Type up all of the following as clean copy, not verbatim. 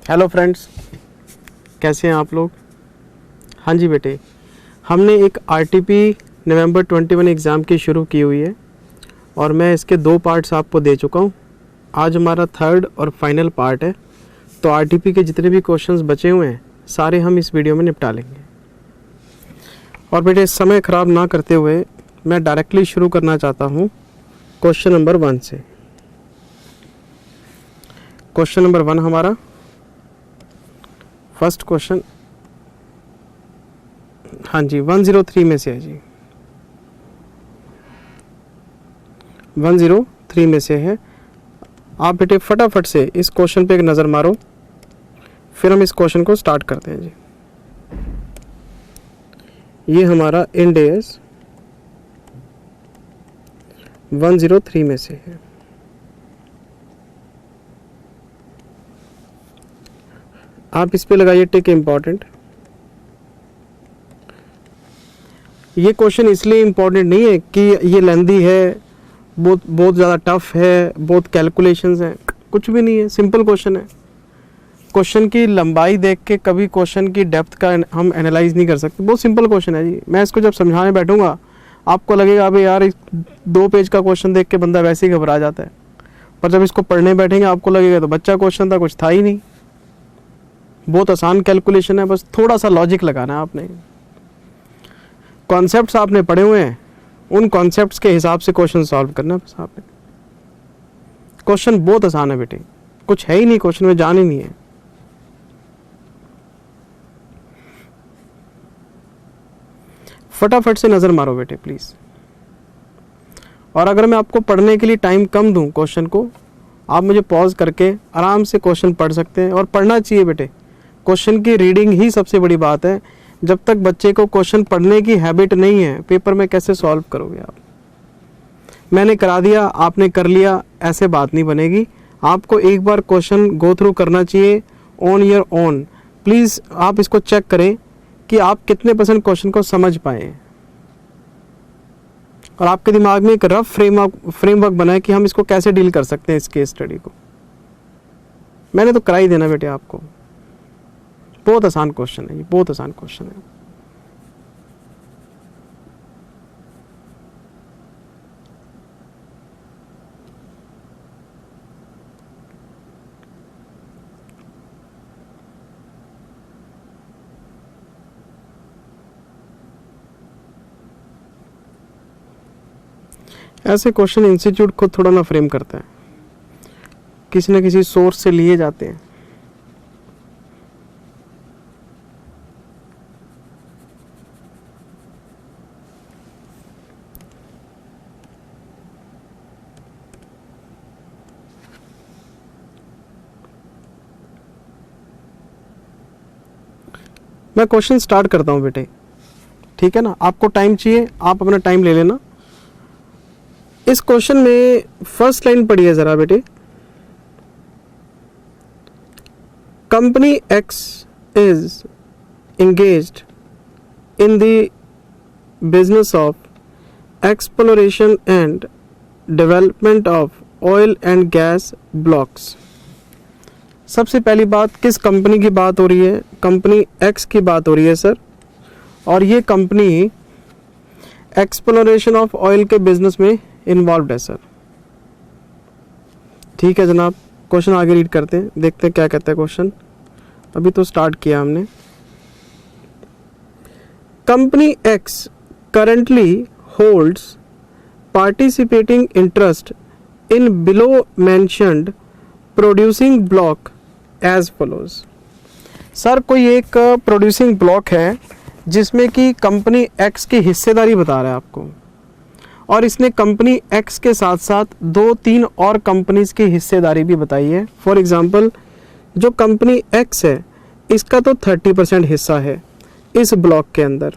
Hello friends, कैसे हैं आप लोग। हाँ जी बेटे, हमने एक आरटीपी नवंबर 21 एग्ज़ाम की शुरू की हुई है और मैं इसके 2 पार्ट्स आपको दे चुका हूँ। आज हमारा 3rd और फाइनल पार्ट है। तो आरटीपी के जितने भी क्वेश्चंस बचे हुए हैं सारे हम इस वीडियो में निपटा लेंगे। और बेटे समय ख़राब ना करते हुए मैं डायरेक्टली शुरू करना चाहता हूँ क्वेश्चन नंबर 1 से। क्वेश्चन नंबर 1 हमारा फर्स्ट क्वेश्चन, हाँ जी 103 में से है जी, 103 में से है। आप बेटे फटाफट से इस क्वेश्चन पे एक नज़र मारो, फिर हम इस क्वेश्चन को स्टार्ट करते हैं जी। ये हमारा इंड एज 103 में से है। आप इस पे लगाइए टिक इम्पॉर्टेंट। ये क्वेश्चन इसलिए इम्पॉर्टेंट नहीं है कि ये लेंदी है, बहुत ज़्यादा टफ है, बहुत कैलकुलेशंस हैं, कुछ भी नहीं है, सिंपल क्वेश्चन है। क्वेश्चन की लंबाई देख के कभी क्वेश्चन की डेप्थ का हम एनालाइज नहीं कर सकते। बहुत सिंपल क्वेश्चन है जी। मैं इसको जब समझाने बैठूंगा आपको लगेगा अबे यार 2 पेज का क्वेश्चन देख के बंदा वैसे ही घबरा जाता है, पर जब इसको पढ़ने बैठेंगे आपको लगेगा तो बच्चा क्वेश्चन था, कुछ था ही नहीं। बहुत आसान कैलकुलेशन है, बस थोड़ा सा लॉजिक लगाना है आपने। कॉन्सेप्ट्स आपने पढ़े हुए हैं, उन कॉन्सेप्ट्स के हिसाब से क्वेश्चन सॉल्व करना है बस आपने। क्वेश्चन बहुत आसान है बेटे, कुछ है ही नहीं क्वेश्चन में, जान ही नहीं है। फटाफट से नज़र मारो बेटे प्लीज़। और अगर मैं आपको पढ़ने के लिए टाइम कम दूं क्वेश्चन को, आप मुझे पॉज करके आराम से क्वेश्चन पढ़ सकते हैं। और पढ़ना चाहिए बेटे, क्वेश्चन की रीडिंग ही सबसे बड़ी बात है। जब तक बच्चे को क्वेश्चन पढ़ने की हैबिट नहीं है, पेपर में कैसे सॉल्व करोगे आप। मैंने करा दिया, आपने कर लिया, ऐसे बात नहीं बनेगी। आपको एक बार क्वेश्चन गो थ्रू करना चाहिए ऑन योर ओन। प्लीज़ आप इसको चेक करें कि आप कितने % क्वेश्चन को समझ पाए और आपके दिमाग में एक रफ फ्रेमवर्क बनाए कि हम इसको कैसे डील कर सकते हैं इस केस स्टडी को। मैंने तो करा ही देना बेटे आपको। बहुत आसान क्वेश्चन है ये, बहुत आसान क्वेश्चन है। ऐसे क्वेश्चन इंस्टीट्यूट खुद थोड़ा ना फ्रेम करता है, किसी न किसी सोर्स से लिए जाते हैं। मैं क्वेश्चन स्टार्ट करता हूं बेटे, ठीक है ना। आपको टाइम चाहिए, आप अपना टाइम ले लेना। इस क्वेश्चन में फर्स्ट लाइन पढ़िए जरा बेटे। Company X is engaged in the business of exploration and development of oil and gas blocks। सबसे पहली बात, किस कंपनी की बात हो रही है? कंपनी एक्स की बात हो रही है सर। और ये कंपनी एक्सप्लोरेशन ऑफ ऑयल के बिजनेस में इन्वॉल्व है सर। ठीक है जनाब, क्वेश्चन आगे रीड करते हैं, देखते हैं क्या कहता है क्वेश्चन। अभी तो स्टार्ट किया हमने। Company x currently holds participating interest in below mentioned producing block as follows। Sir कोई एक प्रोड्यूसिंग ब्लॉक है जिसमें कि कंपनी एक्स की हिस्सेदारी बता रहा है आपको, और इसने कंपनी एक्स के साथ साथ 2-3 और कंपनीज की हिस्सेदारी भी बताई है। फॉर एग्जांपल जो कंपनी एक्स है इसका तो 30% हिस्सा है इस ब्लॉक के अंदर।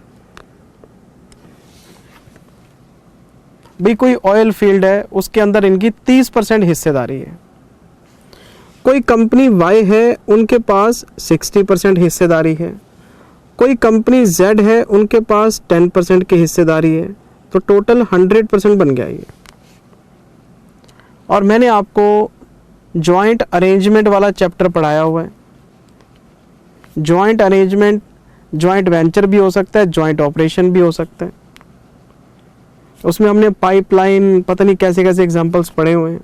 भी कोई ऑयल फील्ड है उसके अंदर इनकी 30% हिस्सेदारी है। कोई कंपनी वाई है उनके पास 60% हिस्सेदारी है। कोई कंपनी जेड है उनके पास 10% की हिस्सेदारी है। तो टोटल 100% बन गया ये। और मैंने आपको जॉइंट अरेंजमेंट वाला चैप्टर पढ़ाया हुआ है, जॉइंट अरेंजमेंट, जॉइंट वेंचर भी हो सकता है, जॉइंट ऑपरेशन भी हो सकता है। उसमें हमने पाइपलाइन, पता नहीं कैसे कैसे एग्जांपल्स पढ़े हुए हैं।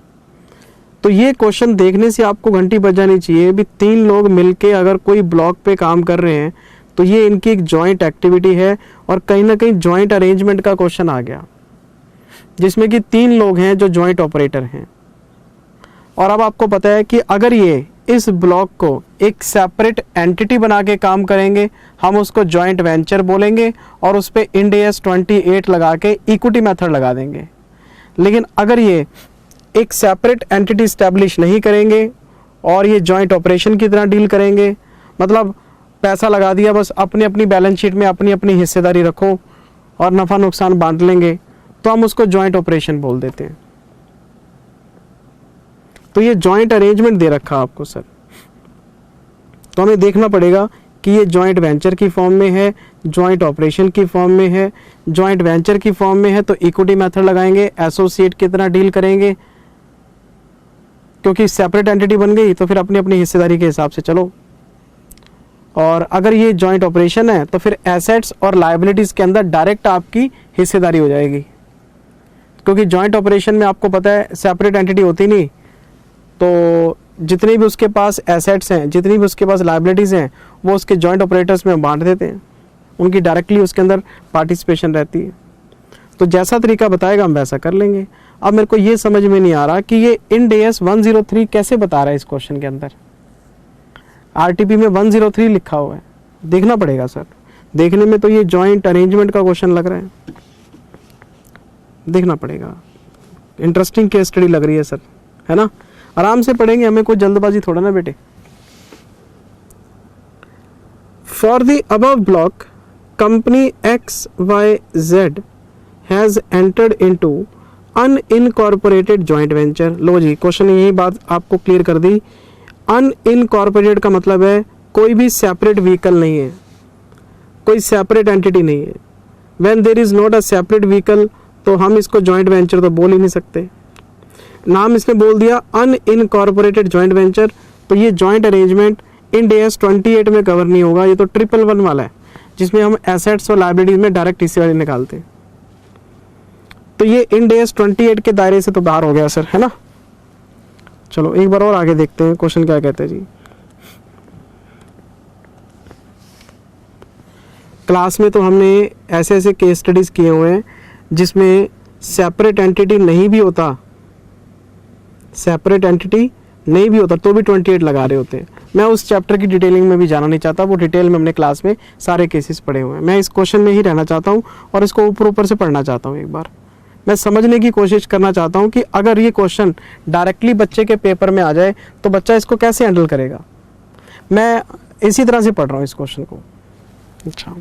तो ये क्वेश्चन देखने से आपको घंटी बज जानी चाहिए भी, 3 लोग मिलके अगर कोई ब्लॉक पे काम कर रहे हैं तो ये इनकी एक जॉइंट एक्टिविटी है, और कहीं ना कहीं जॉइंट अरेंजमेंट का क्वेश्चन आ गया जिसमें कि 3 लोग हैं जो जॉइंट ऑपरेटर हैं। और अब आपको पता है कि अगर ये इस ब्लॉक को एक सेपरेट एंटिटी बना के काम करेंगे, हम उसको जॉइंट वेंचर बोलेंगे और उस पर इंड AS 28 लगा के इक्विटी मेथड लगा देंगे। लेकिन अगर ये एक सेपरेट एंटिटी स्टैब्लिश नहीं करेंगे और ये जॉइंट ऑपरेशन की तरह डील करेंगे, मतलब पैसा लगा दिया, बस अपनी अपनी बैलेंस शीट में अपनी अपनी हिस्सेदारी रखो और नफ़ा नुकसान बांट लेंगे, तो हम उसको जॉइंट ऑपरेशन बोल देते हैं। तो ये जॉइंट अरेंजमेंट दे रखा आपको सर, तो हमें देखना पड़ेगा कि ये जॉइंट वेंचर की फॉर्म में है, जॉइंट ऑपरेशन की फॉर्म में है। जॉइंट वेंचर की फॉर्म में है तो इक्विटी मेथड लगाएंगे, एसोसिएट की तरह डील करेंगे, क्योंकि सेपरेट एंटिटी बन गई तो फिर अपनी अपनी हिस्सेदारी के हिसाब से चलो। और अगर ये जॉइंट ऑपरेशन है तो फिर एसेट्स और लायबिलिटीज़ के अंदर डायरेक्ट आपकी हिस्सेदारी हो जाएगी, क्योंकि जॉइंट ऑपरेशन में आपको पता है सेपरेट एंटिटी होती नहीं, तो जितने भी उसके पास एसेट्स हैं, जितनी भी उसके पास लायबिलिटीज़ हैं, वो उसके जॉइंट ऑपरेटर्स में बांट देते हैं, उनकी डायरेक्टली उसके अंदर पार्टिसिपेशन रहती है। तो जैसा तरीका बताएगा हम वैसा कर लेंगे। अब मेरे को ये समझ में नहीं आ रहा कि ये इंड AS 103 कैसे बता रहा है इस क्वेश्चन के अंदर। RTP में 103 लिखा हुआ है, देखना पड़ेगा सर। देखने में तो ये जॉइंट अरेंजमेंट का क्वेश्चन लग रहा है, देखना पड़ेगा। इंटरेस्टिंग केस स्टडी लग रही है सर, है ना। आराम से पढ़ेंगे, हमें कोई जल्दबाजी थोड़ा ना बेटे। For the above block company XYZ has entered into unincorporated joint venture. लो जी, क्वेश्चन यही बात आपको क्लियर कर दी। अनइनकॉर्पोरेटेड का मतलब है कोई भी सेपरेट व्हीकल नहीं है, कोई सेपरेट एंटिटी नहीं है। When there is not a separate vehicle तो हम इसको जॉइंट वेंचर तो बोल ही नहीं सकते। नाम इसमें बोल दिया अनइनकॉर्पोरेटेड जॉइंट वेंचर, तो ये जॉइंट अरेंजमेंट इंड AS 28 में कवर नहीं होगा। ये तो 111 वाला है जिसमें हम एसेट्स और लायबिलिटीज में डायरेक्ट हिस्सेदारी निकालते हैं। तो ये इंड AS 28 के दायरे से तो बाहर हो गया सर, है ना। चलो एक बार और आगे देखते हैं क्वेश्चन क्या कहते हैं जी। क्लास में तो हमने ऐसे ऐसे केस स्टडीज किए हुए हैं जिसमें सेपरेट एंटिटी नहीं भी होता, सेपरेट एंटिटी नहीं भी होता तो भी 28 लगा रहे होते हैं। मैं उस चैप्टर की डिटेलिंग में भी जाना नहीं चाहता, वो डिटेल में हमने क्लास में सारे केसेस पढ़े हुए हैं। मैं इस क्वेश्चन में ही रहना चाहता हूँ और इसको ऊपर ऊपर से पढ़ना चाहता हूँ। एक बार मैं समझने की कोशिश करना चाहता हूँ कि अगर ये क्वेश्चन डायरेक्टली बच्चे के पेपर में आ जाए तो बच्चा इसको कैसे हैंडल करेगा। मैं इसी तरह से पढ़ रहा हूँ इस क्वेश्चन को। अच्छा,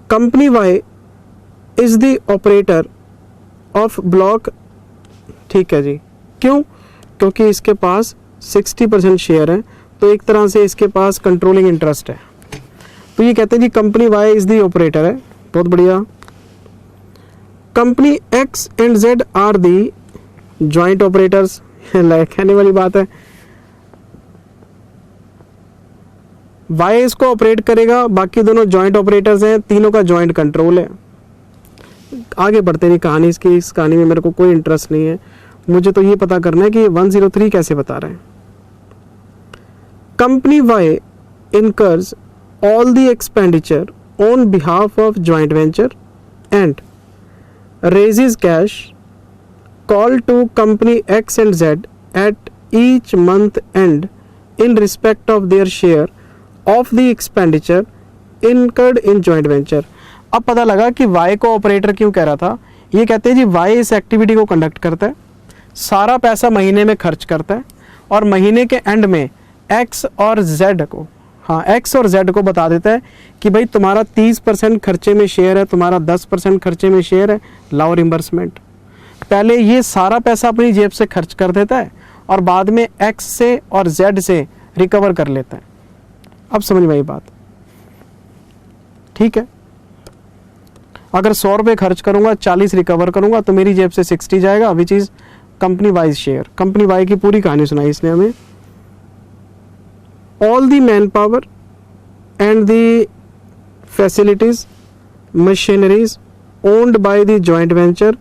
company Y is the operator of block, ठीक है जी। क्यों? क्योंकि इसके पास 60% शेयर है, तो एक तरह से इसके पास कंट्रोलिंग इंटरेस्ट है। तो ये कहते हैं जी company Y is the operator है, बहुत बढ़िया। Company X and Z are the joint operators, कहने वाली बात है। Y इसको ऑपरेट करेगा, बाकी दोनों जॉइंट ऑपरेटर्स हैं, तीनों का जॉइंट कंट्रोल है। आगे बढ़ते नहीं कहानी इसकी, इस कहानी में मेरे को कोई इंटरेस्ट नहीं है। मुझे तो ये पता करना है कि 103 कैसे बता रहे हैं। Company Y incurs all the expenditure on behalf of joint venture and raises cash call to company X and Z at each month end in respect of their share of the expenditure incurred in joint venture। अब पता लगा कि Y को operator क्यों कह रहा था। ये कहते हैं जी Y इस एक्टिविटी को कंडक्ट करता है, सारा पैसा महीने में खर्च करता है और महीने के एंड में X और Z को, हाँ X और Z को बता देता है कि भाई तुम्हारा 30% खर्चे में शेयर है, तुम्हारा 10% खर्चे में शेयर है, लाओ रिम्बर्समेंट। पहले ये सारा पैसा अपनी जेब से खर्च कर देता है और बाद में X से और Z से रिकवर कर लेता है। अब समझ में आई बात, ठीक है। अगर 100 रुपये खर्च करूंगा, 40 रिकवर करूंगा तो मेरी जेब से 60 जाएगा, which is company wise share. Company Y की पूरी कहानी सुनाई इसने हमें। all the manpower and the facilities, machineries owned by the joint venture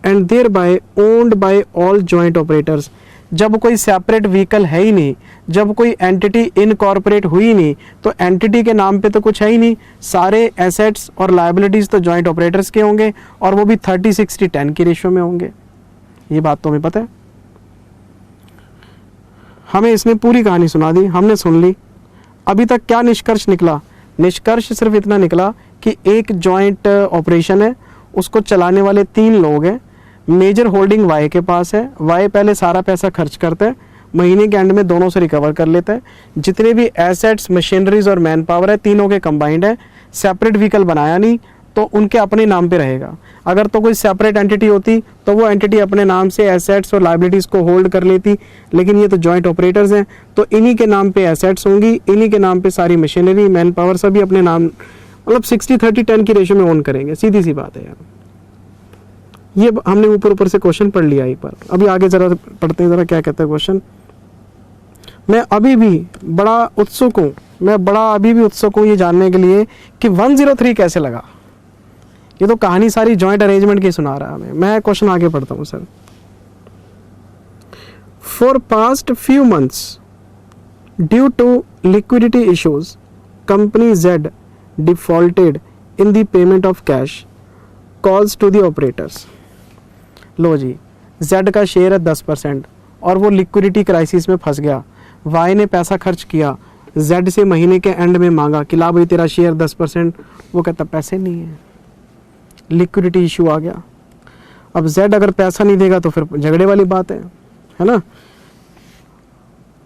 and thereby owned by all joint operators. जब कोई सेपरेट व्हीकल है ही नहीं, जब कोई एंटिटी इनकॉर्पोरेट हुई नहीं, तो एंटिटी के नाम पे तो कुछ है ही नहीं, सारे एसेट्स और लायबिलिटीज़ तो जॉइंट ऑपरेटर्स के होंगे, और वो भी 30-60-10 की रेशियो में होंगे। ये बात तो हमें पता है। हमें इसने पूरी कहानी सुना दी, हमने सुन ली। अभी तक क्या निष्कर्ष निकला? निष्कर्ष सिर्फ इतना निकला कि एक जॉइंट ऑपरेशन है, उसको चलाने वाले 3 लोग हैं। मेजर होल्डिंग वाई के पास है, वाई पहले सारा पैसा खर्च करता है, महीने के एंड में दोनों से रिकवर कर लेता है। जितने भी एसेट्स, मशीनरीज और मैन पावर है, तीनों के कंबाइंड है। सेपरेट व्हीकल बनाया नहीं, तो उनके अपने नाम पे रहेगा। अगर तो कोई सेपरेट एंटिटी होती तो वो एंटिटी अपने नाम से एसेट्स और लायबिलिटीज़ को होल्ड कर लेती, लेकिन ये तो जॉइंट ऑपरेटर्स हैं, तो इन्हीं के नाम पे एसेट्स होंगी, इन्हीं के नाम पे सारी मशीनरी, मैन पावर सभी अपने नाम, मतलब 60-30-10 की रेशियो में ओन करेंगे। सीधी सी बात है यार। ये हमने ऊपर से क्वेश्चन पढ़ लिया एक बार, अभी आगे जरा पढ़ते हैं, जरा क्या कहता है क्वेश्चन। मैं अभी भी बड़ा उत्सुक हूँ ये जानने के लिए कि 103 कैसे लगा। ये तो कहानी सारी जॉइंट अरेंजमेंट की सुना रहा है। मैं क्वेश्चन आगे पढ़ता हूँ sir. For past few months due to liquidity issues company Z defaulted in the payment of cash calls to the operators. लो जी, जेड का शेयर है 10% और वो लिक्विडिटी क्राइसिस में फंस गया। वाई ने पैसा खर्च किया, जेड से महीने के एंड में मांगा कि ला भाई तेरा शेयर 10%, वो कहता पैसे नहीं है, लिक्विडिटी इशू आ गया। अब जेड अगर पैसा नहीं देगा तो फिर झगड़े वाली बात है ना।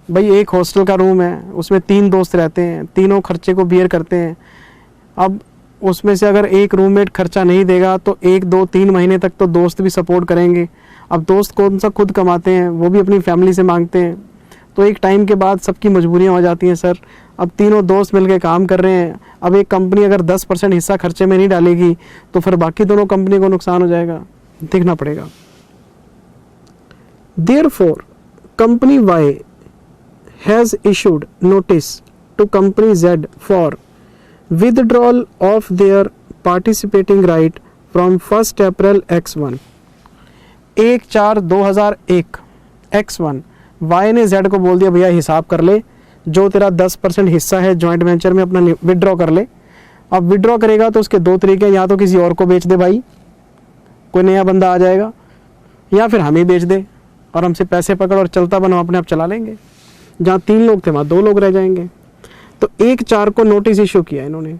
भाई एक हॉस्टल का रूम है, उसमें 3 दोस्त रहते हैं, तीनों खर्चे को बियर करते हैं। अब उसमें से अगर एक रूममेट खर्चा नहीं देगा तो 1-2-3 महीने तक तो दोस्त भी सपोर्ट करेंगे। अब दोस्त कौन सा खुद कमाते हैं, वो भी अपनी फैमिली से मांगते हैं, तो एक टाइम के बाद सबकी मजबूरियां हो जाती हैं सर। अब तीनों दोस्त मिलकर काम कर रहे हैं, अब एक कंपनी अगर 10% हिस्सा खर्चे में नहीं डालेगी तो फिर बाकी दोनों कंपनी को नुकसान हो जाएगा, देखना पड़ेगा। Therefore, company Y has issued notice to company Z for withdrawal of their participating right from 1st April X1। 1/4/2001 X1 Y ने Z को बोल दिया भैया हिसाब कर ले, जो तेरा 10% हिस्सा है जॉइंट वेंचर में अपना विड्रॉ कर ले। अब विड्रॉ करेगा तो उसके 2 तरीके, या तो किसी और को बेच दे भाई, कोई नया बंदा आ जाएगा, या फिर हमें बेच दे और हमसे पैसे पकड़ और चलता बनो, अपने आप चला लेंगे। जहाँ 3 लोग थे वहाँ 2 लोग रह जाएंगे। तो 1/4 को नोटिस इशू किया इन्होंने।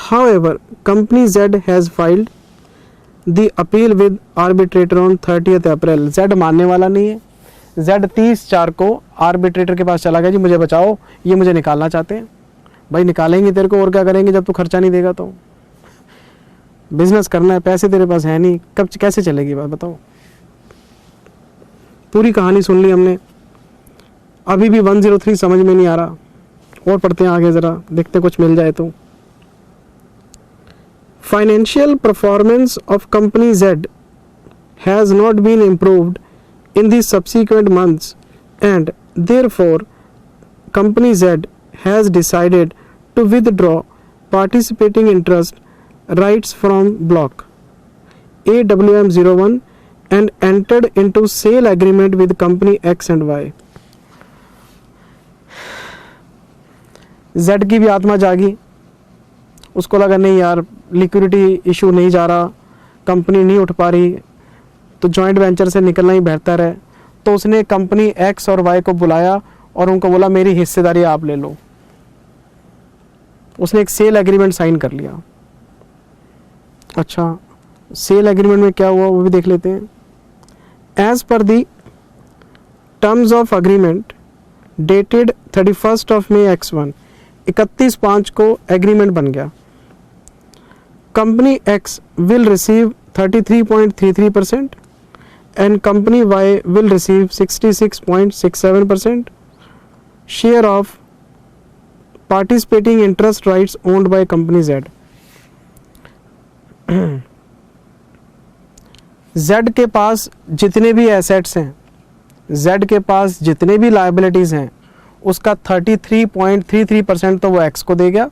However, company Z has filed the appeal with arbitrator on 30th April। Z मानने वाला नहीं है। Z 30/4 को आर्बिट्रेटर के पास चला गया, जी मुझे बचाओ, ये मुझे निकालना चाहते हैं। भाई निकालेंगे तेरे को, और क्या करेंगे जब तू खर्चा नहीं देगा तो। बिजनेस करना है, पैसे तेरे पास है नहीं, कब कैसे चलेगी बात बताओ। पूरी कहानी सुन ली हमने, अभी भी 103 समझ में नहीं आ रहा। और पढ़ते हैं आगे जरा, देखते कुछ मिल जाए तो। Financial performance of company Z has not been improved in the subsequent months and therefore company Z has decided to withdraw participating interest rights from block AWM01 and entered into sale agreement with company X and Y। Z की भी आत्मा जागी, उसको लगा नहीं यार liquidity issue नहीं जा रहा, कंपनी नहीं उठ पा रही, तो जॉइंट वेंचर से निकलना ही बेहतर है। तो उसने कंपनी एक्स और वाई को बुलाया और उनको बोला मेरी हिस्सेदारी आप ले लो। उसने एक सेल एग्रीमेंट साइन कर लिया। अच्छा, सेल एग्रीमेंट में क्या हुआ वो भी देख लेते हैं। As per the terms of agreement dated 31 May X1, 31/5 को एग्रीमेंट बन गया। Company X will receive 33.33% and company Y will receive 66.67% share of participating interest rights owned by company Z। Z के पास जितने भी एसेट्स हैं, Z के पास जितने भी लायबिलिटीज़ हैं, उसका 33.33% तो वो एक्स को दे गया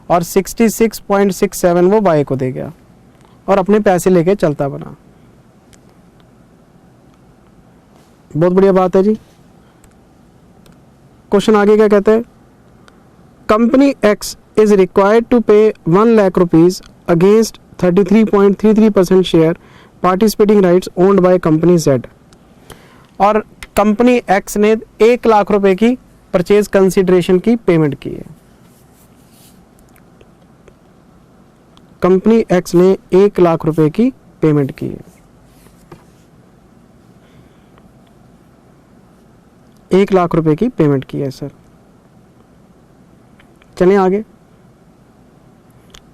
और 66.67 वो वाई को दे गया और अपने पैसे लेके चलता बना। बहुत बढ़िया बात है जी। क्वेश्चन आगे क्या कहते हैं, company X is required to pay 1 lakh rupees against 33.33% share participating rights owned by company Z. और कंपनी एक्स ने 1 लाख रुपए की परचेज कंसिडरेशन की पेमेंट की है। कंपनी एक्स ने 1 लाख रुपए की पेमेंट की है। 1 लाख रुपए की पेमेंट की है सर। चलिए आगे।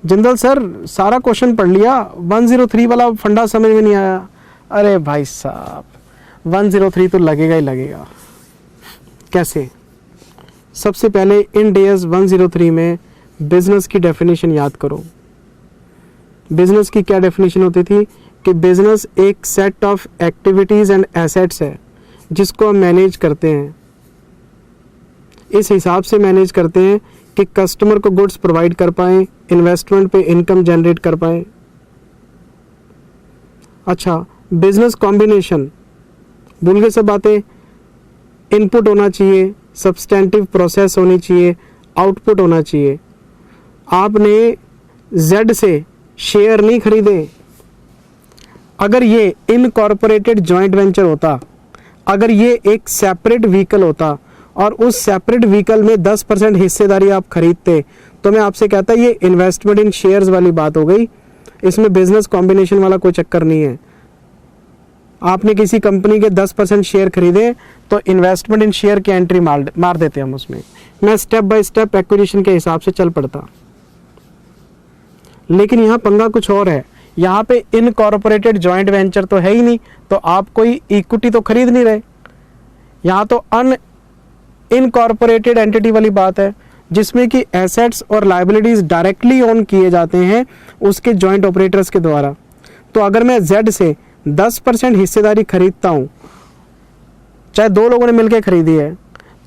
जिंदल सर सारा क्वेश्चन पढ़ लिया, 103 वाला फंडा समझ में नहीं आया। अरे भाई साहब 103 तो लगेगा ही लगेगा। कैसे? सबसे पहले इन डेज 103 में बिजनेस की डेफिनेशन याद करो। बिजनेस की क्या डेफिनेशन होती थी कि बिजनेस एक set of activities and assets है जिसको हम मैनेज करते हैं। इस हिसाब से मैनेज करते हैं कि कस्टमर को गुड्स प्रोवाइड कर पाएं, इन्वेस्टमेंट पे इनकम जनरेट कर पाएं। अच्छा, बिजनेस कॉम्बिनेशन भूल गए सब बातें। इनपुट होना चाहिए, सब्सटेंटिव प्रोसेस होनी चाहिए, आउटपुट होना चाहिए। आपने जेड से शेयर नहीं खरीदे। अगर ये इनकॉर्पोरेटेड जॉइंट वेंचर होता, अगर ये एक सेपरेट व्हीकल होता और उस सेपरेट व्हीकल में 10% हिस्सेदारी आप खरीदते, तो मैं आपसे कहता ये इन्वेस्टमेंट इन शेयर्स वाली बात हो गई। इसमें बिजनेस कॉम्बिनेशन वाला कोई चक्कर नहीं है। आपने किसी कंपनी के 10% शेयर खरीदे तो इन्वेस्टमेंट इन शेयर की एंट्री मार देते हम उसमें। मैं स्टेप बाय स्टेप एक्विजिशन के हिसाब से चल पड़ता। लेकिन यहाँ पंगा कुछ और है। यहाँ पे इनकॉर्पोरेटेड जॉइंट वेंचर तो है ही नहीं, तो आप कोई इक्विटी तो खरीद नहीं रहे। यहाँ तो इनकॉर्पोरेटेड एंटिटी वाली बात है जिसमें कि एसेट्स और लायबिलिटीज डायरेक्टली ओन किए जाते हैं उसके जॉइंट ऑपरेटर्स के द्वारा। तो अगर मैं जेड से 10% हिस्सेदारी खरीदता हूँ, चाहे 2 लोगों ने मिलकर खरीदी है,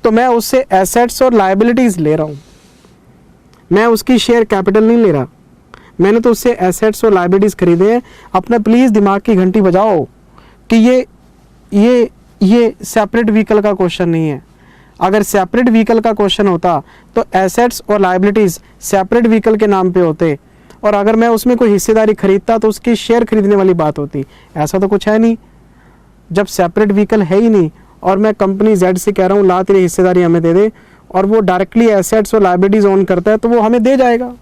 तो मैं उससे एसेट्स और लायबिलिटीज ले रहा हूँ। मैं उसकी शेयर कैपिटल नहीं ले रहा, मैंने तो उससे एसेट्स और लायबिलिटीज खरीदे हैं। अपना प्लीज दिमाग की घंटी बजाओ कि ये सेपरेट व्हीकल का क्वेश्चन नहीं है। अगर सेपरेट व्हीकल का क्वेश्चन होता तो एसेट्स और लायबिलिटीज सेपरेट व्हीकल के नाम पे होते, और अगर मैं उसमें कोई हिस्सेदारी खरीदता तो उसकी शेयर खरीदने वाली बात होती। ऐसा तो कुछ है नहीं। जब सेपरेट व्हीकल है ही नहीं और मैं कंपनी जेड से कह रहा हूँ ला तेरी हिस्सेदारी हमें दे दे, और वो डायरेक्टली एसेट्स और लायबिलिटीज ओन करता है, तो वो हमें दे जाएगा।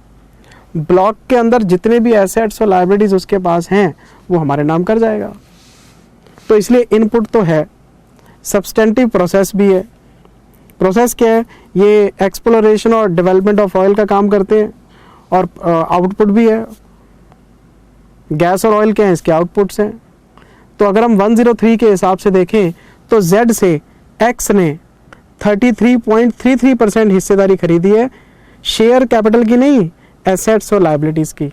ब्लॉक के अंदर जितने भी एसेट्स और लायबिलिटीज उसके पास हैं वो हमारे नाम कर जाएगा। तो इसलिए इनपुट तो है, सब्सटेंटिव प्रोसेस भी है। प्रोसेस क्या है? ये एक्सप्लोरेशन और डेवलपमेंट ऑफ ऑयल का काम करते हैं, और आउटपुट भी है। गैस और ऑयल क्या है? इसके आउटपुट्स हैं। तो अगर हम 103 के हिसाब से देखें तो जेड से एक्स ने 33.33% हिस्सेदारी खरीदी है, शेयर कैपिटल की नहीं, एसेट्स और लायबिलिटीज की।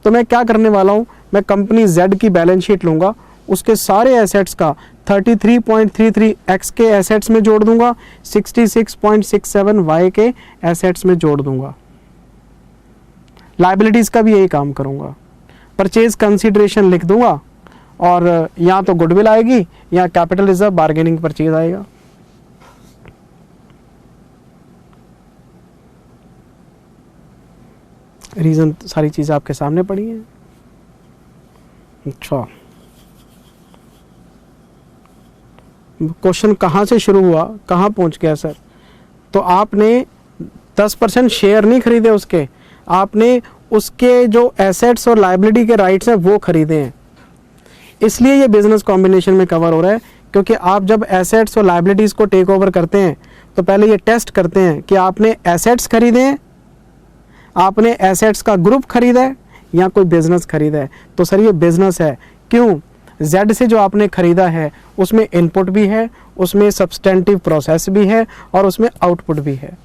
तो मैं क्या करने वाला हूं, मैं कंपनी जेड की बैलेंस शीट लूंगा, उसके सारे एसेट्स का 33.33 एक्स के एसेट्स में जोड़ दूंगा, 66.67 वाई के एसेट्स में जोड़ दूंगा। लायबिलिटीज का भी यही काम करूंगा। परचेज कंसीडरेशन लिख दूंगा, और या तो गुडविल आएगी या कैपिटल रिजर्व बार्गेनिंग परचेज आएगा। रीजन सारी चीजें आपके सामने पड़ी हैं। अच्छा, क्वेश्चन कहाँ से शुरू हुआ कहाँ पहुंच गया सर? तो आपने 10% शेयर नहीं खरीदे उसके, आपने उसके जो एसेट्स और लायबिलिटी के राइट्स हैं वो खरीदे हैं। इसलिए ये बिजनेस कॉम्बिनेशन में कवर हो रहा है, क्योंकि आप जब एसेट्स और लायबिलिटीज को टेक ओवर करते हैं तो पहले ये टेस्ट करते हैं कि आपने एसेट्स खरीदे हैं, आपने एसेट्स का ग्रुप खरीदा है या कोई बिजनेस खरीदा है। तो सर ये बिजनेस है। क्यों? जेड से जो आपने खरीदा है उसमें इनपुट भी है, उसमें सब्सटेंटिव प्रोसेस भी है, और उसमें आउटपुट भी है।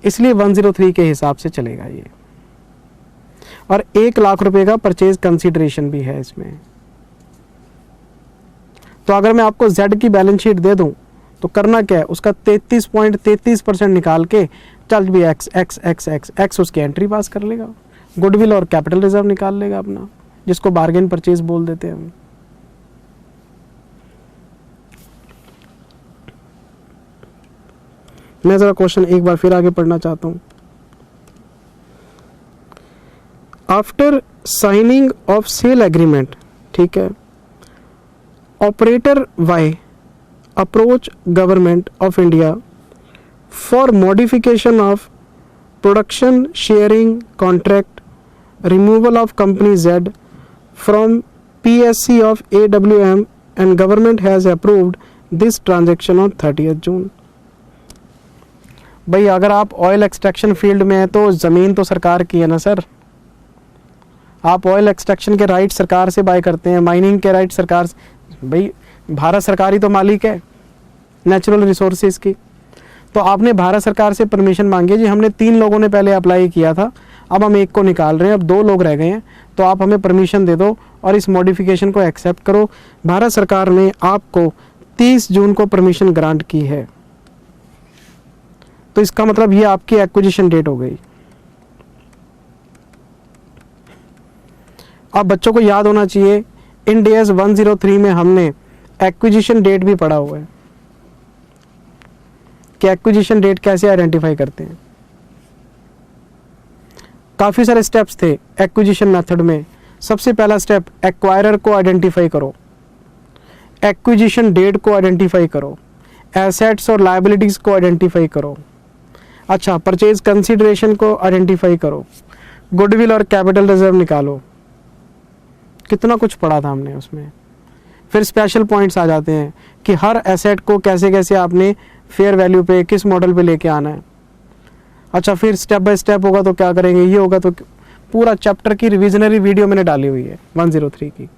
इसलिए 103 के हिसाब से चलेगा ये। और 1 लाख रुपए का परचेज कंसीडरेशन भी है इसमें। तो अगर मैं आपको जेड की बैलेंस शीट दे दूं तो करना क्या है, उसका 33.33% निकाल के चल भी x x x x x उसकी एंट्री पास कर लेगा, गुडविल और कैपिटल रिजर्व निकाल लेगा अपना, जिसको बार्गेन परचेज बोल देते हैं हम। मैं जरा क्वेश्चन एक बार फिर आगे पढ़ना चाहता हूं। After signing of sale agreement, ठीक है, operator Y approach government of India for modification of production sharing contract, removal of company Z from PSC of AWM and government has approved this transaction on 30th June। भाई अगर आप oil extraction field में हैं तो ज़मीन तो सरकार की है ना सर, आप ऑयल एक्सट्रैक्शन के राइट सरकार से बाय करते हैं, माइनिंग के राइट सरकार, भाई भारत सरकार ही तो मालिक है नेचुरल रिसोर्सेज की। तो आपने भारत सरकार से परमिशन मांगी, जी हमने 3 लोगों ने पहले अप्लाई किया था, अब हम एक को निकाल रहे हैं, अब 2 लोग रह गए हैं, तो आप हमें परमिशन दे दो और इस मॉडिफिकेशन को एक्सेप्ट करो। भारत सरकार ने आपको 30 जून को परमिशन ग्रांट की है, तो इसका मतलब ये आपकी एक्विजिशन डेट हो गई। अब बच्चों को याद होना चाहिए इंड AS 103 में हमने एक्विजिशन डेट भी पढ़ा हुआ है कि एक्विजिशन डेट कैसे आइडेंटिफाई करते हैं। काफी सारे स्टेप्स थे एक्विजिशन मेथड में। सबसे पहला स्टेप, एक्वायरर को आइडेंटिफाई करो, एक्विजिशन डेट को आइडेंटिफाई करो, एसेट्स और लायबिलिटीज को आइडेंटिफाई करो, अच्छा परचेज कंसीडरेशन को आइडेंटिफाई करो, गुडविल और कैपिटल रिजर्व निकालो। कितना कुछ पढ़ा था हमने उसमें। फिर स्पेशल पॉइंट्स आ जाते हैं कि हर एसेट को कैसे कैसे आपने फेयर वैल्यू पे किस मॉडल पे लेके आना है। अच्छा फिर स्टेप बाय स्टेप होगा तो क्या करेंगे, ये होगा तो पूरा चैप्टर की रिविजनरी वीडियो मैंने डाली हुई है 103 की।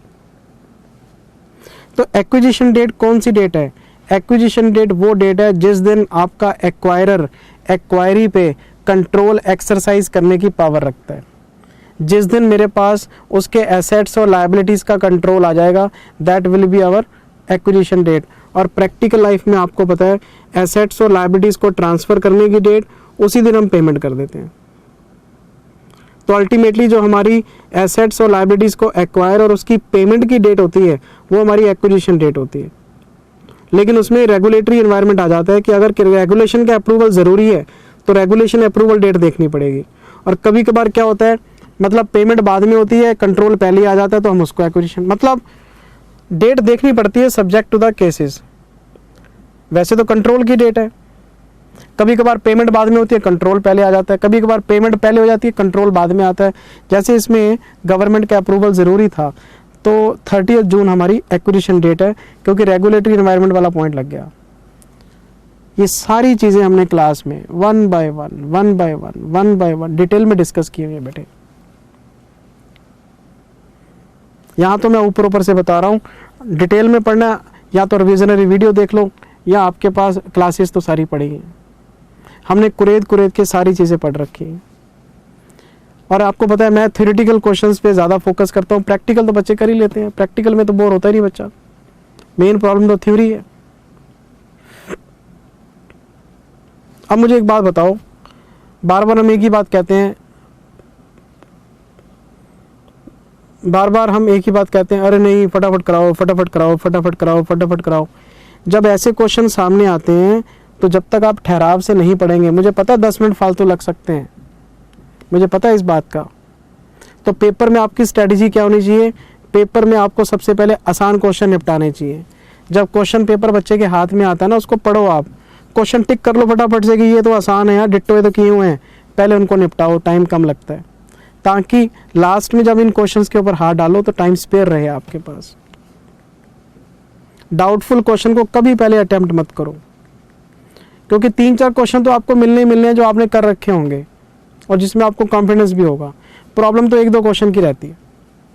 तो एक्विजिशन डेट कौन सी डेट है? एक्विजिशन डेट वो डेट है जिस दिन आपका एक्वायरर एक्वायरी पे कंट्रोल एक्सरसाइज करने की पावर रखता है। जिस दिन मेरे पास उसके एसेट्स और लायबिलिटीज का कंट्रोल आ जाएगा, that will be our acquisition date. और प्रैक्टिकल लाइफ में आपको पता है एसेट्स और लायबिलिटीज को ट्रांसफर करने की डेट उसी दिन हम पेमेंट कर देते हैं। तो अल्टीमेटली जो हमारी एसेट्स और लायबिलिटीज को एक्वायर और उसकी पेमेंट की डेट होती है वो हमारी एक्विजिशन डेट होती है। लेकिन उसमें रेगुलेटरी एनवायरनमेंट आ जाता है कि अगर रेगुलेशन का अप्रूवल ज़रूरी है तो रेगुलेशन अप्रूवल डेट देखनी पड़ेगी। और कभी कभार क्या होता है, मतलब पेमेंट बाद में होती है, कंट्रोल पहले आ जाता है, तो हम उसको एक्विजिशन, मतलब डेट देखनी पड़ती है सब्जेक्ट टू द केसेस। वैसे तो कंट्रोल की डेट है, कभी कभार पेमेंट बाद में होती है, कंट्रोल पहले आ जाता है, कभी कभार पेमेंट पहले हो जाती है, कंट्रोल बाद में आता है। जैसे इसमें गवर्नमेंट का अप्रूवल ज़रूरी था तो 30 जून हमारी एक्विजिशन डेट है, क्योंकि रेगुलेटरी एनवायरनमेंट वाला पॉइंट लग गया। ये सारी चीज़ें हमने क्लास में वन बाय वन डिटेल में डिस्कस किए हुए बेटे। यहाँ तो मैं ऊपर ऊपर से बता रहा हूँ, डिटेल में पढ़ना या तो रिविजनरी वीडियो देख लो या आपके पास क्लासेस तो सारी पढ़ी हैं। हमने कुरेद के सारी चीज़ें पढ़ रखी हैं। और आपको पता है मैं थ्योरेटिकल क्वेश्चंस पे ज़्यादा फोकस करता हूँ, प्रैक्टिकल तो बच्चे कर ही लेते हैं, प्रैक्टिकल में तो बोर होता ही नहीं बच्चा। मेन प्रॉब्लम तो थ्योरी है। अब मुझे एक बात बताओ, बार बार हम एक ही बात कहते हैं, बार बार हम एक ही बात कहते हैं, अरे नहीं फटाफट कराओ फटाफट कराओ फटाफट कराओ फटाफट कराओ। जब ऐसे क्वेश्चन सामने आते हैं तो जब तक आप ठहराव से नहीं पढ़ेंगे, मुझे पता 10 मिनट फालतू लग सकते हैं, मुझे पता है इस बात का। तो पेपर में आपकी स्ट्रेटजी क्या होनी चाहिए? पेपर में आपको सबसे पहले आसान क्वेश्चन निपटाने चाहिए। जब क्वेश्चन पेपर बच्चे के हाथ में आता है ना, उसको पढ़ो आप, क्वेश्चन टिक कर लो फटाफट से कि ये तो आसान है यार, डिट्टो तो किए हुए हैं, पहले उनको निपटाओ, टाइम कम लगता है, ताकि लास्ट में जब इन क्वेश्चंस के ऊपर हाथ डालो तो टाइम स्पेयर रहे आपके पास। डाउटफुल क्वेश्चन को कभी पहले अटेम्प्ट मत करो, क्योंकि 3-4 क्वेश्चन तो आपको मिलने ही मिलने हैं जो आपने कर रखे होंगे और जिसमें आपको कॉन्फिडेंस भी होगा। प्रॉब्लम तो 1-2 क्वेश्चन की रहती है,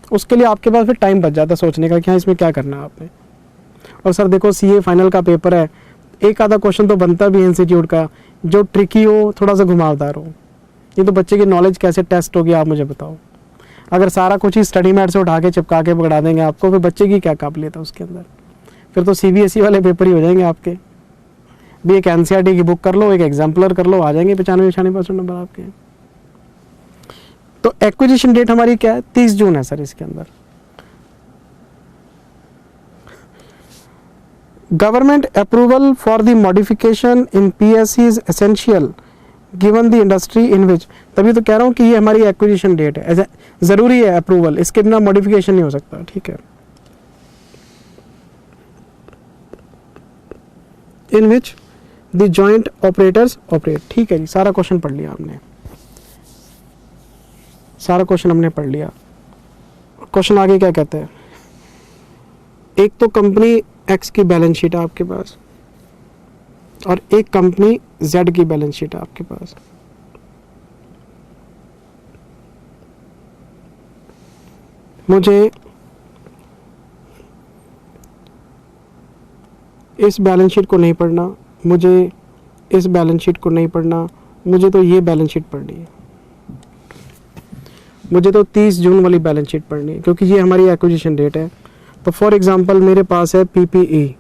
उसके लिए आपके पास फिर टाइम बच जाता है सोचने का कि हाँ इसमें क्या करना है आपने। और सर देखो CA फाइनल का पेपर है, एक आधा क्वेश्चन तो बनता भी है इंस्टीट्यूट का जो ट्रिकी हो, थोड़ा सा घुमावदार हो। ये तो बच्चे की नॉलेज कैसे टेस्ट होगी आप मुझे बताओ। अगर सारा कुछ ही स्टडी मैट से उठा के चिपका के पकड़ा देंगे आपको, फिर बच्चे की क्या काबिलियत है उसके अंदर, फिर तो CBSE वाले पेपर ही हो जाएंगे आपके। भी एक एनसीईआरटी की बुक कर लो, एक एग्जाम्पलर कर लो, आ जाएंगे 95-96% नंबर आपके। तो एक्विजिशन डेट हमारी क्या है, 30 जून है सर इसके अंदर। Government approval for the modification in PSC is essential given the industry in which, तभी तो कह रहा हूँ कि ये हमारी एक्विजिशन डेट है, ऐसा जरूरी है अप्रूवल, इसके बिना मॉडिफिकेशन नहीं हो सकता, ठीक है। In which the joint operators operate, ठीक है जी, सारा क्वेश्चन पढ़ लिया हमने, सारा क्वेश्चन हमने पढ़ लिया। क्वेश्चन आगे क्या कहते हैं, एक तो कंपनी एक्स की बैलेंस शीट है आपके पास और एक कंपनी जेड की बैलेंस शीट है आपके पास। मुझे इस बैलेंस शीट को नहीं पढ़ना, मुझे इस बैलेंस शीट को नहीं पढ़ना, मुझे तो ये बैलेंस शीट पढ़नी है, मुझे तो 30 जून वाली बैलेंस शीट पढ़नी है क्योंकि ये हमारी एक्विजिशन डेट है। तो फॉर एग्जांपल मेरे पास है पीपीई,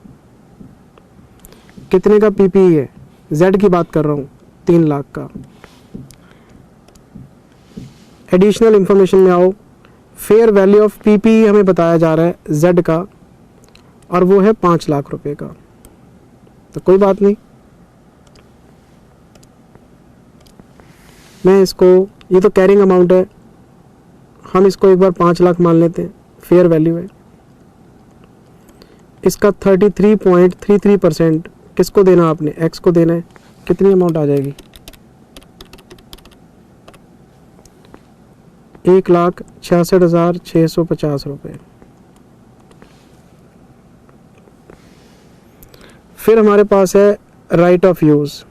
कितने का पीपीई है, जेड की बात कर रहा हूँ, 3 लाख का। एडिशनल इंफॉर्मेशन में आओ, फेयर वैल्यू ऑफ पीपीई हमें बताया जा रहा है जेड का और वो है 5 लाख रुपए का, तो कोई बात नहीं, मैं इसको, ये तो कैरिंग अमाउंट है, हम इसको एक बार 5 लाख मान लेते हैं, फेयर वैल्यू है। इसका 33.33% किसको देना, आपने एक्स को देना है, कितनी अमाउंट आ जाएगी, 1,66,650 रुपये। फिर हमारे पास है राइट ऑफ यूज़,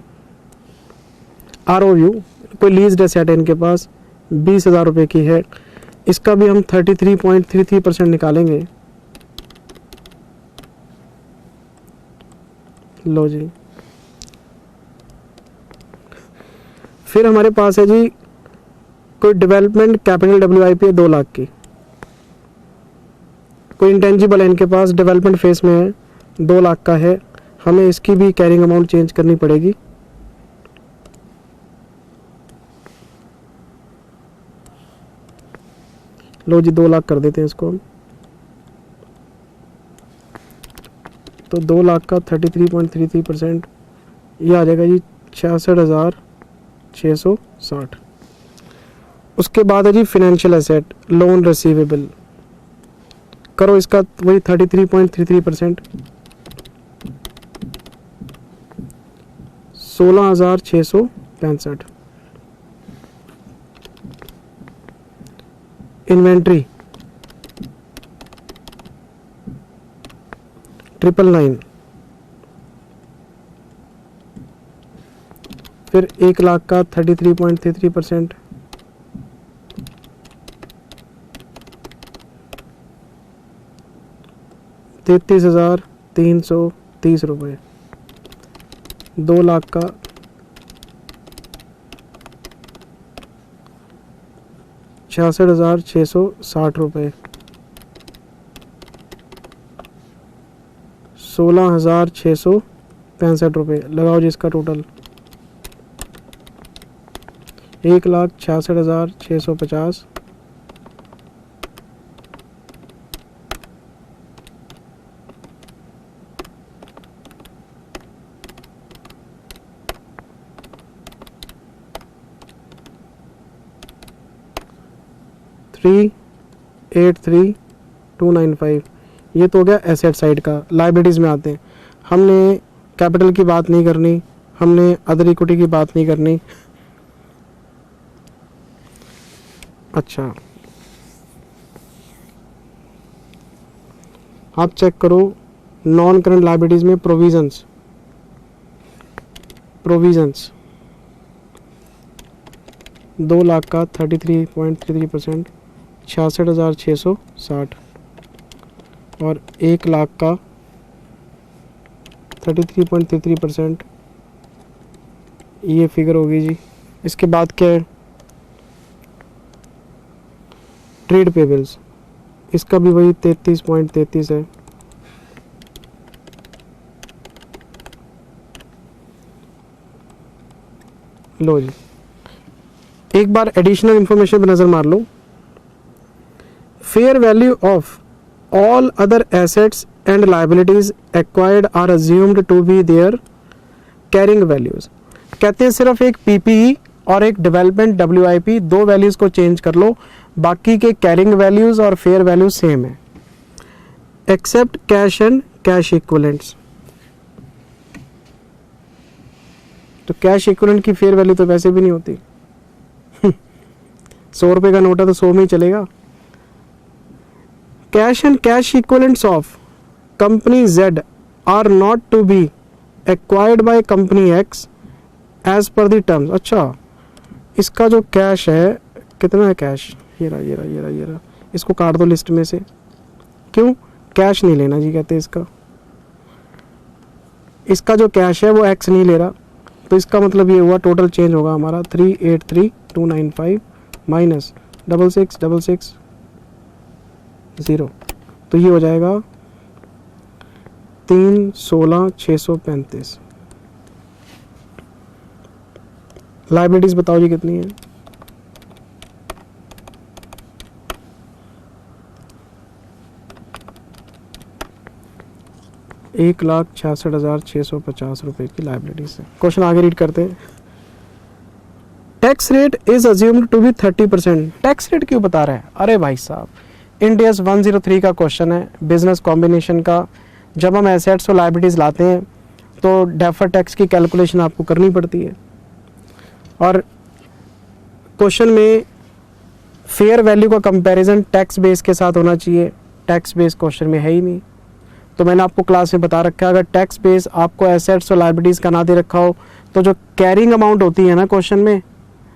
ROU, कोई लीज्ड एसेट है इनके पास, 20,000 रुपये की है, इसका भी हम 33.33% निकालेंगे। लो जी, फिर हमारे पास है जी कोई डेवलपमेंट कैपिटल WIP है 2 लाख की, कोई इंटेंजिबल है इनके पास, डेवलपमेंट फेस में है, 2 लाख का है, हमें इसकी भी कैरिंग अमाउंट चेंज करनी पड़ेगी। लो जी 2 लाख कर देते हैं इसको हम, तो 2 लाख का 33.33% ये आ जाएगा जी 66,660। उसके बाद है जी फाइनेंशियल एसेट, लोन रिसीवेबल, करो इसका वही 33.33%, 16,665। इन्वेंट्री 999, फिर 1 लाख का 33.33%, 33,330 रुपये, 2 लाख का 66,660 रुपये, 16,665 रुपये, लगाओ जी इसका टोटल 1,66,650, $383,295। ये तो हो गया एसेट साइड का। लाइबिलिटीज़ में आते हैं, हमने कैपिटल की बात नहीं करनी, हमने अदर इक्विटी की बात नहीं करनी। अच्छा, आप चेक करो नॉन करंट लाइबिलिटीज़ में प्रोविजंस 2 लाख का 33.33%, 66,660, और 1 लाख का 33.33%, ये फिगर होगी जी। इसके बाद क्या है, ट्रेड पेबल्स, इसका भी वही 33.33 है, लो जी, एक बार एडिशनल इंफॉर्मेशन पर नज़र मार लो। Fair value of all other assets and liabilities acquired or assumed to be their carrying values. कहते हैं सिर्फ एक पीपीई और एक डेवलपमेंट डब्ल्यूआईपी, दो वैल्यूज को चेंज कर लो, बाकी के कैरिंग वैल्यूज और फेयर वैल्यूज सेम है, except cash and cash equivalents. तो कैश इक्विवेलेंट की फेयर वैल्यू तो वैसे भी नहीं होती। 100 रुपए का नोट है तो 100 में ही चलेगा। Cash and cash equivalents of company Z are not to be acquired by company X as per the terms. अच्छा, इसका जो कैश है, कितना है कैश, ये रहा, इसको काट दो लिस्ट में से। क्यों? कैश नहीं लेना जी, कहते हैं इसका जो कैश है वो X नहीं ले रहा, तो इसका मतलब ये हुआ टोटल चेंज होगा हमारा 383,295 माइनस 66,660, तो ये हो जाएगा 316,635। लाइबिलिटीज बताओ जी कितनी है? ₹1,66,650 की लाइबिलिटीज है। क्वेश्चन आगे रीड करते हैं। Tax rate is assumed to be 30%। Tax rate क्यों बता रहा है? अरे भाई साहब, इंडियस 103 का क्वेश्चन है, बिजनेस कॉम्बिनेशन का। जब हम एसेट्स और लाइबिलिटीज लाते हैं तो डेफर टैक्स की कैलकुलेशन आपको करनी पड़ती है, और क्वेश्चन में फेयर वैल्यू का कंपैरिजन टैक्स बेस के साथ होना चाहिए। टैक्स बेस क्वेश्चन में है ही नहीं। तो मैंने आपको क्लास में बता रखा है, अगर टैक्स बेस आपको एसेट्स और लाइबिलिटीज का ना दे रखा हो तो जो कैरिंग अमाउंट होती है ना क्वेश्चन में,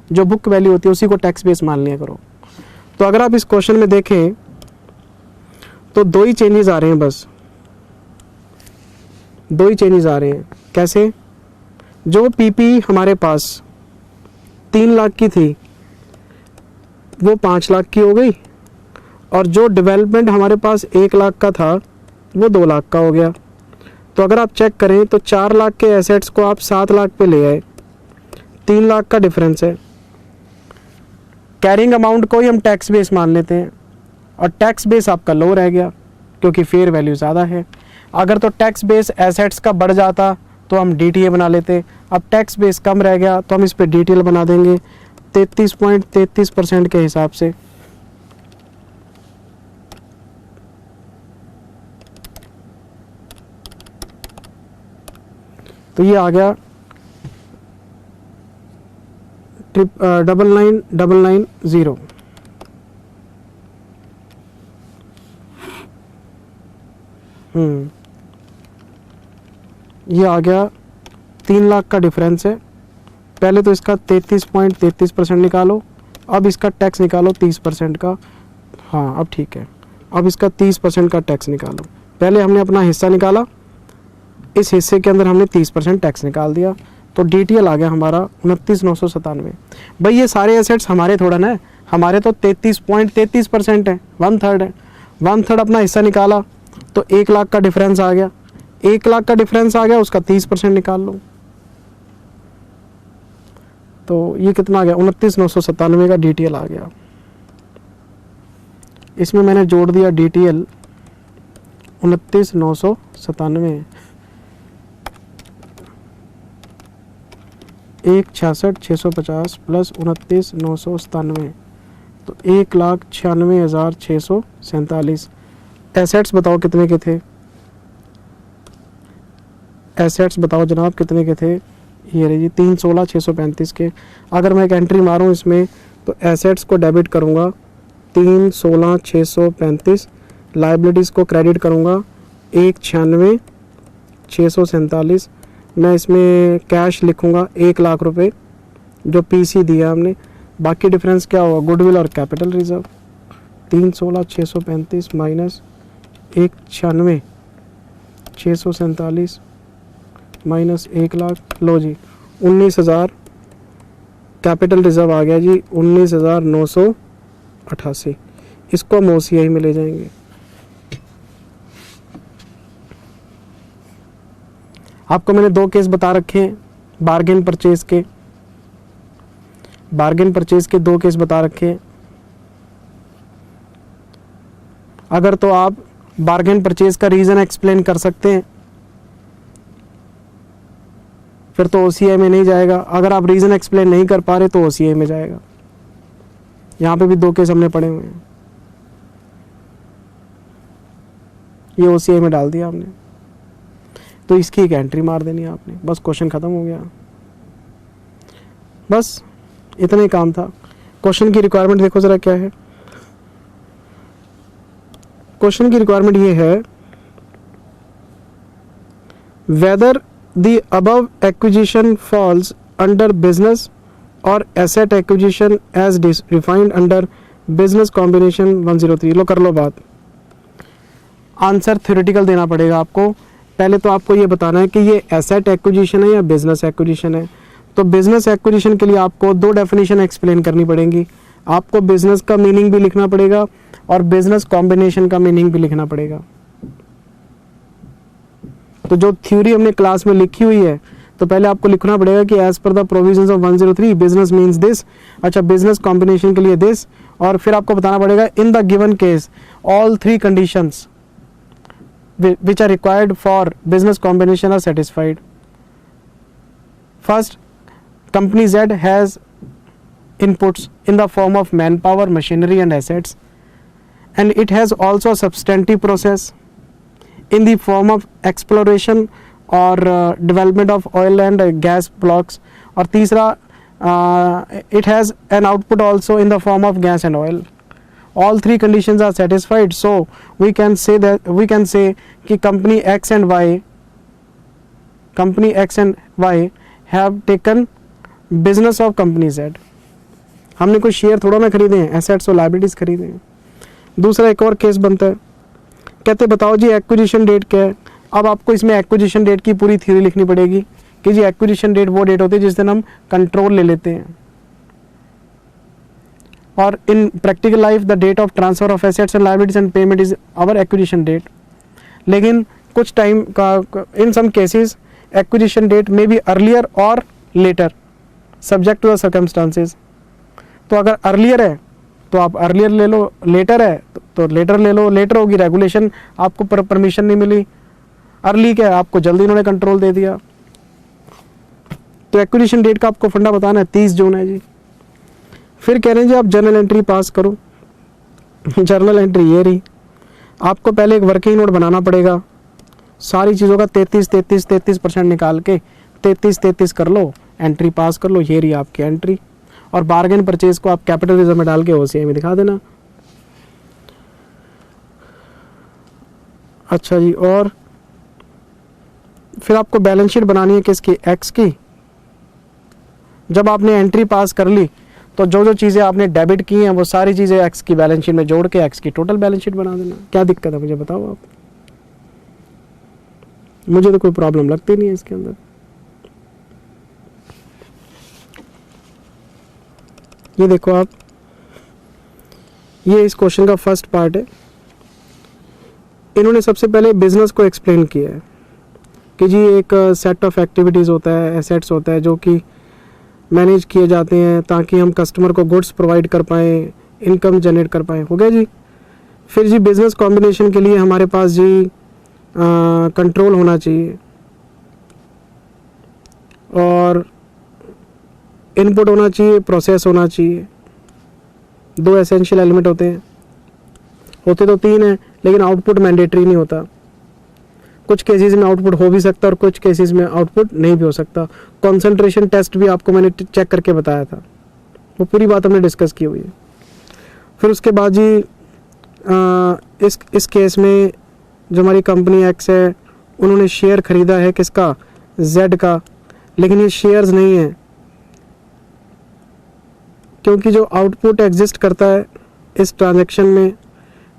जो बुक वैल्यू होती है, उसी को टैक्स बेस मान लिया करो। तो अगर आप इस क्वेश्चन में देखें तो दो ही चेंजेस आ रहे हैं, बस दो ही चेंजेस आ रहे हैं। कैसे? जो पीपी हमारे पास 3 लाख की थी वो 5 लाख की हो गई, और जो डेवलपमेंट हमारे पास 1 लाख का था वो 2 लाख का हो गया। तो अगर आप चेक करें तो 4 लाख के एसेट्स को आप 7 लाख पे ले आए, 3 लाख का डिफरेंस है। कैरिंग अमाउंट को ही हम टैक्स बेस मान लेते हैं, और टैक्स बेस आपका लो रह गया क्योंकि फेयर वैल्यू ज़्यादा है। अगर तो टैक्स बेस एसेट्स का बढ़ जाता तो हम DTA बना लेते। अब टैक्स बेस कम रह गया तो हम इस पर DTL बना देंगे 33.33% के हिसाब से। तो ये आ गया 99,990। ये आ गया 3 लाख का डिफरेंस है। पहले तो इसका 33.33% निकालो, अब इसका टैक्स निकालो 30% का। हाँ, अब ठीक है। अब इसका 30% का टैक्स निकालो। पहले हमने अपना हिस्सा निकाला, इस हिस्से के अंदर हमने 30% टैक्स निकाल दिया, तो DTL आ गया हमारा 29,997। भाई ये सारे एसेट्स हमारे थोड़ा ना है, हमारे तो 33.33% है, 1/3 है। 1/3 अपना हिस्सा निकाला तो 1 लाख का डिफरेंस आ गया। 1 लाख का डिफरेंस आ गया, उसका 30% निकाल लो, तो ये कितना आ गया? 29,997 का DTL आ गया। इसमें मैंने जोड़ दिया DTL 29,997, 1,66,650 प्लस 29,997, तो 1,96,647। एसेट्स बताओ कितने के थे? एसेट्स बताओ जनाब कितने के थे? ये रही जी 316,635 के। अगर मैं एक एंट्री मारूं इसमें तो एसेट्स को डेबिट करूंगा 316,635, लाइबिलिटीज़ को क्रेडिट करूंगा 196,647। मैं इसमें कैश लिखूंगा 1 लाख रुपए जो PC दिया हमने। बाकी डिफरेंस क्या होगा? गुडविल और capital reserve. 316,635 minus 196,647 minus 1 lakh, लो जी 19,000 कैपिटल रिजर्व आ गया जी, 19,988। इसको हम OCI में ले जाएंगे। आपको मैंने 2 केस बता रखे हैं बार्गेन परचेज के। बार्गेन परचेज के 2 केस बता रखे हैं। अगर तो आप बार्गेन परचेज का रीज़न एक्सप्लेन कर सकते हैं फिर तो OCI में नहीं जाएगा। अगर आप रीज़न एक्सप्लेन नहीं कर पा रहे तो OCI में जाएगा। यहाँ पे भी 2 केस हमने पढ़े हुए हैं, ये OCI में डाल दिया आपने, तो इसकी एक एंट्री मार देनी है आपने, बस क्वेश्चन ख़त्म हो गया। बस इतना ही काम था। क्वेश्चन की रिक्वायरमेंट देखो ज़रा क्या है। क्वेश्चन की रिक्वायरमेंट ये है, whether the above acquisition falls under business और asset acquisition as defined under business combination 103। लो कर लो बात। आंसर थ्योरेटिकल देना पड़ेगा आपको। पहले तो आपको ये बताना है कि ये एसेट एक्विजिशन है या बिजनेस एक्विजिशन है। तो बिजनेस एक्विजिशन के लिए आपको 2 डेफिनेशन एक्सप्लेन करनी पड़ेंगी। आपको बिजनेस का मीनिंग भी लिखना पड़ेगा और बिजनेस कॉम्बिनेशन का मीनिंग भी लिखना पड़ेगा। तो जो थ्योरी हमने क्लास में लिखी हुई है, तो पहले आपको लिखना पड़ेगा कि as per the provisions of 103 business means this. अच्छा, बिजनेस कॉम्बिनेशन के लिए दिस। और फिर आपको बताना पड़ेगा in the given case all 3 conditions which are required for business combination are satisfied. First, company Z has inputs in the form of manpower, machinery and assets, and it has also a substantive process in the form of exploration or development of oil and gas blocks. और तीसरा, it has an output also in the form of gas and oil. All 3 conditions are satisfied, so we can say कि company X and Y have taken business of company Z. हमने कोई share थोड़ा ना खरीदे हैं, assets और liabilities खरीदे हैं। दूसरा एक और केस बनता है, कहते बताओ जी एक्विजिशन डेट क्या है। अब आपको इसमें एक्विजिशन डेट की पूरी थ्योरी लिखनी पड़ेगी कि जी एक्विजिशन डेट वो डेट होती है जिस दिन हम कंट्रोल ले लेते हैं। और in practical life the date of transfer of assets and liabilities and payment is our acquisition date. लेकिन कुछ टाइम का in some cases acquisition date may be earlier और later subject to the circumstances. तो अगर earlier है तो आप earlier ले लो, लेटर है तो लेटर ले लो। लेटर होगी रेगुलेशन, आपको परमिशन नहीं मिली। अर्ली क्या है, आपको जल्दी इन्होंने कंट्रोल दे दिया। तो एक्विजिशन डेट का आपको फंडा बताना है 30 जून है जी। फिर कह रहे हैं जी आप जर्नल एंट्री पास करो। जर्नल एंट्री ये रही। आपको पहले एक वर्किंग नोट बनाना पड़ेगा, सारी चीज़ों का 33% निकाल के 33 कर लो, एंट्री पास कर लो। ये रही आपकी एंट्री। और बार्गेन परचेज को आप कैपिटल रिजर्व में डाल के OCI में दिखा देना। अच्छा जी, और फिर आपको बैलेंस शीट बनानी है किसकी, एक्स की। जब आपने एंट्री पास कर ली तो जो जो चीज़ें आपने डेबिट की हैं वो सारी चीज़ें एक्स की बैलेंस शीट में जोड़ के एक्स की टोटल बैलेंस शीट बना देना। क्या दिक्कत है मुझे बताओ आप। मुझे तो कोई प्रॉब्लम लगती नहीं है इसके अंदर। ये देखो आप, ये इस क्वेश्चन का फर्स्ट पार्ट है। इन्होंने सबसे पहले बिजनेस को एक्सप्लेन किया है कि जी एक सेट ऑफ एक्टिविटीज़ होता है, एसेट्स होता है जो कि मैनेज किए जाते हैं ताकि हम कस्टमर को गुड्स प्रोवाइड कर पाएँ, इनकम जनरेट कर पाएँ। हो गया जी। फिर जी बिज़नेस कॉम्बिनेशन के लिए हमारे पास जी कंट्रोल होना चाहिए और इनपुट होना चाहिए, प्रोसेस होना चाहिए। 2 एसेंशियल एलिमेंट होते हैं, होते तो 3 हैं लेकिन आउटपुट मैंडेटरी नहीं होता। कुछ केसेस में आउटपुट हो भी सकता है और कुछ केसेस में आउटपुट नहीं भी हो सकता। कंसंट्रेशन टेस्ट भी आपको मैंने चेक करके बताया था, वो पूरी बात हमने डिस्कस की हुई है। फिर उसके बाद जी इस केस में जो हमारी कंपनी एक्स है उन्होंने शेयर ख़रीदा है किसका, जेड का, लेकिन ये शेयर्स नहीं है क्योंकि जो आउटपुट एग्जिस्ट करता है इस ट्रांजैक्शन में,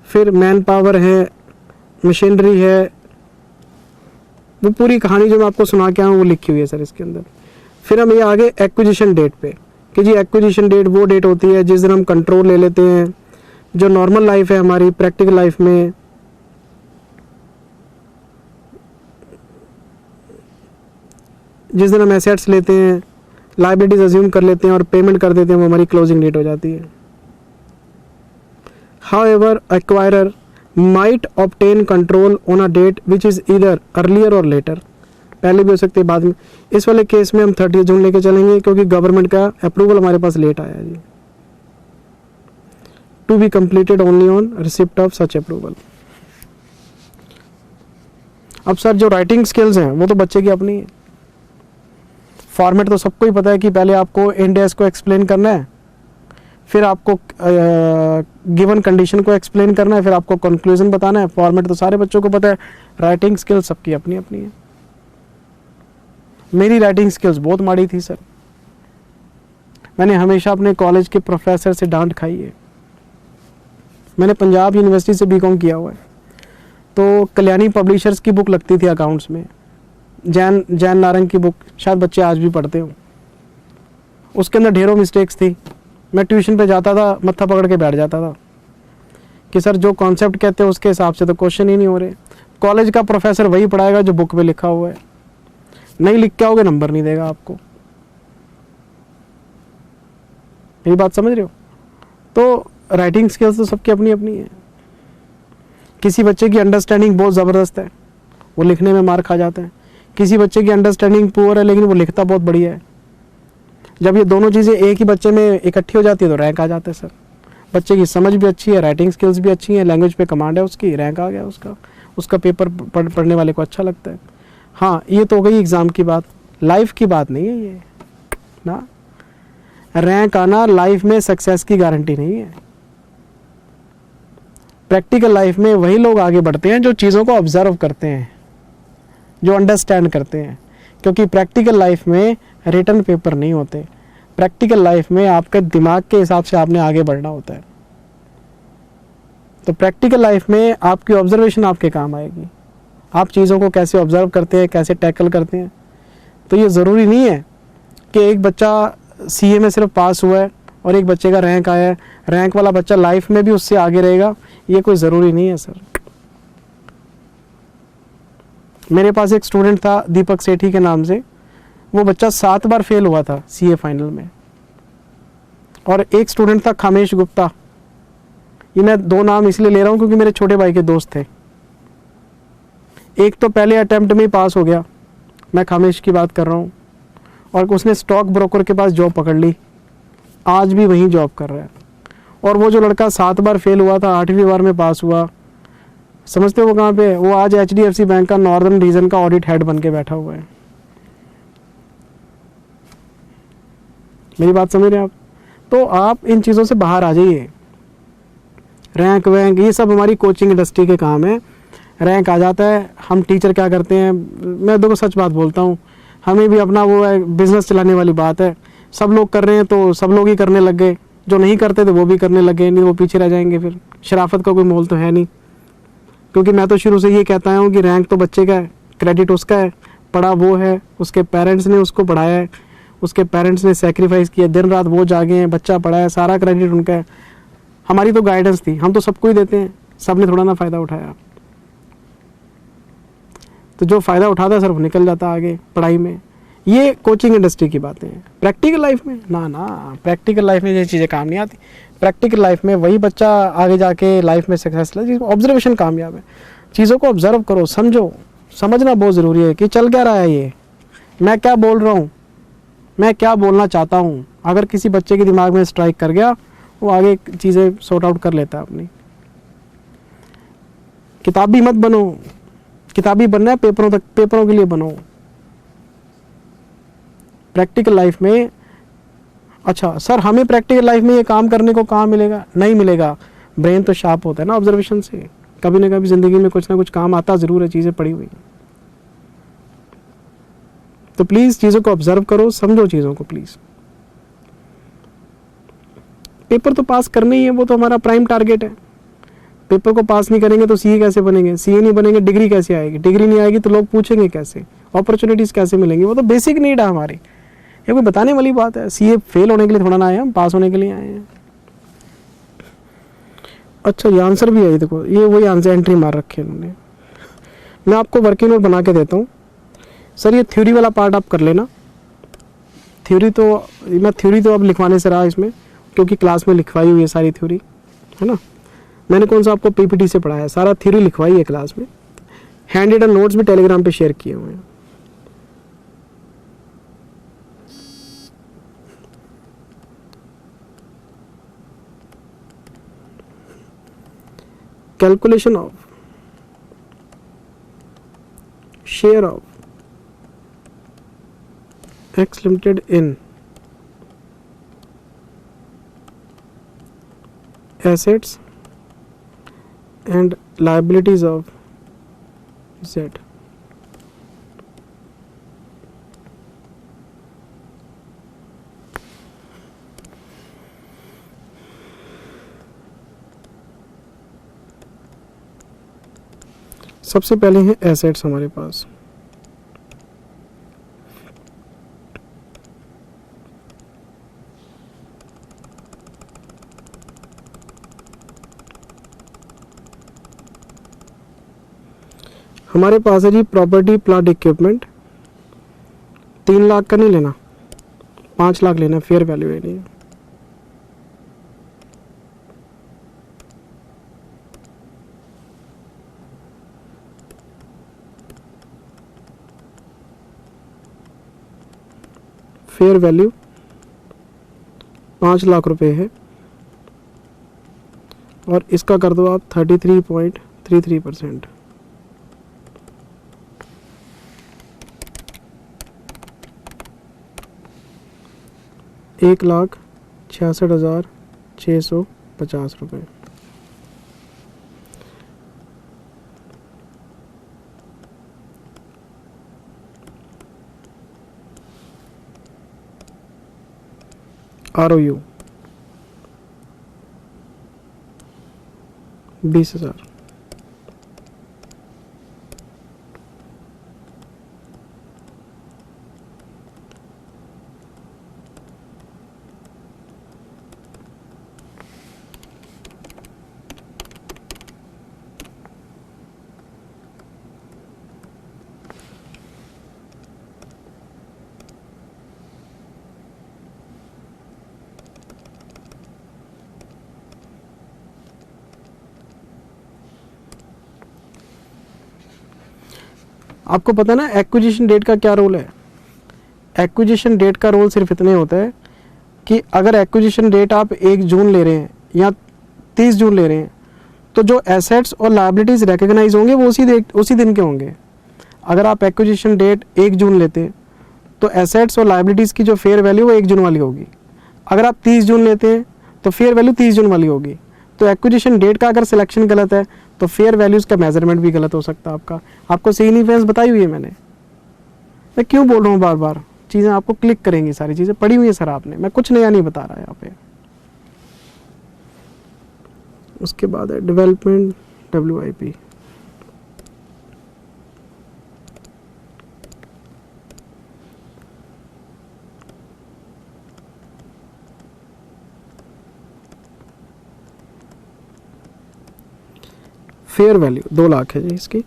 फिर मैन पावर है, मशीनरी है, वो पूरी कहानी जो मैं आपको सुना के आया हूँ वो लिखी हुई है सर इसके अंदर। फिर हम ये आगे एक्विजिशन डेट पे कि जी एक्विजिशन डेट वो डेट होती है जिस दिन हम कंट्रोल ले लेते हैं। जो नॉर्मल लाइफ है हमारी प्रैक्टिकल लाइफ में, जिस दिन हम एसेट्स लेते हैं, लाइबिलिटीज अज्यूम कर लेते हैं और पेमेंट कर देते हैं, वो हमारी क्लोजिंग डेट हो जाती है। However acquirer might obtain control on a date which is either earlier और लेटर, पहले भी हो सकती है बाद में। इस वाले केस में हम 30 जून लेके चलेंगे क्योंकि गवर्नमेंट का अप्रूवल हमारे पास लेट आया जी। To be completed only on receipt of such approval. अब सर जो राइटिंग स्किल्स हैं वो तो बच्चे की अपनी है। फॉर्मेट तो सबको ही पता है कि पहले आपको इंडेस को एक्सप्लेन करना है, फिर आपको गिवन कंडीशन को एक्सप्लेन करना है, फिर आपको कंक्लूजन बताना है। फॉर्मेट तो सारे बच्चों को पता है, राइटिंग स्किल्स सबकी अपनी अपनी है। मेरी राइटिंग स्किल्स बहुत माड़ी थी सर, मैंने हमेशा अपने कॉलेज के प्रोफेसर से डांट खाई है। मैंने पंजाब यूनिवर्सिटी से बीकॉम किया हुआ है, तो कल्याणी पब्लिशर्स की बुक लगती थी अकाउंट्स में, जैन नारंग की बुक, शायद बच्चे आज भी पढ़ते हो। उसके अंदर ढेरों मिस्टेक्स थी। मैं ट्यूशन पे जाता था, मत्था पकड़ के बैठ जाता था कि सर जो कॉन्सेप्ट कहते हैं उसके हिसाब से तो क्वेश्चन ही नहीं हो रहे। कॉलेज का प्रोफेसर वही पढ़ाएगा जो बुक पे लिखा हुआ है, नहीं लिख के आओगे नंबर नहीं देगा आपको। मेरी बात समझ रहे हो? तो राइटिंग स्किल्स तो सबकी अपनी अपनी है। किसी बच्चे की अंडरस्टैंडिंग बहुत ज़बरदस्त है, वो लिखने में मार खा जाता है। किसी बच्चे की अंडरस्टैंडिंग पुअर है लेकिन वो लिखता बहुत बढ़िया है। जब ये दोनों चीज़ें एक ही बच्चे में इकट्ठी हो जाती है तो रैंक आ जाता है सर। बच्चे की समझ भी अच्छी है, राइटिंग स्किल्स भी अच्छी है, लैंग्वेज पे कमांड है उसकी, रैंक आ गया उसका पेपर पढ़ने वाले को अच्छा लगता है। हाँ, ये तो हो गई एग्ज़ाम की बात, लाइफ की बात नहीं है ये ना। रैंक आना लाइफ में सक्सेस की गारंटी नहीं है। प्रैक्टिकल लाइफ में वही लोग आगे बढ़ते हैं जो चीज़ों को ऑब्जर्व करते हैं, जो अंडरस्टैंड करते हैं। क्योंकि प्रैक्टिकल लाइफ में रिटन पेपर नहीं होते, प्रैक्टिकल लाइफ में आपके दिमाग के हिसाब से आपने आगे बढ़ना होता है। तो प्रैक्टिकल लाइफ में आपकी ऑब्जर्वेशन आपके काम आएगी, आप चीज़ों को कैसे ऑब्जर्व करते हैं, कैसे टैकल करते हैं। तो ये ज़रूरी नहीं है कि एक बच्चा सीए में सिर्फ पास हुआ है और एक बच्चे का रैंक आया है, रैंक वाला बच्चा लाइफ में भी उससे आगे रहेगा, ये कोई ज़रूरी नहीं है सर। मेरे पास एक स्टूडेंट था दीपक सेठी के नाम से, वो बच्चा 7 बार फेल हुआ था सीए फाइनल में। और एक स्टूडेंट था खामेश गुप्ता, ये मैं 2 नाम इसलिए ले रहा हूँ क्योंकि मेरे छोटे भाई के दोस्त थे। एक तो पहले अटेम्प्ट में ही पास हो गया, मैं खामेश की बात कर रहा हूँ, और उसने स्टॉक ब्रोकर के पास जॉब पकड़ ली, आज भी वहीं जॉब कर रहा है। और वो जो लड़का 7 बार फेल हुआ था, 8वीं बार में पास हुआ, समझते हो वो कहाँ पे? वो आज HDFC बैंक का नॉर्दर्न रीजन का ऑडिट हेड बन के बैठा हुआ है। मेरी बात समझ रहे हैं आप? तो आप इन चीज़ों से बाहर आ जाइए। रैंक वैंक ये सब हमारी कोचिंग इंडस्ट्री के काम है। रैंक आ जाता है, हम टीचर क्या करते हैं, मैं देखो सच बात बोलता हूँ, हमें भी अपना वो है, बिजनेस चलाने वाली बात है। सब लोग कर रहे हैं तो सब लोग ही करने लग गए, जो नहीं करते थे वो भी करने लगे, नहीं वो पीछे रह जाएंगे। फिर शराफत का कोई मोल तो है नहीं। क्योंकि मैं तो शुरू से ये कहता हूँ कि रैंक तो बच्चे का है, क्रेडिट उसका है, पढ़ा वो है, उसके पेरेंट्स ने उसको पढ़ाया है, उसके पेरेंट्स ने सेक्रीफाइस किया, दिन रात वो जागे हैं, बच्चा पढ़ा है, सारा क्रेडिट उनका है। हमारी तो गाइडेंस थी, हम तो सबको ही देते हैं, सब ने थोड़ा ना फ़ायदा उठाया। तो जो फ़ायदा उठाता है सर वो निकल जाता आगे पढ़ाई में। ये कोचिंग इंडस्ट्री की बातें हैं। प्रैक्टिकल लाइफ में ना, प्रैक्टिकल लाइफ में ये चीज़ें काम नहीं आती। प्रैक्टिकल लाइफ में वही बच्चा आगे जाके लाइफ में सक्सेस ले जिसको ऑब्जर्वेशन कामयाब है। चीज़ों को ऑब्जर्व करो, समझो, समझना बहुत ज़रूरी है कि चल क्या रहा है, ये मैं क्या बोल रहा हूँ, मैं क्या बोलना चाहता हूँ। अगर किसी बच्चे के दिमाग में स्ट्राइक कर गया, वो आगे चीज़ें सॉर्ट आउट कर लेता है अपनी। किताबी मत बनो, किताबी बनना है पेपरों के लिए बनो। प्रैक्टिकल लाइफ में, अच्छा सर हमें प्रैक्टिकल लाइफ में ये काम करने को कहाँ मिलेगा? नहीं मिलेगा। ब्रेन तो शार्प होता है ना ऑब्जर्वेशन से, कभी ना कभी ज़िंदगी में कुछ ना कुछ काम आता ज़रूर है, चीज़ें पड़ी हुई। तो प्लीज़ चीज़ों को ऑब्जर्व करो, समझो चीज़ों को प्लीज़। पेपर तो पास करना ही है, वो तो हमारा प्राइम टारगेट है। पेपर को पास नहीं करेंगे तो सीए कैसे बनेंगे? सीए नहीं बनेंगे डिग्री कैसे आएगी? डिग्री नहीं आएगी तो लोग पूछेंगे कैसे? अपॉर्चुनिटीज़ कैसे मिलेंगी? वो तो बेसिक नीड है हमारी, ये कोई बताने वाली बात है। सीए फेल होने के लिए थोड़ा ना आए, हम पास होने के लिए आए हैं। अच्छा ये आंसर भी है, देखो ये वही आंसर एंट्री मार रखे इन्होंने। मैं आपको वर्किंग नोट बना के देता हूँ। सर ये थ्योरी वाला पार्ट आप कर लेना, थ्योरी तो मैं थ्योरी तो अब लिखवाने से रहा इसमें, क्योंकि क्लास में लिखवाई हुई है सारी थ्योरी, है ना। मैंने कौन सा आपको पीपीटी से पढ़ाया, सारा थ्योरी लिखवाई है क्लास में, हैंड रिटन नोट्स भी टेलीग्राम पे शेयर किए हुए हैं। Calculation of share of X Limited in assets and liabilities of Z. सबसे पहले हैं एसेट्स हमारे पास। हमारे पास है जी प्रॉपर्टी प्लांट इक्विपमेंट, 3 लाख का नहीं लेना, 5 लाख लेना, फेयर वैल्यू लेनी है। फेयर वैल्यू 5 लाख रुपए है और इसका कर दो आप 33.33%। 1,66,650 रुपये। ROU 20,000। आपको पता है ना एक्विजिशन डेट का क्या रोल है। एक्विजिशन डेट का रोल सिर्फ इतने होता है कि अगर एक्विजिशन डेट आप 1 जून ले रहे हैं या 30 जून ले रहे हैं तो जो एसेट्स और लायबिलिटीज रिकॉग्नाइज होंगे वो उसी दिन के होंगे। अगर आप एक्विजिशन डेट 1 जून लेते तो एसेट्स और लायबिलिटीज की जो फेयर वैल्यू वो 1 जून वाली होगी। अगर आप 30 जून लेते हैं तो फेयर वैल्यू 30 जून वाली होगी। तो एक्विजिशन डेट का अगर सिलेक्शन गलत है तो फेयर वैल्यूज का मेजरमेंट भी गलत हो सकता है आपका। आपको सिग्निफिकेंस बताई हुई है मैंने, मैं क्यों बोल रहा हूँ बार बार, चीज़ें आपको क्लिक करेंगी, सारी चीज़ें पढ़ी हुई है सर आपने, मैं कुछ नया नहीं बता रहा यहाँ पे। उसके बाद है development WIP। Fair value 2 lakh है जी इसकी।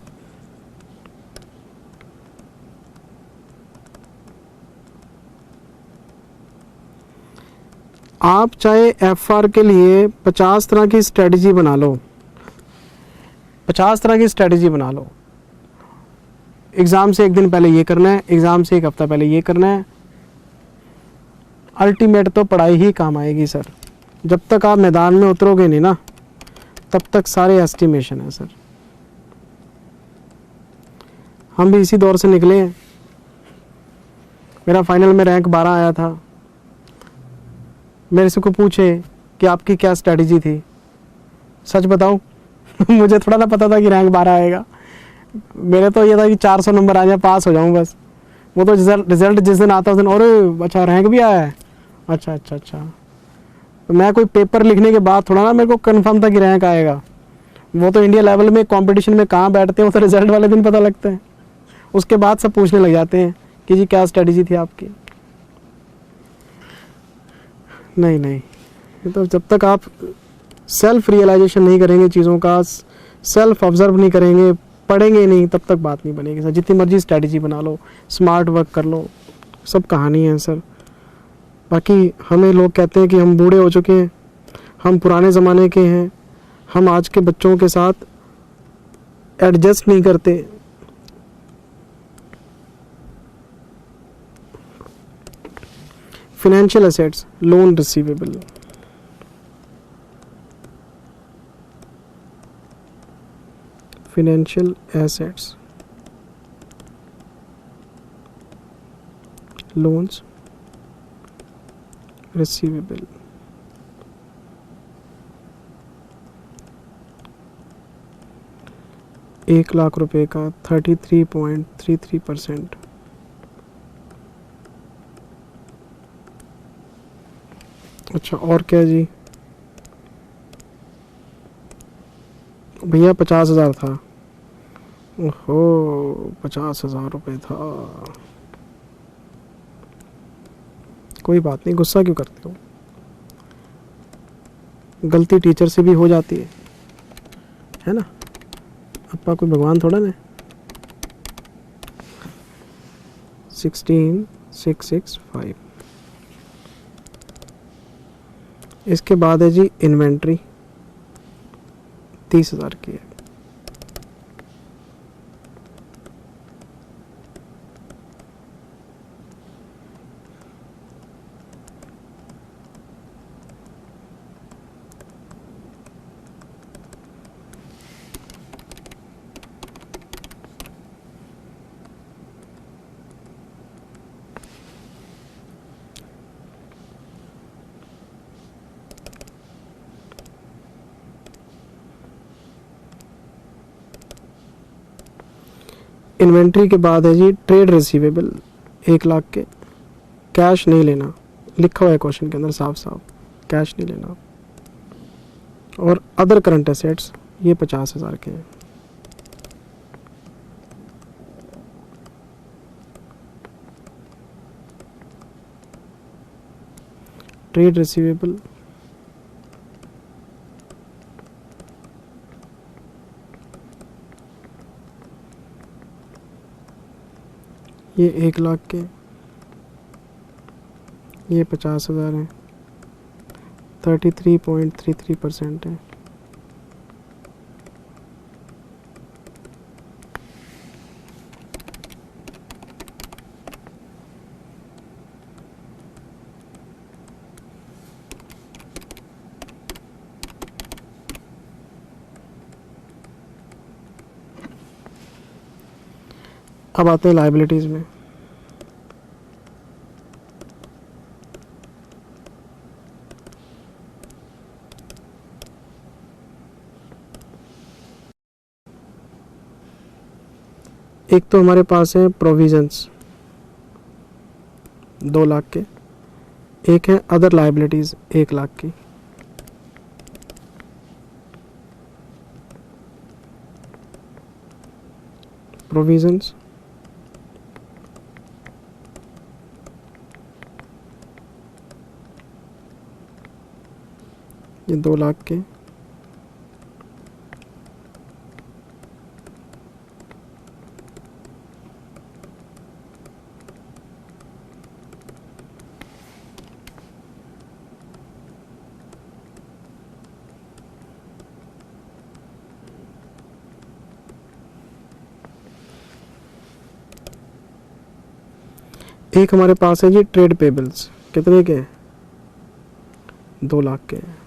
आप चाहे FR के लिए 50 तरह की स्ट्रेटजी बना लो, 50 तरह की स्ट्रेटजी बना लो। एग्ज़ाम से 1 दिन पहले ये करना है, एग्ज़ाम से 1 हफ्ता पहले ये करना है, अल्टीमेट तो पढ़ाई ही काम आएगी सर। जब तक आप मैदान में उतरोगे नहीं ना तब तक सारे एस्टिमेशन है सर। हम भी इसी दौर से निकले हैं। मेरा फाइनल में रैंक 12 आया था। मेरे से को पूछे कि आपकी क्या स्ट्रेटजी थी, सच बताऊं मुझे थोड़ा ना पता था कि रैंक 12 आएगा। मेरे तो ये था कि 400 नंबर आ जाए, पास हो जाऊं बस। वो तो रिजल्ट जिस दिन आता उस दिन और अच्छा रैंक भी आया है, अच्छा। तो मैं कोई पेपर लिखने के बाद थोड़ा ना मेरे को कंफर्म था कि रैंक आएगा। वो तो इंडिया लेवल में कंपटीशन में कहाँ बैठते हैं, वो तो रिजल्ट वाले दिन पता लगता है। उसके बाद सब पूछने लग जाते हैं कि जी क्या स्ट्रेटजी थी आपकी। नहीं, तो जब तक आप सेल्फ रियलाइजेशन नहीं करेंगे चीज़ों का, सेल्फ ऑब्जर्व नहीं करेंगे, पढ़ेंगे नहीं, तब तक बात नहीं बनेगी सर। जितनी मर्जी स्ट्रेटजी बना लो, स्मार्ट वर्क कर लो, सब कहानी है सर। बाकी हमें लोग कहते हैं कि हम बूढ़े हो चुके हैं, हम पुराने ज़माने के हैं, हम आज के बच्चों के साथ एडजस्ट नहीं करते। Financial assets, loan receivable, financial assets, loans receivable. ₹1,00,000 का 33.33%। अच्छा, और क्या जी भैया? 50,000 था। ओहो, 50,000 रुपये था। कोई बात नहीं, गुस्सा क्यों करते हो? गलती टीचर से भी हो जाती है ना? अपा कोई भगवान थोड़ा ना। 16,665। इसके बाद है जी इन्वेंट्री, 30,000 की है। इन्वेंट्री के बाद है जी ट्रेड रिसीवेबल, 1,00,000 के। कैश नहीं लेना, लिखा हुआ है क्वेश्चन के अंदर साफ साफ, कैश नहीं लेना। और अदर करंट एसेट्स, ये 50,000 के हैं। ट्रेड रिसीवेबल, ये 1,00,000 के, ये 50,000 है, 33.33% है। अब आते हैं लायबिलिटीज़ में। एक तो हमारे पास है प्रोविजंस, 2,00,000 के। एक है अदर लायबिलिटीज़, 1,00,000 की। प्रोविजंस, ये 2,00,000 के। एक हमारे पास है जी ट्रेड पेबल्स, कितने के हैं? 2,00,000 के हैं।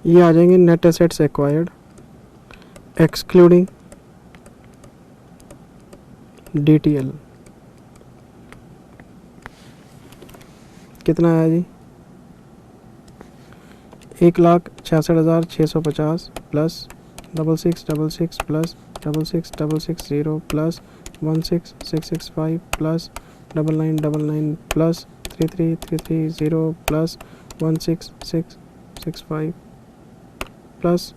ये आ जाएंगे net assets acquired excluding DTL। कितना आया जी? 1,66,650 plus 6666 plus 66,660 plus 16,665 plus 9999 plus 33,330 plus 16,665 plus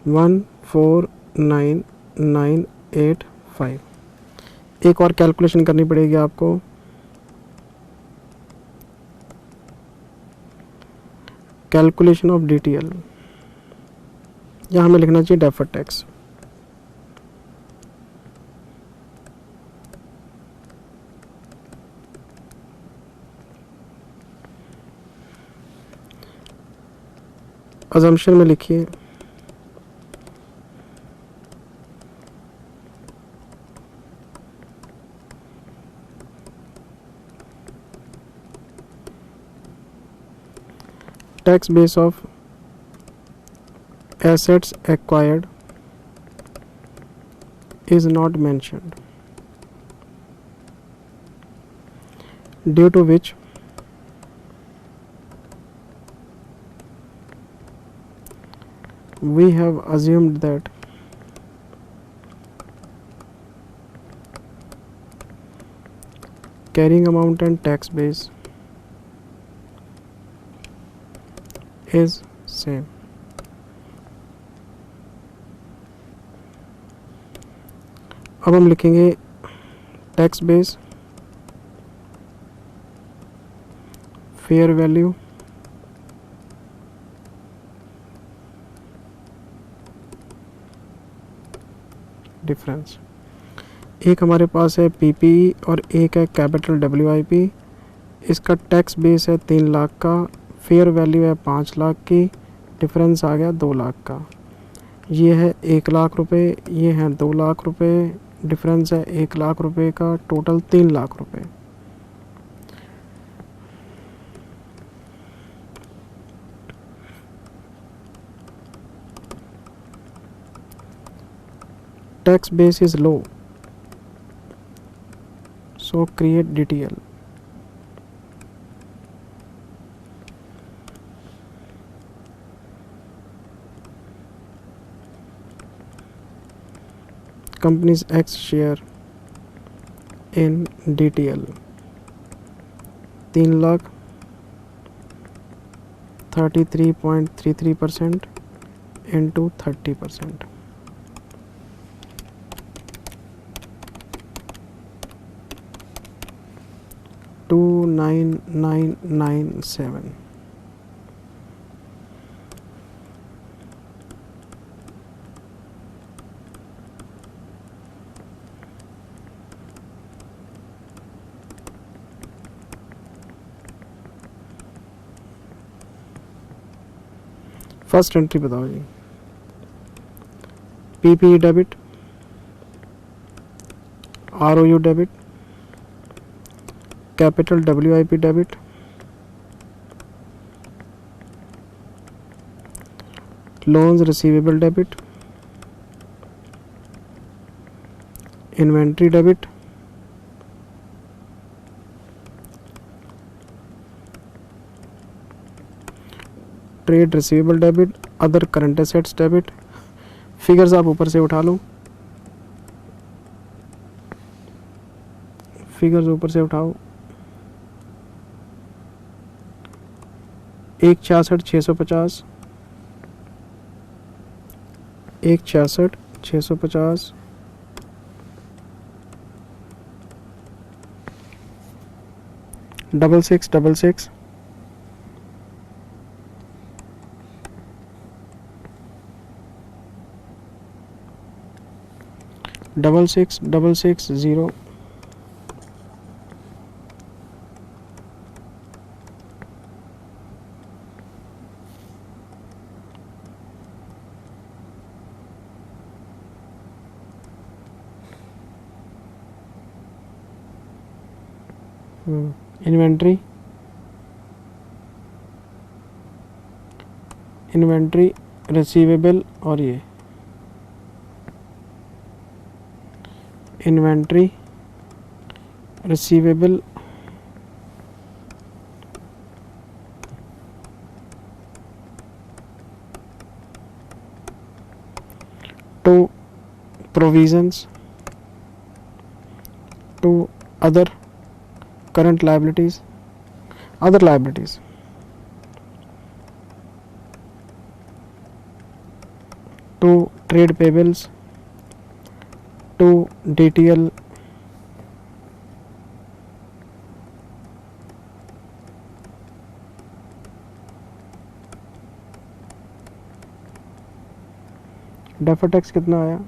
149,985। एक और कैलकुलेशन करनी पड़ेगी आपको। कैलकुलेशन ऑफ DTL, यहाँ हमें लिखना चाहिए डेफर्ड टैक्स। अजम्पशन में लिखिए tax base of assets acquired is not mentioned, due to which we have assumed that carrying amount and tax base is same. अब हम लिखेंगे tax base, fair value, difference. एक हमारे पास है पीपीई और एक है कैपिटल WIP। इसका टैक्स बेस है 3 लाख का, फेयर वैल्यू है 5 लाख की, डिफरेंस आ गया 2 लाख का। ये है 1 लाख रुपए, ये है 2 लाख रुपए, डिफरेंस है 1 लाख रुपए का, टोटल 3 लाख रुपए। Tax base is low, so create DTL. Company's X share in DTL 3 lakh 33.33% into 30%. 29,997। First entry बताओ जी। पीपीई डेबिट, ROU डेबिट, कैपिटल WIP debit, loans receivable debit, inventory debit, trade receivable debit, other current assets debit. Figures आप ऊपर से उठा लो, figures ऊपर से उठाओ। 1,66,650, 1,66,650, 6,666, 6,6,660, इन्वेंट्री, इन्वेंट्री रिसीवेबल, और ये inventory receivable to provisions to other current liabilities, other liabilities, to trade payables, to DTL, defer tax कितना आया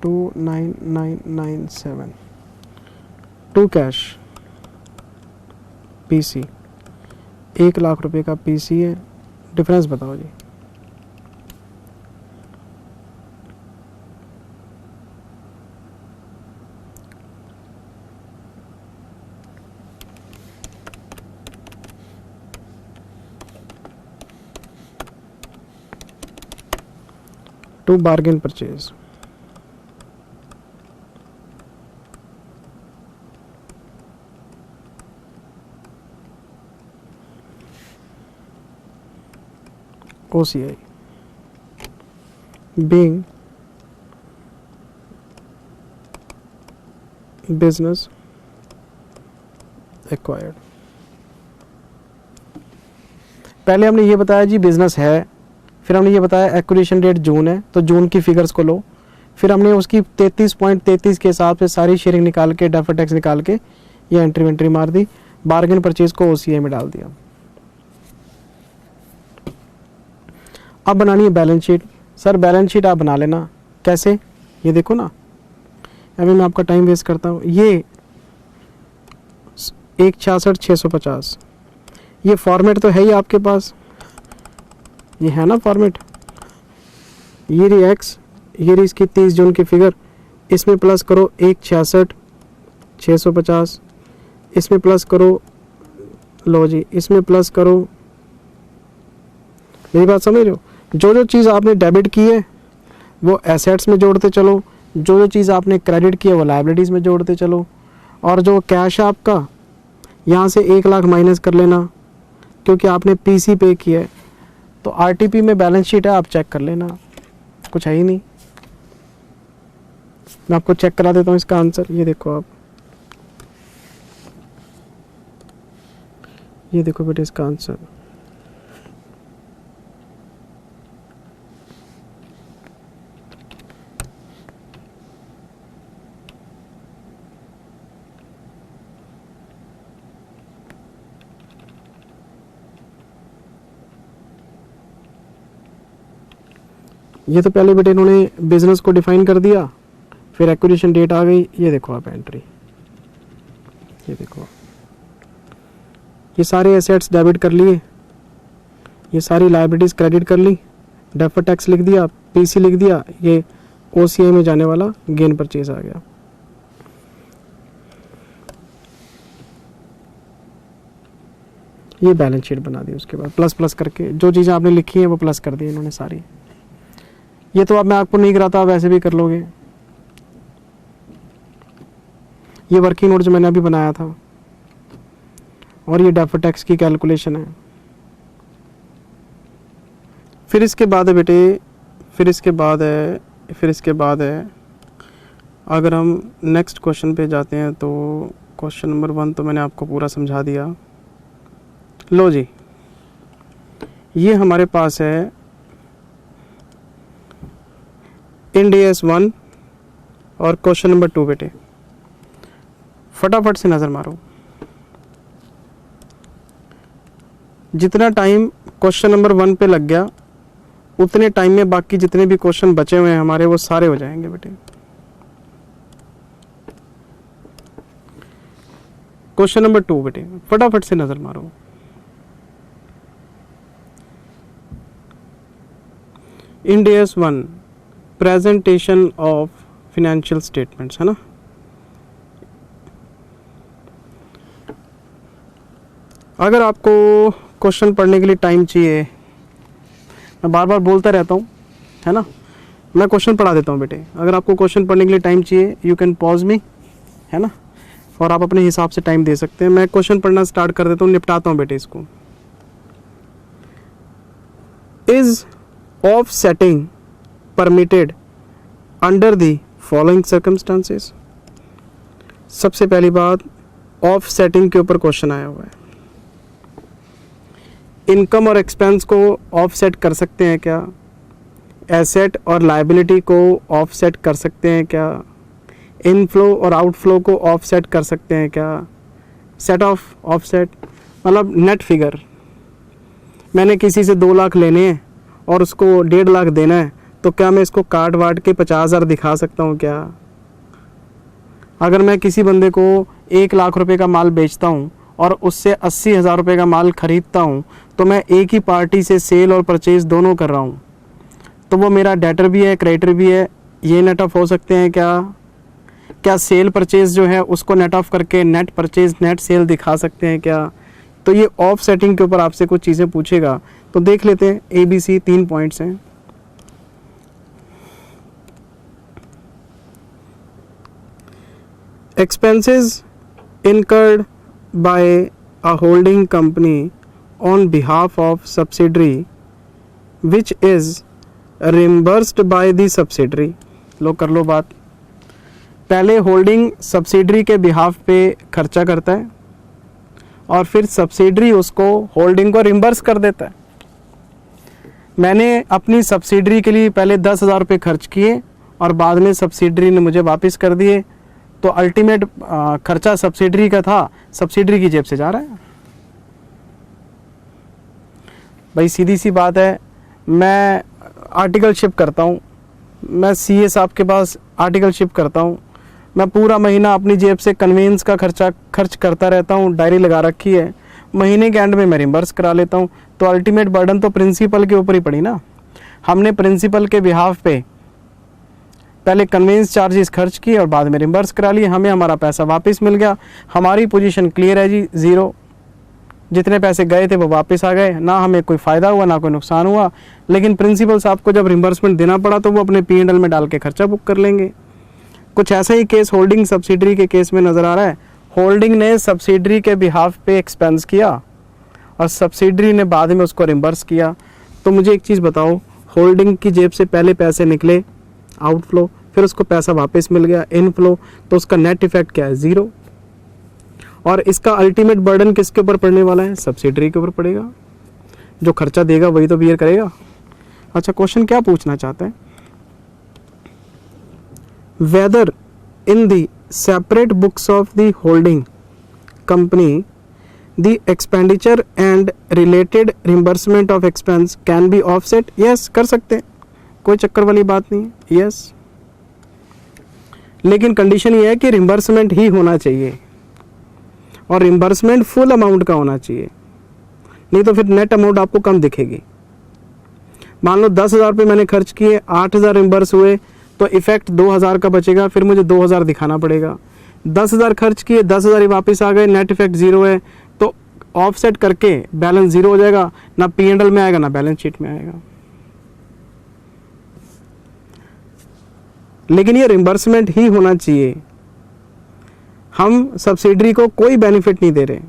29997, टू कैश PC 1,00,000 रुपये का PC है, डिफरेंस बताओ जी। To bargain purchase, OCI being business acquired। पहले हमने ये बताया जी बिजनेस है, फिर हमने ये बताया एक्विजिशन डेट जून है, तो जून की फिगर्स को लो, फिर हमने उसकी 33.33 के हिसाब से सारी शेयरिंग निकाल के डेफर टैक्स निकाल के ये एंट्री मार दी, बार्गेन परचेज को OCI में डाल दिया। अब बनानी है balance sheet. Sir balance sheet आप बना लेना, कैसे, ये देखो ना, अभी मैं आपका टाइम वेस्ट करता हूँ। ये 166,650 ये फॉर्मेट तो है ही आपके पास, ये है ना फॉर्मेट, ये रही एक्स, ये रही इसकी 30 जून की फिगर, इसमें प्लस करो 166,650, इसमें प्लस करो, लो जी इसमें प्लस करो, मेरी बात समझ रहे हो, जो जो चीज़ आपने डेबिट की है वो एसेट्स में जोड़ते चलो, जो जो चीज़ आपने क्रेडिट की है वो लायबिलिटीज़ में जोड़ते चलो, और जो कैश है आपका यहाँ से 1,00,000 माइनस कर लेना क्योंकि आपने PC पे किया है, तो RTP में बैलेंस शीट है, आप चेक कर लेना, कुछ है ही नहीं। मैं आपको चेक करा देता हूँ इसका आंसर, ये देखो आप, ये देखो बेटे इसका आंसर, ये तो पहले बेटे इन्होंने बिजनेस को डिफाइन कर दिया, फिर एक्विजिशन डेट आ गई, ये देखो आप एंट्री, ये देखो ये सारे एसेट्स डेबिट कर लिए, ये सारी लायबिलिटीज क्रेडिट कर ली, डेफर टैक्स लिख दिया, PC लिख दिया, ये OCI में जाने वाला गेन परचेज आ गया। ये बैलेंस शीट बना दी, उसके बाद प्लस प्लस करके जो चीज़ें आपने लिखी हैं वो प्लस कर दी इन्होंने सारी। ये तो अब मैं आपको नहीं कराता, वैसे भी कर लोगे। ये वर्किंग नोट जो मैंने अभी बनाया था, और ये डेफर टैक्स की कैलकुलेशन है। फिर इसके बाद है बेटे, फिर इसके बाद है अगर हम नेक्स्ट क्वेश्चन पे जाते हैं तो क्वेश्चन नंबर 1 तो मैंने आपको पूरा समझा दिया। लो जी, ये हमारे पास है इंड AS 1 और क्वेश्चन नंबर 2 बेटे, फटाफट से नज़र मारो। जितना टाइम क्वेश्चन नंबर 1 पे लग गया उतने टाइम में बाकी जितने भी क्वेश्चन बचे हुए हैं हमारे वो सारे हो जाएंगे बेटे। क्वेश्चन नंबर 2 बेटे, फटाफट से नज़र मारो। Ind AS 1 presentation of financial statements, है ना। अगर आपको क्वेश्चन पढ़ने के लिए टाइम चाहिए, मैं बार बार बोलता रहता हूँ, है ना, मैं क्वेश्चन पढ़ा देता हूँ बेटे। अगर आपको क्वेश्चन पढ़ने के लिए टाइम चाहिए यू कैन पॉज मी, है ना, और आप अपने हिसाब से टाइम दे सकते हैं। मैं क्वेश्चन पढ़ना स्टार्ट कर देता हूँ, निपटाता हूँ बेटे इसको। Is of setting permitted under the following circumstances. सबसे पहली बात, ऑफ सेटिंग के ऊपर क्वेश्चन आया हुआ है। इनकम और एक्सपेंस को ऑफसेट कर सकते हैं क्या? एसेट और लायबिलिटी को ऑफसेट कर सकते हैं क्या? इनफ्लो और आउटफ्लो को ऑफसेट कर सकते हैं क्या? सेट ऑफ ऑफसेट मतलब नेट फिगर। मैंने किसी से 2 लाख लेने हैं और उसको 1.5 लाख देना है, तो क्या मैं इसको काट वाट के 50,000 दिखा सकता हूँ क्या? अगर मैं किसी बंदे को 1 लाख रुपए का माल बेचता हूँ और उससे 80,000 रुपये का माल खरीदता हूँ, तो मैं एक ही पार्टी से सेल और परचेज दोनों कर रहा हूँ, तो वो मेरा डेटर भी है क्रेडिटर भी है, ये नेट ऑफ हो सकते हैं क्या? क्या सेल परचेज जो है उसको नेट ऑफ करके नेट परचेज नेट सेल दिखा सकते हैं क्या? तो ये ऑफ सेटिंग के ऊपर आपसे कुछ चीज़ें पूछेगा, तो देख लेते हैं। ABC 3 पॉइंट्स हैं। Expenses incurred by a holding company on behalf of subsidiary which is reimbursed by the subsidiary. लो कर लो बात। पहले होल्डिंग सब्सिडरी के बिहाफ पे खर्चा करता है और फिर सब्सिडरी उसको होल्डिंग को रिम्बर्स कर देता है। मैंने अपनी सब्सिडरी के लिए पहले 10,000 रुपये खर्च किए और बाद में सब्सिडरी ने मुझे वापस कर दिए, तो अल्टीमेट खर्चा सब्सिडरी का था, सब्सिडरी की जेब से जा रहा है। भाई सीधी सी बात है, मैं आर्टिकलशिप करता हूँ, मैं CA साहब के पास आर्टिकलशिप करता हूँ, मैं पूरा महीना अपनी जेब से कन्वेंस का खर्च करता रहता हूँ, डायरी लगा रखी है, महीने के एंड में मैं रिम्बर्स करा लेता हूँ, तो अल्टीमेट बर्डन तो प्रिंसिपल के ऊपर ही पड़ी ना। हमने प्रिंसिपल के बिहाफ पे पहले कन्वेंस चार्जेस खर्च किए और बाद में रिम्बर्स करा लिए, हमें हमारा पैसा वापस मिल गया, हमारी पोजीशन क्लियर है जी, 0। जितने पैसे गए थे वो वापस आ गए, ना हमें कोई फ़ायदा हुआ ना कोई नुकसान हुआ। लेकिन प्रिंसिपल साहब को जब रिम्बर्समेंट देना पड़ा तो वो अपने P&L में डाल के खर्चा बुक कर लेंगे। कुछ ऐसा ही केस होल्डिंग सब्सिडरी के केस में नज़र आ रहा है। होल्डिंग ने सब्सिडरी के बिहाफ पे एक्सपेंस किया और सब्सिडरी ने बाद में उसको रिम्बर्स किया। तो मुझे एक चीज़ बताओ, होल्डिंग की जेब से पहले पैसे निकले आउटफ्लो, फिर उसको पैसा वापस मिल गया इनफ्लो, तो उसका नेट इफेक्ट क्या है? 0। और इसका अल्टीमेट बर्डन किसके ऊपर पड़ने वाला है? सब्सिडरी के ऊपर पड़ेगा। जो खर्चा देगा वही तो बियर करेगा। अच्छा, क्वेश्चन क्या पूछना चाहता है? Whether in the separate books of the holding company the expenditure and related reimbursement of expense can be offset. Yes, कर सकते हैं, कोई चक्कर वाली बात नहीं है। यस, लेकिन कंडीशन ये है कि रिम्बर्समेंट ही होना चाहिए और रिम्बर्समेंट फुल अमाउंट का होना चाहिए, नहीं तो फिर नेट अमाउंट आपको कम दिखेगी। मान लो 10,000 रुपये मैंने खर्च किए, 8,000 रिम्बर्स हुए, तो इफेक्ट 2,000 का बचेगा, फिर मुझे 2,000 दिखाना पड़ेगा। 10,000 खर्च किए, 10,000 ही वापस आ गए, नेट इफेक्ट 0 है, तो ऑफसेट करके बैलेंस 0 हो जाएगा, ना P&L में आएगा ना बैलेंस शीट में आएगा। लेकिन ये रिम्बर्समेंट ही होना चाहिए। हम सब्सिडरी को कोई बेनिफिट नहीं दे रहे,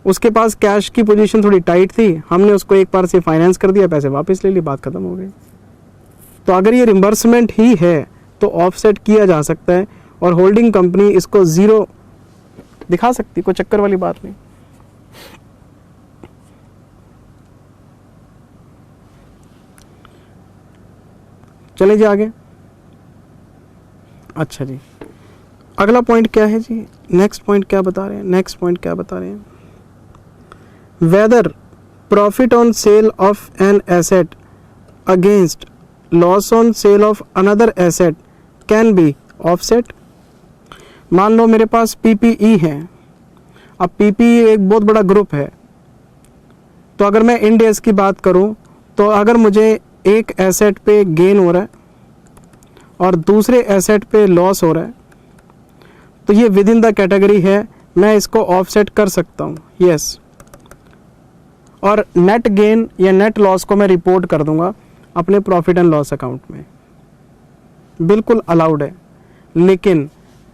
उसके पास कैश की पोजीशन थोड़ी टाइट थी, हमने उसको एक बार से फाइनेंस कर दिया, पैसे वापस ले लिए, बात खत्म हो गई। तो अगर ये रिम्बर्समेंट ही है तो ऑफसेट किया जा सकता है और होल्डिंग कंपनी इसको 0 दिखा सकती, कोई चक्कर वाली बात नहीं। चले जी आगे। अच्छा जी, अगला पॉइंट क्या है जी? नेक्स्ट पॉइंट क्या बता रहे हैं? नेक्स्ट पॉइंट क्या बता रहे हैं? Weather profit on sale of an asset against loss on sale of another asset can be offset. मान लो मेरे पास PPE है, अब PPE एक बहुत बड़ा ग्रुप है, तो अगर मैं इंड एस की बात करूं तो अगर मुझे एक एसेट पे गेन हो रहा है और दूसरे एसेट पे लॉस हो रहा है, तो ये विद इन द कैटेगरी है, मैं इसको ऑफसेट कर सकता हूँ। यस, और नेट गेन या नेट लॉस को मैं रिपोर्ट कर दूंगा अपने प्रॉफिट एंड लॉस अकाउंट में, बिल्कुल अलाउड है। लेकिन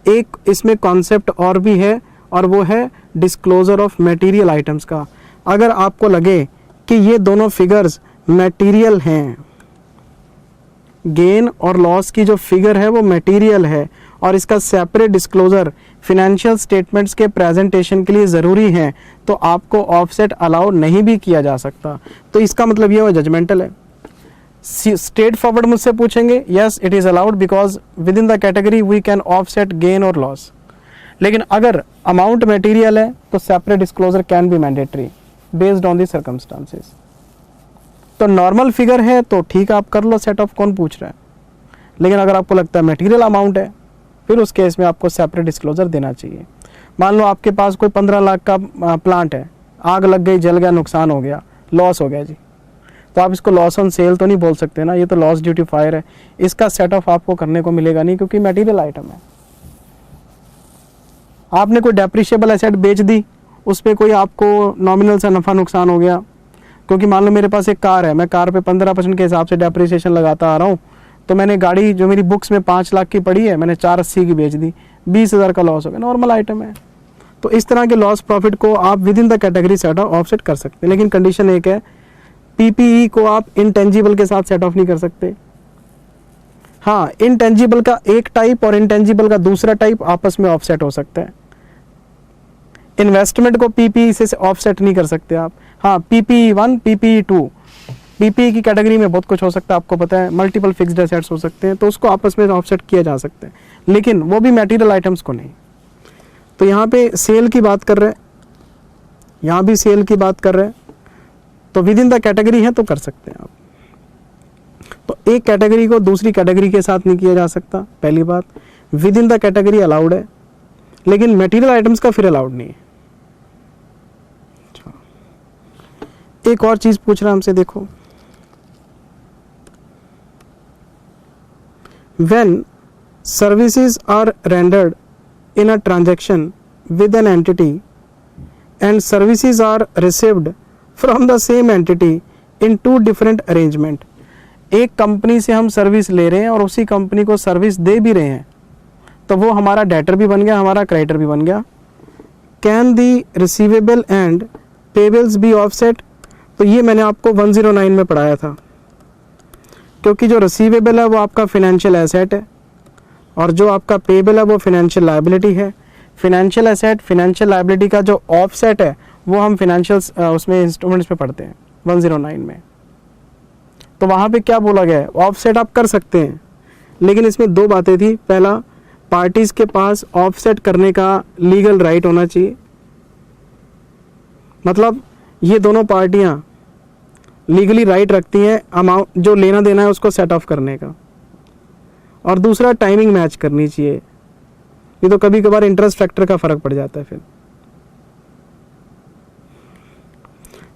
एक इसमें कॉन्सेप्ट और भी है और वो है डिस्क्लोजर ऑफ मटेरियल आइटम्स का। अगर आपको लगे कि ये दोनों फिगर्स मटेरियल हैं, गेन और लॉस की जो फिगर है वो मटेरियल है और इसका सेपरेट डिस्क्लोजर फिनेंशियल स्टेटमेंट्स के प्रेजेंटेशन के लिए ज़रूरी हैं तो आपको ऑफसेट अलाउ नहीं भी किया जा सकता। तो इसका मतलब ये हुआ जजमेंटल है। स्ट्रेट फॉरवर्ड मुझसे पूछेंगे, yes it is allowed because within the category we can offset gain or loss. लेकिन अगर अमाउंट मटेरियल है तो separate disclosure can be mandatory based on the circumstances. तो नॉर्मल फिगर है तो ठीक आप कर लो, सेट ऑफ कौन पूछ रहा है। लेकिन अगर आपको लगता है मटेरियल अमाउंट है फिर उस केस में आपको सेपरेट डिस्क्लोजर देना चाहिए। मान लो आपके पास कोई 15 लाख का प्लांट है, आग लग गई, जल गया, नुकसान हो गया, लॉस हो गया जी, तो आप इसको लॉस ऑन सेल तो नहीं बोल सकते ना, ये तो लॉस ड्यू टू फायर है। इसका सेट ऑफ आपको करने को मिलेगा नहीं क्योंकि मटेरियल आइटम है। आपने कोई डेप्रिशिएबल एसेट बेच दी, उस पर कोई आपको नॉमिनल सा नफ़ा नुकसान हो गया, क्योंकि मान लो मेरे पास एक कार है, मैं कार पे 15% के हिसाब से डेप्रिसिएशन लगाता आ रहा हूँ, तो मैंने गाड़ी जो मेरी बुक्स में 5 लाख की पड़ी है मैंने 480 की बेच दी, 20,000 का लॉस हो गया, नॉर्मल आइटम है। तो इस तरह के लॉस प्रॉफिट को आप with in the category set of offset कर सकते हैं। लेकिन कंडीशन एक है, पीपीई को आप इंटेंजिबल के साथ सेट ऑफ नहीं कर सकते। हाँ, इंटेंजिबल का एक टाइप और इंटेंजिबल का दूसरा टाइप आपस में ऑफसेट हो सकता है। इन्वेस्टमेंट को पीपीई से ऑफसेट नहीं कर सकते आप। हाँ, पीपीई 1, पीपीई 2, पीपीई की कैटेगरी में बहुत कुछ हो सकता है, आपको पता है, मल्टीपल फिक्स्ड एसेट्स हो सकते हैं, तो उसको आपस में ऑफसेट किया जा सकता है, लेकिन वो भी मटेरियल आइटम्स को नहीं। तो यहाँ पे सेल की बात कर रहे हैं, यहाँ भी सेल की बात कर रहे हैं, तो विद इन द कैटेगरी है तो कर सकते हैं आप। तो एक कैटेगरी को दूसरी कैटेगरी के साथ नहीं किया जा सकता, पहली बात। With in the category allowed है, लेकिन मटेरियल आइटम्स का फिर अलाउड नहीं है। एक और चीज पूछ रहा है हमसे, देखो, when services are rendered in a transaction with an entity and services are received from the same entity in two different arrangement, एक कंपनी से हम सर्विस ले रहे हैं और उसी कंपनी को सर्विस दे भी रहे हैं, तो वो हमारा डेटर भी बन गया, हमारा क्रेडिटर भी बन गया। Can the receivable and payables be offset? तो ये मैंने आपको 109 में पढ़ाया था, क्योंकि जो रिसीवेबल है वो आपका फिनेंशियल एसेट है और जो आपका पेबल है वो फिनेंशियल लायबिलिटी है। फिनेंशियल एसेट, फिनेंशियल लायबिलिटी का जो ऑफसेट है वो हम फिनेंशियल उसमें इंस्ट्रूमेंट्स पे पढ़ते हैं 109 में। तो वहाँ पे क्या बोला गया है, ऑफसेट आप कर सकते हैं, लेकिन इसमें दो बातें थी। पहला, पार्टीज के पास ऑफसेट करने का लीगल राइट होना चाहिए, मतलब ये दोनों पार्टियां लीगली राइट रखती हैं अमाउंट जो लेना देना है उसको सेट ऑफ करने का। और दूसरा, टाइमिंग मैच करनी चाहिए, ये तो कभी कभार इंटरेस्ट फैक्टर का फर्क पड़ जाता है फिर।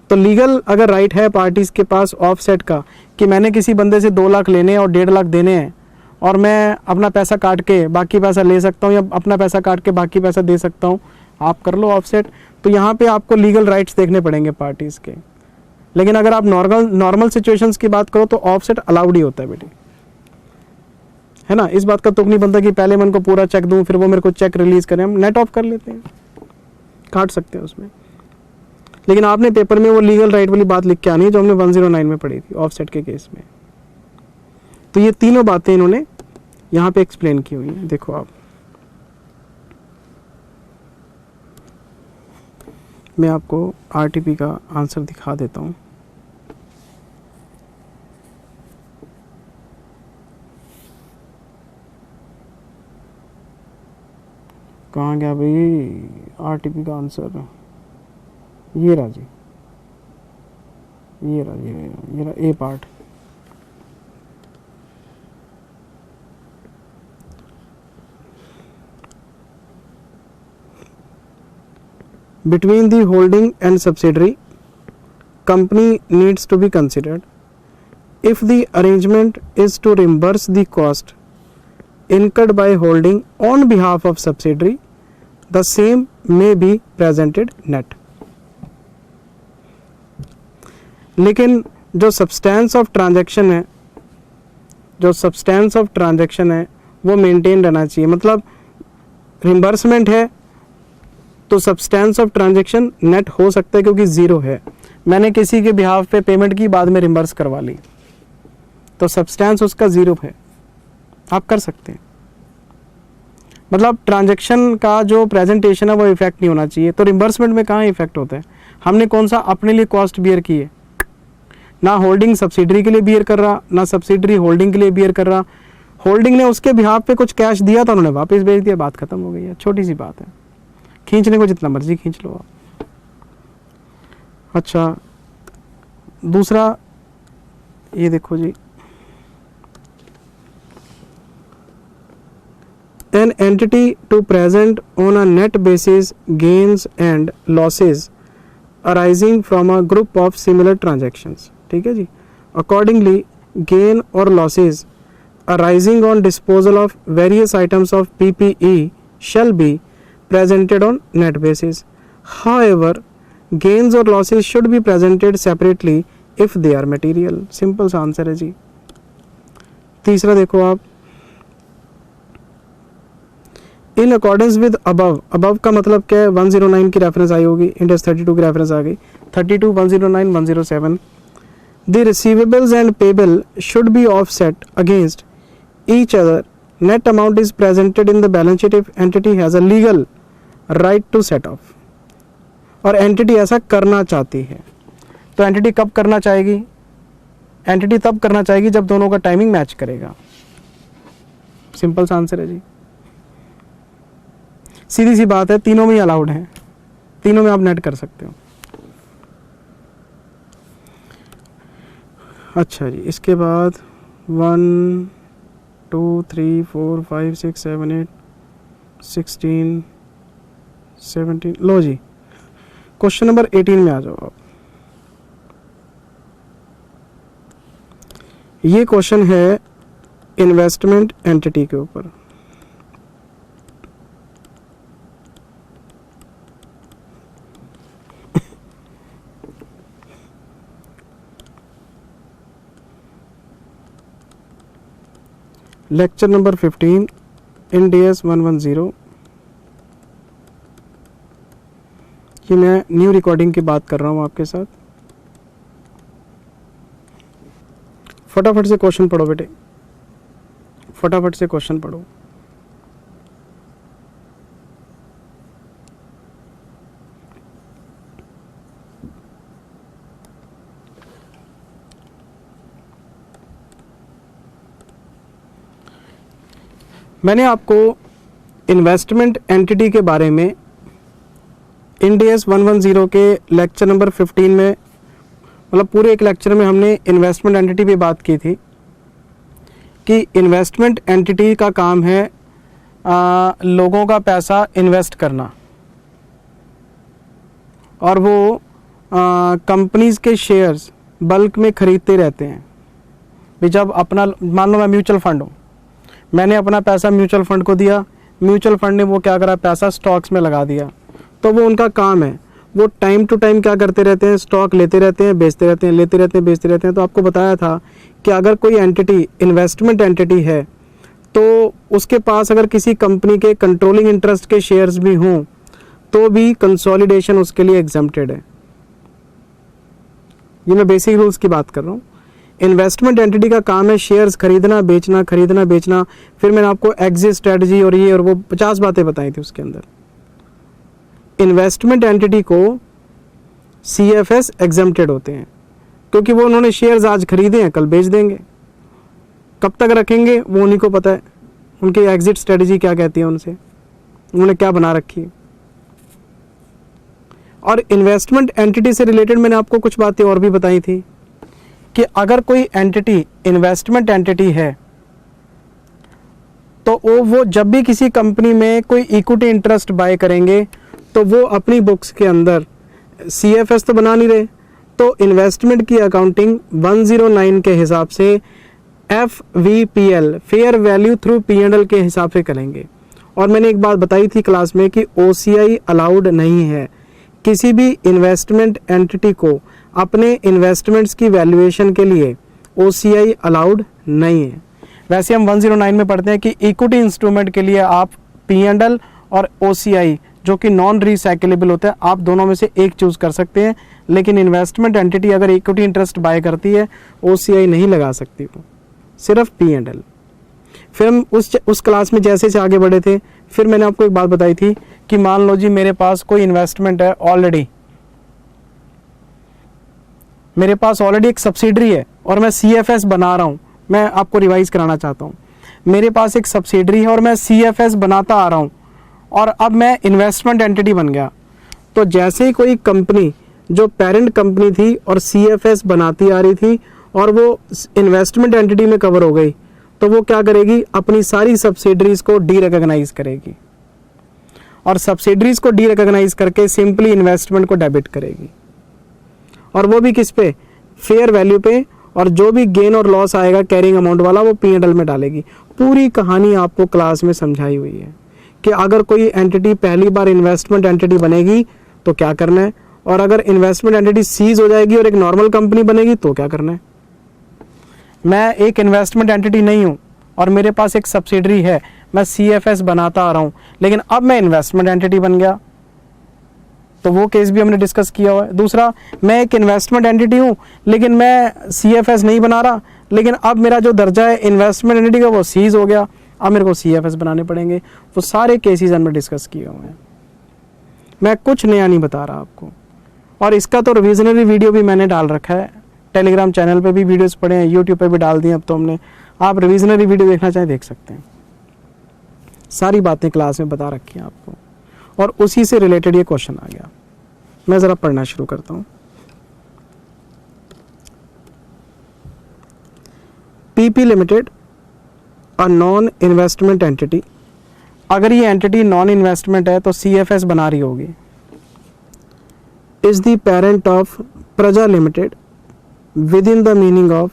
तो लीगल अगर राइट है पार्टीज के पास ऑफसेट का कि मैंने किसी बंदे से 2 लाख लेने हैं और 1.5 लाख देने हैं और मैं अपना पैसा काट के बाकी पैसा ले सकता हूँ या अपना पैसा काट के बाकी पैसा दे सकता हूँ, आप कर लो ऑफसेट। तो यहाँ पे आपको लीगल राइट्स देखने पड़ेंगे पार्टीज के। लेकिन अगर आप नॉर्मल सिचुएशंस की बात करो तो ऑफसेट अलाउड ही होता है बेटी, है ना। इस बात का तुक नहीं बनता कि पहले मैं उनको पूरा चेक दूं फिर वो मेरे को चेक रिलीज करें, हम नेट ऑफ कर लेते हैं, काट सकते हैं उसमें। लेकिन आपने पेपर में वो लीगल राइट वाली बात लिख के आनी है जो हमने 109 में पढ़ी थी ऑफसेट के केस में। तो ये तीनों बातें इन्होंने यहाँ पे एक्सप्लेन की हुई है। देखो आप, मैं आपको आरटीपी का आंसर दिखा देता हूँ। कहाँ गया भाई आरटीपी का आंसर? ये रहा जी, ये रहा ए part. Between the holding and subsidiary, company needs to be considered. If the arrangement is to reimburse the cost incurred by holding on behalf of subsidiary, the same may be presented net. लेकिन जो substance of transaction है, जो substance of transaction है वो maintain रहना चाहिए। मतलब reimbursement है तो सब्सटेंस ऑफ ट्रांजैक्शन नेट हो सकता है क्योंकि जीरो है। मैंने किसी के बिहाफ पे पेमेंट की, बाद में रिम्बर्स करवा ली, तो सब्सटेंस उसका जीरो है, आप कर सकते हैं। मतलब ट्रांजैक्शन का जो प्रेजेंटेशन है वो इफेक्ट नहीं होना चाहिए। तो रिम्बर्समेंट में कहाँ इफेक्ट होता है, हमने कौन सा अपने लिए कॉस्ट बियर की है, ना होल्डिंग सब्सिडरी के लिए बियर कर रहा, ना सब्सिडरी होल्डिंग के लिए बियर कर रहा। होल्डिंग ने उसके बिहाफ पे कुछ कैश दिया था, उन्होंने वापस भेज दिया, बात खत्म हो गई है, छोटी सी बात है, खींचने को जितना मर्जी खींच लो आप। अच्छा दूसरा ये देखो जी, an entity to present on a net basis gains and losses arising from a group of similar transactions। ठीक है जी। Accordingly, gain or losses arising on disposal of various items of PPE shall be presented on net basis. However, gains or losses should be presented separately if they are material। Simple सा answer है जी। तीसरा देखो आप, in accordance with above, above का मतलब क्या है, 109 की रेफरेंस आई होगी, इंडेक्स 32 की रेफरेंस आ गई, 32, 109, 107। The receivables and payable should be offset against each other, net amount is presented in the balance sheet if entity has a legal right to set off. और entity ऐसा करना चाहती है, तो entity कब करना चाहेगी, एंटिटी तब करना चाहेगी जब दोनों का टाइमिंग मैच करेगा। सिंपल सा आंसर है जी, सीधी सी बात है, तीनों में ही अलाउड है, तीनों में आप नेट कर सकते हो। अच्छा जी, इसके बाद 1 2 3 4 5 6 7 8 16 17, लो जी क्वेश्चन नंबर 18 में आ जाओ आप। ये क्वेश्चन है इन्वेस्टमेंट एंटिटी के ऊपर। Lecture number 15 IND-AS 110। ये मैं न्यू रिकॉर्डिंग की बात कर रहा हूँ आपके साथ। फटाफट से क्वेश्चन पढ़ो बेटे, फटाफट से क्वेश्चन पढ़ो। मैंने आपको इन्वेस्टमेंट एंटिटी के बारे में IND-AS 110 के लेक्चर नंबर 15 में, मतलब पूरे एक लेक्चर में हमने इन्वेस्टमेंट एंटिटी पे बात की थी कि इन्वेस्टमेंट एंटिटी का काम है लोगों का पैसा इन्वेस्ट करना, और वो कंपनीज़ के शेयर्स बल्क में ख़रीदते रहते हैं। भी जब अपना, मान लो मैं म्यूचुअल फंड हूँ, मैंने अपना पैसा म्यूचुअल फंड को दिया, म्यूचुअल फंड ने वो क्या करा, पैसा स्टॉक्स में लगा दिया, तो वो उनका काम है, वो टाइम टू टाइम क्या करते रहते हैं, स्टॉक लेते रहते हैं, बेचते रहते हैं, लेते रहते हैं, बेचते रहते हैं। तो आपको बताया था कि अगर कोई एंटिटी इन्वेस्टमेंट एंटिटी है तो उसके पास अगर किसी कंपनी के कंट्रोलिंग इंटरेस्ट के शेयर्स भी हों तो भी कंसोलिडेशन उसके लिए एग्जम्प्टेड है। ये मैं बेसिक रूल्स की बात कर रहा हूँ। इन्वेस्टमेंट एंटिटी का काम है शेयर्स खरीदना बेचना, खरीदना बेचना। फिर मैंने आपको एग्जिट स्ट्रेटजी और ये और वो 50 बातें बताई थी उसके अंदर। इन्वेस्टमेंट एंटिटी को CFS एग्जम्प्टेड होते हैं क्योंकि वो उन्होंने शेयर्स आज खरीदे हैं, कल बेच देंगे। कब तक रखेंगे वो उन्हीं को पता है, उनकी एग्जिट स्ट्रेटजी क्या कहती है, उनसे उन्होंने क्या बना रखी है। और इन्वेस्टमेंट एंटिटी से रिलेटेड मैंने आपको कुछ बातें और भी बताई थी कि अगर कोई एंटिटी इन्वेस्टमेंट एंटिटी है तो वो जब भी किसी कंपनी में कोई इक्विटी इंटरेस्ट बाय करेंगे तो वो अपनी बुक्स के अंदर CFS तो बना नहीं रहे, तो इन्वेस्टमेंट की अकाउंटिंग 109 के हिसाब से FVPL fair value through P&L के हिसाब से करेंगे। और मैंने एक बात बताई थी क्लास में कि OCI अलाउड नहीं है। किसी भी इन्वेस्टमेंट एंटिटी को अपने इन्वेस्टमेंट्स की वैल्यूएशन के लिए OCI अलाउड नहीं है। वैसे हम 109 में पढ़ते हैं कि इक्विटी इंस्ट्रूमेंट के लिए आप P&L और OCI जो कि नॉन रिसाइकिलेबल होता है, आप दोनों में से एक चूज कर सकते हैं। लेकिन इन्वेस्टमेंट एंटिटी अगर इक्विटी इंटरेस्ट बाय करती है OCI नहीं लगा सकती, वो सिर्फ P&L। फिर हम उस क्लास में जैसे से आगे बढ़े थे, फिर मैंने आपको एक बात बताई थी कि मान लो जी मेरे पास कोई इन्वेस्टमेंट है ऑलरेडी, मेरे पास ऑलरेडी एक सब्सिडरी है और मैं CFS बना रहा हूँ। मैं आपको रिवाइज कराना चाहता हूँ, मेरे पास एक सब्सिडरी है और मैं CFS बनाता आ रहा हूँ और अब मैं इन्वेस्टमेंट एंटिटी बन गया। तो जैसे ही कोई कंपनी जो पेरेंट कंपनी थी और CFS बनाती आ रही थी और वो इन्वेस्टमेंट एंटिटी में कवर हो गई, तो वो क्या करेगी, अपनी सारी सब्सिडरीज को डी रिकॉग्नाइज करेगी और सब्सिडरीज को डी रिकॉग्नाइज करके सिंपली इन्वेस्टमेंट को डेबिट करेगी, और वो भी किस पे, फेयर वैल्यू पे, और जो भी गेन और लॉस आएगा कैरिंग अमाउंट वाला वो P&L में डालेगी। पूरी कहानी आपको क्लास में समझाई हुई है कि अगर कोई एंटिटी पहली बार इन्वेस्टमेंट एंटिटी बनेगी तो क्या करना है, और अगर इन्वेस्टमेंट एंटिटी सीज हो जाएगी और एक नॉर्मल कंपनी बनेगी तो क्या करना है। मैं एक इन्वेस्टमेंट एंटिटी नहीं हूं और मेरे पास एक सब्सिडरी है, मैं CFS बनाता आ रहा हूं, लेकिन अब मैं इन्वेस्टमेंट एंटिटी बन गया, तो वो केस भी हमने डिस्कस किया हुआ है। दूसरा, मैं एक इन्वेस्टमेंट एंटिटी हूं लेकिन मैं CFS नहीं बना रहा, लेकिन अब मेरा जो दर्जा है इन्वेस्टमेंट एंटिटी का वो सीज हो गया, अब मेरे को CFS बनाने पड़ेंगे। वो सारे केसेस हमने डिस्कस किए हुए हैं, मैं कुछ नया नहीं बता रहा आपको। और इसका तो रिविजनरी वीडियो भी मैंने डाल रखा है, टेलीग्राम चैनल पे भी वीडियोस पड़े हैं, यूट्यूब पे भी डाल दिए अब तो हमने। आप रिविजनरी वीडियो देखना चाहें देख सकते हैं, सारी बातें क्लास में बता रखी हैं आपको, और उसी से रिलेटेड ये क्वेश्चन आ गया। मैं ज़रा पढ़ना शुरू करता हूँ। PP limited a non investment entity, अगर ये एंटिटी नॉन इन्वेस्टमेंट है तो CFS बना रही होगी, इज द पेरेंट ऑफ प्रजा limited with in the meaning of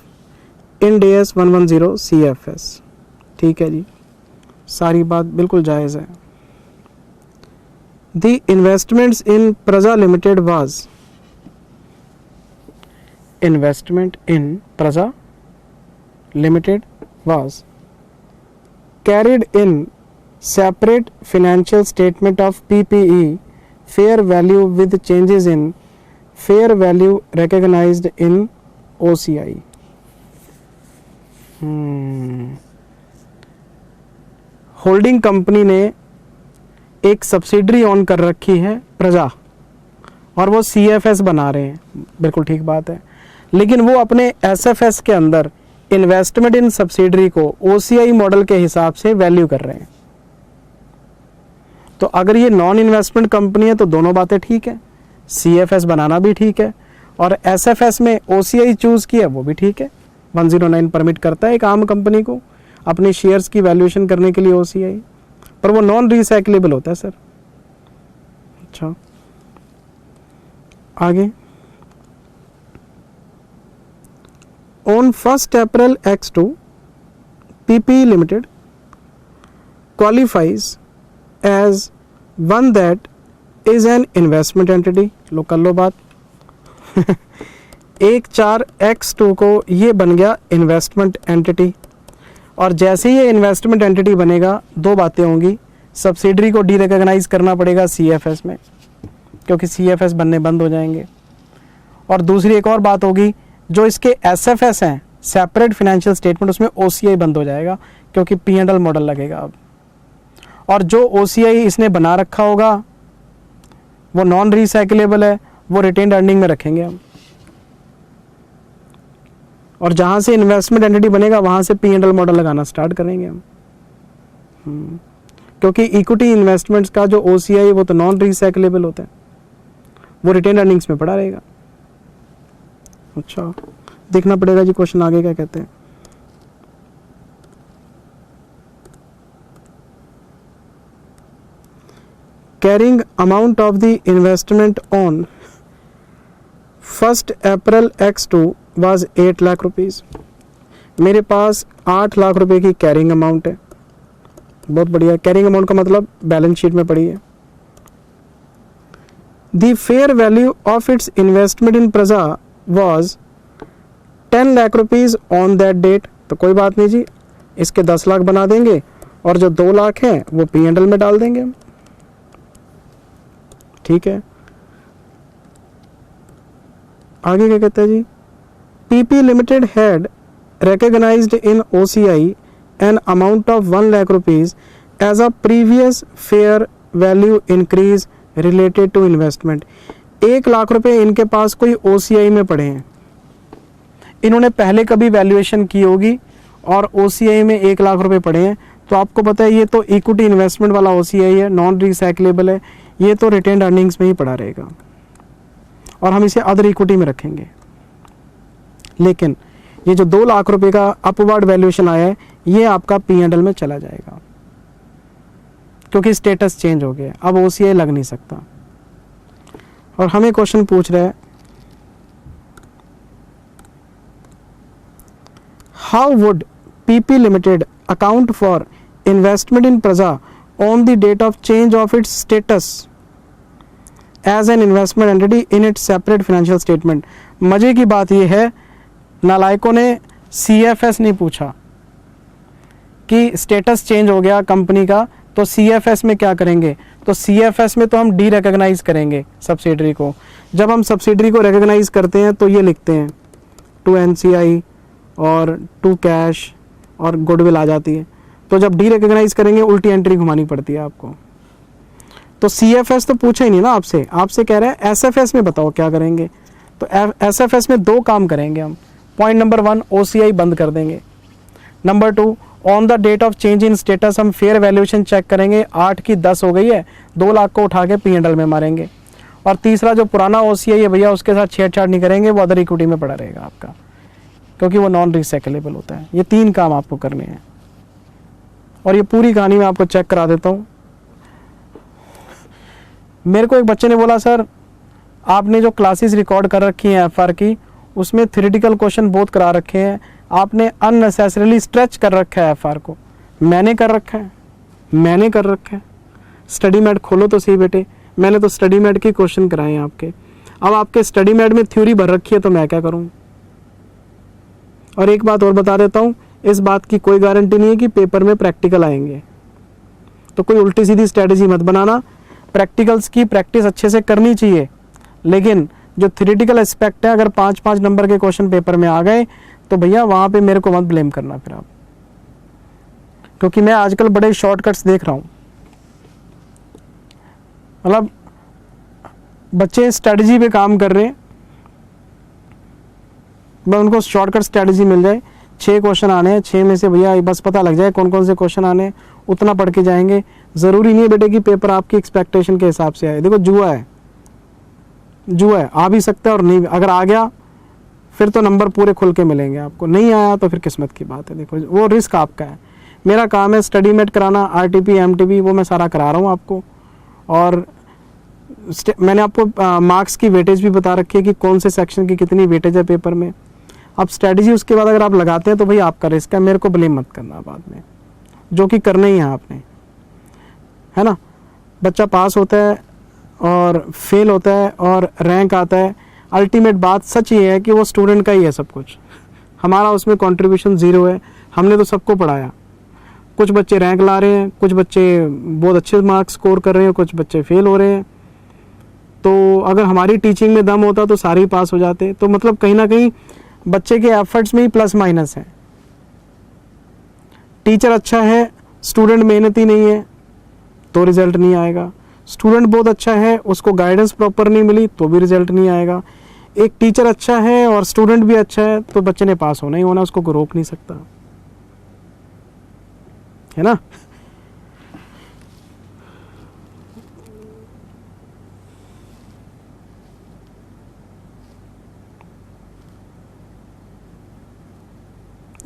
IND AS 110 CFS। ठीक है जी, सारी बात बिल्कुल जायज़ है। The investments in Praja Limited was, investment in Praja Limited was carried in separate financial statement of PPE fair value with changes in fair value recognized in OCI। Holding company ने एक subsidiary on कर रखी है प्रजा और वो CFS बना रहे हैं, बिल्कुल ठीक बात है, लेकिन वो अपने SFS के अंदर इन्वेस्टमेंट इन सब्सिडरी को OCI मॉडल के हिसाब से वैल्यू कर रहे हैं। तो अगर ये नॉन इन्वेस्टमेंट कंपनी है तो दोनों बातें ठीक है, CFS बनाना भी ठीक है और SFS में OCI चूज किया वो भी ठीक है। 109 परमिट करता है एक आम कंपनी को अपने शेयर्स की वैल्यूएशन करने के लिए OCI, पर वो नॉन रिसाइक्लेबल होता है सर। अच्छा आगे, on 1 April X2 PP limited qualifies as one that is an investment entity. लो कर लो बात 1/4 X2 को ये बन गया इन्वेस्टमेंट एंटिटी, और जैसे ही ये इन्वेस्टमेंट एंटिटी बनेगा दो बातें होंगी, सब्सिडरी को डी रिकॉग्नाइज करना पड़ेगा CFS में क्योंकि CFS बनने बंद हो जाएंगे, और दूसरी एक और बात होगी, जो इसके SFS हैं सेपरेट फाइनेंशियल स्टेटमेंट उसमें OCI बंद हो जाएगा क्योंकि P&L मॉडल लगेगा अब, और जो OCI इसने बना रखा होगा वो नॉन रिसाइक्लेबल है, वो रिटेन्ड अर्निंग में रखेंगे हम, और जहां से इन्वेस्टमेंट एंटिटी बनेगा वहां से P&L मॉडल लगाना स्टार्ट करेंगे हम। क्योंकि इक्विटी इन्वेस्टमेंट्स का जो OCI वो तो नॉन रिसाइक्लेबल होता है, वो रिटेन अर्निंग्स में पड़ा रहेगा। अच्छा देखना पड़ेगा जी क्वेश्चन आगे क्या कहते हैं। Carrying amount of the investment on 1 April X2 was 8 lakh rupees. मेरे पास 8 लाख रुपए की कैरिंग अमाउंट है, बहुत बढ़िया। कैरिंग अमाउंट का मतलब बैलेंस शीट में पड़ी है। The fair value of its investment in Praja was 10 lakh rupees on that date. तो कोई बात नहीं जी, इसके 10 लाख बना देंगे और जो 2 लाख हैं वो P&L में डाल देंगे हम, ठीक है। आगे क्या कहता है जी, PP limited had recognized in OCI an amount of 1 lakh rupees as a previous fair value increase related to investment. 1 lakh रुपए इनके पास कोई OCI में पड़े हैं, इन्होंने पहले कभी वैल्यूएशन की होगी और OCI में 1 लाख रुपए पड़े हैं, तो आपको पता है ये तो इक्विटी इन्वेस्टमेंट वाला OCI है, नॉन रिसाइक्लेबल है, ये तो रिटेन्ड अर्निंग्स में ही पड़ा रहेगा और हम इसे अदर इक्विटी में रखेंगे। लेकिन ये जो 2 लाख रुपए का अपवर्ड वैल्यूएशन आया है ये आपका P&L में चला जाएगा क्योंकि स्टेटस चेंज हो गया, अब OCI लग नहीं सकता। और हमें क्वेश्चन पूछ रहा है how would PP limited account for investment in Praja on the date of change of its status as an investment entity in its separate financial statement. मजे की बात यह है नालायकों ने CFS नहीं पूछा कि स्टेटस चेंज हो गया कंपनी का तो CFS में क्या करेंगे, तो CFS में तो हम डी रिकॉग्नाइज करेंगे सब्सिडरी को। जब हम सब्सिडरी को रिकॉग्नाइज करते हैं तो ये लिखते हैं टू NCI और टू कैश और गुडविल आ जाती है, तो जब डी रिकॉग्नाइज करेंगे उल्टी एंट्री घुमानी पड़ती है आपको। तो CFS तो पूछा ही नहीं ना आपसे, आपसे कह रहे हैं SFS में बताओ क्या करेंगे। तो SFS में 2 काम करेंगे हम। पॉइंट नंबर 1 OCI बंद कर देंगे, number 2 on the date of change in status हम फेयर वैल्यूएशन चेक करेंगे, 8 की 10 हो गई है, 2 लाख को उठा के P&L में मारेंगे। और तीसरा जो पुराना OCI है भैया उसके साथ छेड़छाड़ नहीं करेंगे, वो अदर इक्विटी में पड़ा रहेगा आपका क्योंकि वो नॉन रिसाइक्लेबल होता है। ये 3 काम आपको करने हैं और ये पूरी कहानी मैं आपको चेक करा देता हूँ। मेरे को एक बच्चे ने बोला सर आपने जो क्लासेस रिकॉर्ड कर रखी हैं FR की उसमें थ्योरेटिकल क्वेश्चन बहुत करा रखे हैं, आपने अननेसेसरीली स्ट्रेच कर रखा है FR को। मैंने कर रखा है, स्टडी मैट खोलो तो सही बेटे, मैंने तो स्टडी मैट के क्वेश्चन कराए हैं आपके। अब आपके स्टडी मैट में थ्योरी भर रखी है तो मैं क्या करूं। और एक बात और बता देता हूं, इस बात की कोई गारंटी नहीं है कि पेपर में प्रैक्टिकल आएंगे, तो कोई उल्टी सीधी स्ट्रेटेजी मत बनाना। प्रैक्टिकल्स की प्रैक्टिस अच्छे से करनी चाहिए, लेकिन जो थ्योरेटिकल एस्पेक्ट है अगर 5-5 नंबर के क्वेश्चन पेपर में आ गए तो भैया वहां पे मेरे को मत ब्लेम करना फिर आप, क्योंकि मैं आजकल बड़े शॉर्टकट्स देख रहा हूं। मतलब बच्चे स्ट्रेटजी पे काम कर रहे हैं, मैं उनको शॉर्टकट स्ट्रेटजी मिल जाए, 6 क्वेश्चन आने हैं, 6 में से भैया बस पता लग जाए कौन कौन से क्वेश्चन आने हैं, उतना पढ़ के जाएंगे। जरूरी नहीं है बेटे कि पेपर आपकी एक्सपेक्टेशन के हिसाब से आए। देखो जुआ है, आ भी सकता है और नहीं, अगर आ गया फिर तो नंबर पूरे खुल के मिलेंगे आपको, नहीं आया तो फिर किस्मत की बात है। देखो वो रिस्क आपका है, मेरा काम है स्टडी मेट कराना, RTP MTP वो मैं सारा करा रहा हूँ आपको। और मैंने आपको मार्क्स की वेटेज भी बता रखी है कि कौन से सेक्शन की कितनी वेटेज है पेपर में। अब स्ट्रेटजी उसके बाद अगर आप लगाते हैं तो भाई आपका रिस्क है, मेरे को ब्लेम मत करना बाद में, जो कि करना ही है आपने, है ना। बच्चा पास होता है और फेल होता है और रैंक आता है, अल्टीमेट बात सच ये है कि वो स्टूडेंट का ही है सब कुछ, हमारा उसमें कंट्रीब्यूशन 0 है। हमने तो सबको पढ़ाया, कुछ बच्चे रैंक ला रहे हैं, कुछ बच्चे बहुत अच्छे मार्क्स स्कोर कर रहे हैं, कुछ बच्चे फेल हो रहे हैं। तो अगर हमारी टीचिंग में दम होता तो सारे ही पास हो जाते। तो मतलब कहीं ना कहीं बच्चे के एफर्ट्स में ही प्लस माइनस है। टीचर अच्छा है, स्टूडेंट मेहनती नहीं है तो रिजल्ट नहीं आएगा। स्टूडेंट बहुत अच्छा है, उसको गाइडेंस प्रॉपर नहीं मिली तो भी रिजल्ट नहीं आएगा। एक टीचर अच्छा है और स्टूडेंट भी अच्छा है तो बच्चे ने पास होना ही होना, उसको कोई रोक नहीं सकता, है ना।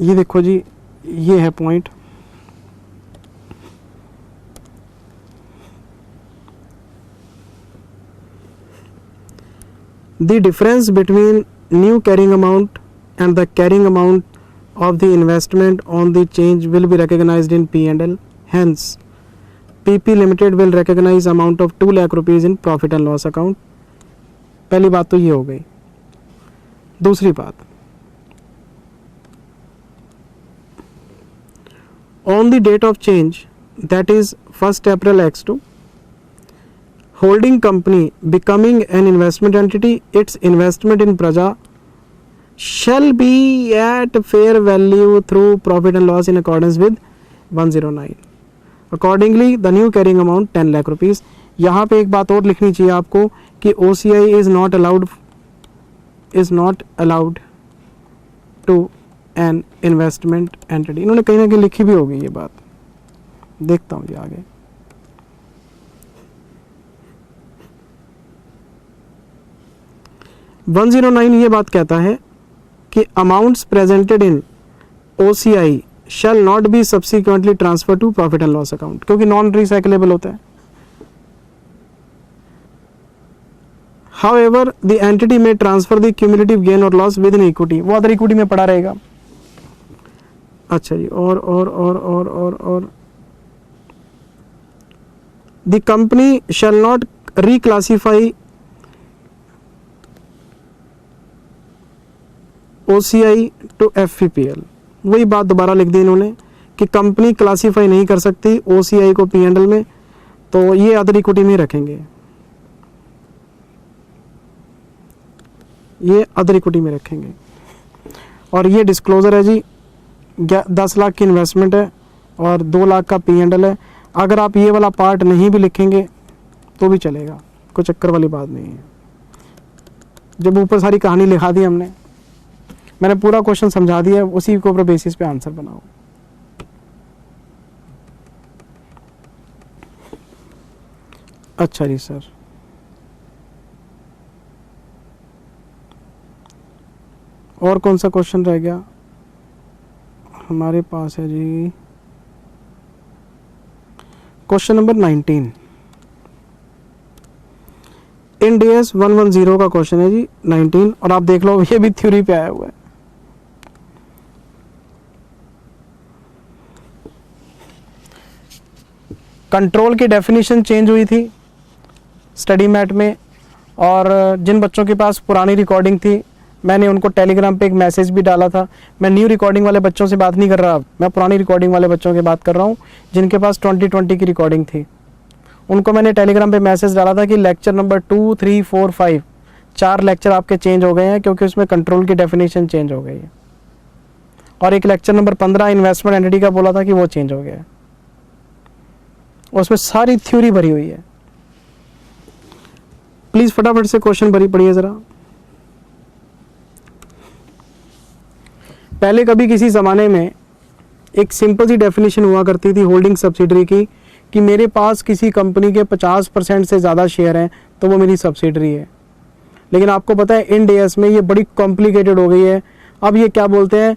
ये देखो जी, ये है point. The difference between new carrying amount and the carrying amount of the investment on the change will be recognized in P&L. Hence, PP Limited will recognize amount of 2 lakh rupees in profit and loss account. पहली बात तो ये हो गई। दूसरी बात, on the date of change, that is 1st April X2, holding company becoming an investment entity, its investment in Praja shall be at fair value through profit and loss in accordance with 109. Accordingly the new carrying amount 10 lakh rupees. यहाँ पे एक बात और लिखनी चाहिए आपको कि OCI is not allowed to an investment entity. इन्होंने कहीं ना कहीं लिखी भी होगी ये बात, देखता हूँ ये आगे. वन 109 ये बात कहता है कि amounts presented in OCI shall not be subsequently transfer to profit and loss account, क्योंकि नॉन रिसाइकलेबल होता है. However, the entity may transfer the cumulative gain or loss within equity. वो अदर इक्विटी में पड़ा रहेगा. अच्छा जी, और The company shall not reclassify OCI to FVPL. वही बात दोबारा लिख दी इन्होंने कि कंपनी क्लासीफाई नहीं कर सकती OCI को P&L में, तो ये अदर इक्विटी में रखेंगे, ये अदर इक्विटी में रखेंगे. और ये डिस्क्लोजर है जी, 10 लाख की इन्वेस्टमेंट है और 2 लाख का P&L है. अगर आप ये वाला पार्ट नहीं भी लिखेंगे तो भी चलेगा, कोई चक्कर वाली बात नहीं है. जब ऊपर सारी कहानी लिखा दी हमने, मैंने पूरा क्वेश्चन समझा दिया, उसी के ऊपर बेसिस पे आंसर बनाओ. अच्छा जी सर, और कौन सा क्वेश्चन रह गया हमारे पास है जी? क्वेश्चन नंबर 19 इंड AS 110 का क्वेश्चन है जी 19. और आप देख लो ये भी थ्योरी पे आया हुआ है. कंट्रोल की डेफिनेशन चेंज हुई थी स्टडी मैट में, और जिन बच्चों के पास पुरानी रिकॉर्डिंग थी मैंने उनको टेलीग्राम पे एक मैसेज भी डाला था. मैं न्यू रिकॉर्डिंग वाले बच्चों से बात नहीं कर रहा, मैं पुरानी रिकॉर्डिंग वाले बच्चों की बात कर रहा हूँ जिनके पास 2020 की रिकॉर्डिंग थी. उनको मैंने टेलीग्राम पे मैसेज डाला था कि लेक्चर नंबर 2, 3, 4, 5 4 लेक्चर आपके चेंज हो गए हैं, क्योंकि उसमें कंट्रोल की डेफिनेशन चेंज हो गई है. और एक लेक्चर नंबर 15 इन्वेस्टमेंट एंटिटी का बोला था कि वो चेंज हो गया है. उसमें सारी थ्योरी भरी हुई है. प्लीज फटाफट से क्वेश्चन भरी पढ़िए जरा. पहले कभी किसी ज़माने में एक सिंपल सी डेफिनेशन हुआ करती थी होल्डिंग सब्सिडरी की कि मेरे पास किसी कंपनी के 50% से ज़्यादा शेयर हैं तो वो मेरी सब्सिडरी है. लेकिन आपको पता है इंड AS में ये बड़ी कॉम्प्लिकेटेड हो गई है. अब ये क्या बोलते हैं,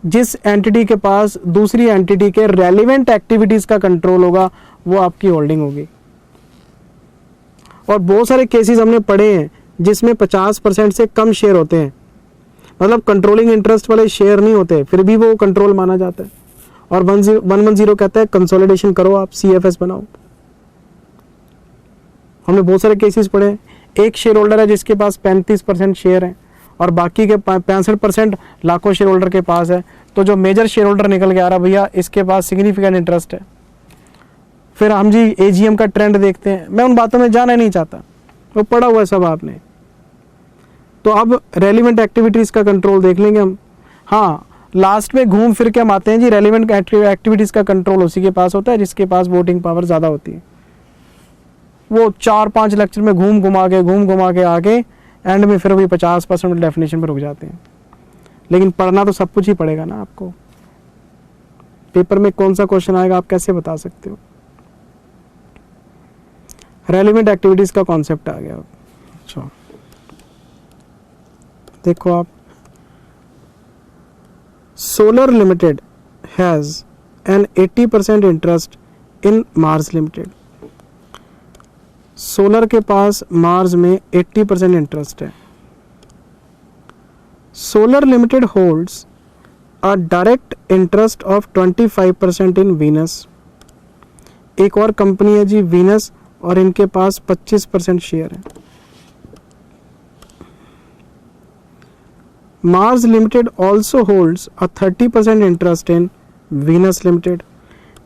जिस एंटिटी के पास दूसरी एंटिटी के रेलिवेंट एक्टिविटीज़ का कंट्रोल होगा वो आपकी होल्डिंग होगी. और बहुत सारे केसेस हमने पढ़े हैं जिसमें 50% से कम शेयर होते हैं, मतलब कंट्रोलिंग इंटरेस्ट वाले शेयर नहीं होते, फिर भी वो कंट्रोल माना जाता है. और 110 कहता है कंसोलिडेशन करो, आप CFS बनाओ. हमने बहुत सारे केसेस पढ़े हैं. एक शेयर होल्डर है जिसके पास 35% शेयर है और बाकी के 65% लाखों शेयर होल्डर के पास है, तो जो मेजर शेयर होल्डर निकल के आ रहा भैया इसके पास सिग्निफिकेंट इंटरेस्ट है. फिर हम जी AGM का ट्रेंड देखते हैं, मैं उन बातों में जाना नहीं चाहता, वो पढ़ा हुआ है सब आपने. तो अब रेलिवेंट एक्टिविटीज़ का कंट्रोल देख लेंगे हम. हाँ, लास्ट में घूम फिर के हम आते हैं जी रेलिवेंट एक्टिविटीज़ का कंट्रोल उसी के पास होता है जिसके पास वोटिंग पावर ज़्यादा होती है. वो 4-5 लेक्चर में घूम घुमा के आके एंड में फिर वही 50% डेफिनेशन पर रुक जाते हैं. लेकिन पढ़ना तो सब कुछ ही पड़ेगा ना आपको. पेपर में कौन सा क्वेश्चन आएगा आप कैसे बता सकते हो? रेलिवेंट एक्टिविटीज़ का कॉन्सेप्ट आ गया. अच्छा देखो आप, solar limited has an 80% interest in Mars limited. Solar के पास मार्स में 80% इंटरेस्ट है. Solar limited holds a direct interest of 25% in Venus. एक और कंपनी है जी वीनस, और इनके पास 25% शेयर है. Mars Limited also holds a 30% interest in Venus Limited.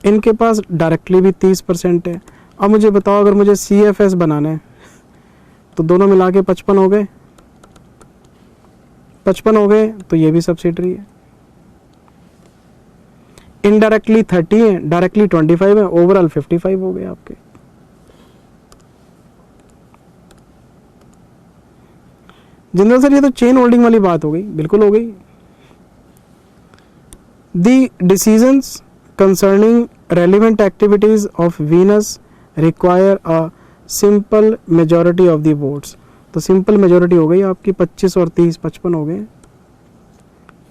इनके पास डायरेक्टली भी 30% है. अब मुझे बताओ, अगर मुझे CFS बनाना है तो दोनों मिला के 55 हो गए. 55 हो गए तो ये भी सब्सिडरी है। इनडायरेक्टली 30 है, डायरेक्टली 25 है, ओवरऑल 55 हो गए आपके। जिंदल सर ये तो चेन होल्डिंग वाली बात हो गई, बिल्कुल हो गई। The decisions concerning relevant activities of Venus require a simple majority of the votes. तो सिंपल मेजॉरिटी हो गई आपकी, 25 और 30 55 हो गए,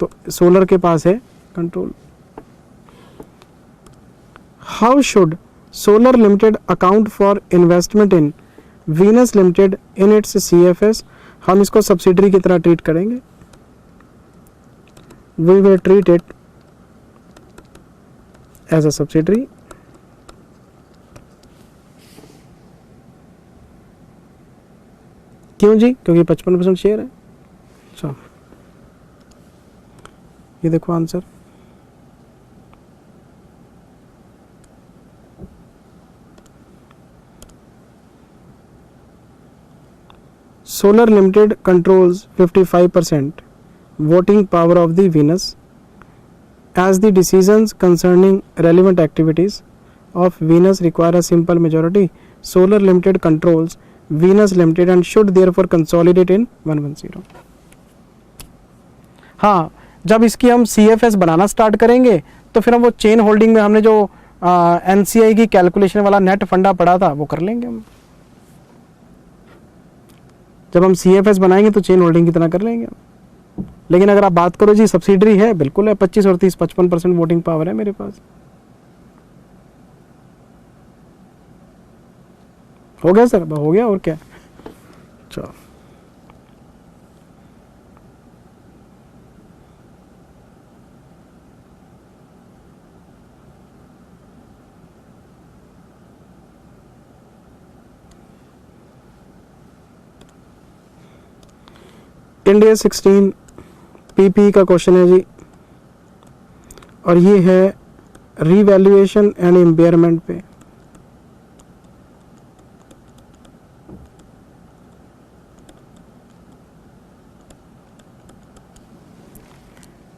तो सोलर के पास है कंट्रोल। How should Solar Limited account for investment in Venus Limited in its CFS? हम इसको सब्सिडरी की तरह ट्रीट करेंगे। We will treat it as a subsidiary. क्यों जी? क्योंकि 55% शेयर है। अच्छा, ये देखो answer. Solar Limited controls 55% voting power of the Venus. As the decisions concerning relevant activities of Venus require a simple majority, Solar Limited controls Venus Limited and should therefore consolidate in 110. हाँ, जब इसकी हम CFS बनाना start करेंगे तो फिर हम वो chain holding में हमने जो NCI की कैलकुलेशन वाला नेट फंडा पड़ा था वो कर लेंगे हम। जब हम CFS बनाएंगे तो चेन होल्डिंग की तरह कर लेंगे। लेकिन अगर आप बात करो जी सब्सिडरी है, बिल्कुल है, 25 और 30 55% वोटिंग पावर है मेरे पास। हो गया सर? हो गया और क्या। चलो इंडिया 16 PP का क्वेश्चन है जी, और ये है रीवैल्यूएशन एंड इम्पेयरमेंट पे।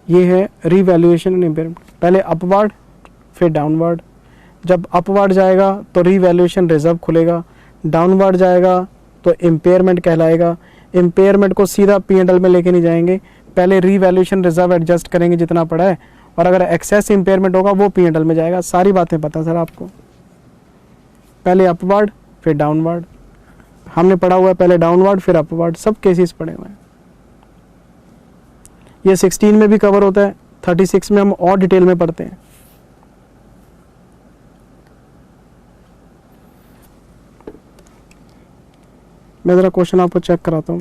ये है रीवैल्यूएशन एंड इम्पेयरमेंट, पहले अपवर्ड फिर डाउनवर्ड। जब अपवर्ड जाएगा तो रीवैल्यूएशन रिजर्व खुलेगा, डाउनवर्ड जाएगा तो इम्पेयरमेंट कहलाएगा। इम्पेयरमेंट को सीधा P&L में लेके नहीं जाएंगे, पहले रीवैल्यूएशन रिजर्व एडजस्ट करेंगे जितना पड़ा है, और अगर एक्सेस इम्पेयरमेंट होगा वो P&L में जाएगा। सारी बातें पता है सर आपको, पहले अपवर्ड फिर डाउनवर्ड। हमने पढ़ा हुआ है पहले डाउनवर्ड फिर अपवर्ड, सब केसेस पढ़े हुए हैं। ये 16 में भी कवर होता है, 36 में हम और डिटेल में पढ़ते हैं। मैं जरा क्वेश्चन आपको चेक कराता हूं।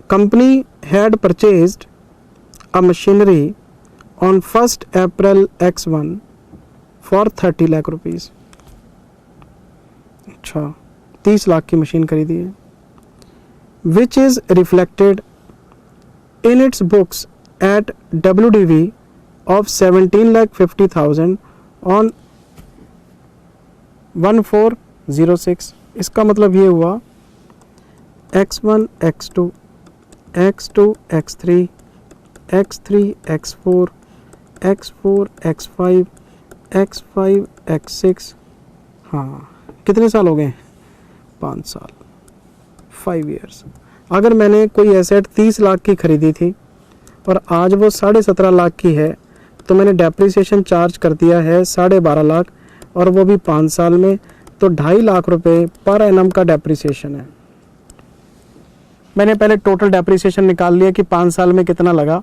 Company had purchased a machinery on 1 April X1 for 30 lakh rupees. अच्छा, 30 लाख की मशीन खरीदी है, which is reflected in its books at WDV of 17,50,000 on 1406। इसका मतलब ये हुआ X1 X2 X2 X3 X3 X4 X4 X5 X5 X6। हाँ, कितने साल हो गए? 5 साल, 5 years। अगर मैंने कोई एसेट 30 लाख की खरीदी थी और आज वो 17.5 लाख की है, तो मैंने डेप्रिसिएशन चार्ज कर दिया है 12.5 लाख, और वो भी 5 साल में, तो 2.5 लाख रुपए पर एनम का डेप्रिसिएशन है। मैंने पहले टोटल डेप्रिसिएशन निकाल लिया कि 5 साल में कितना लगा,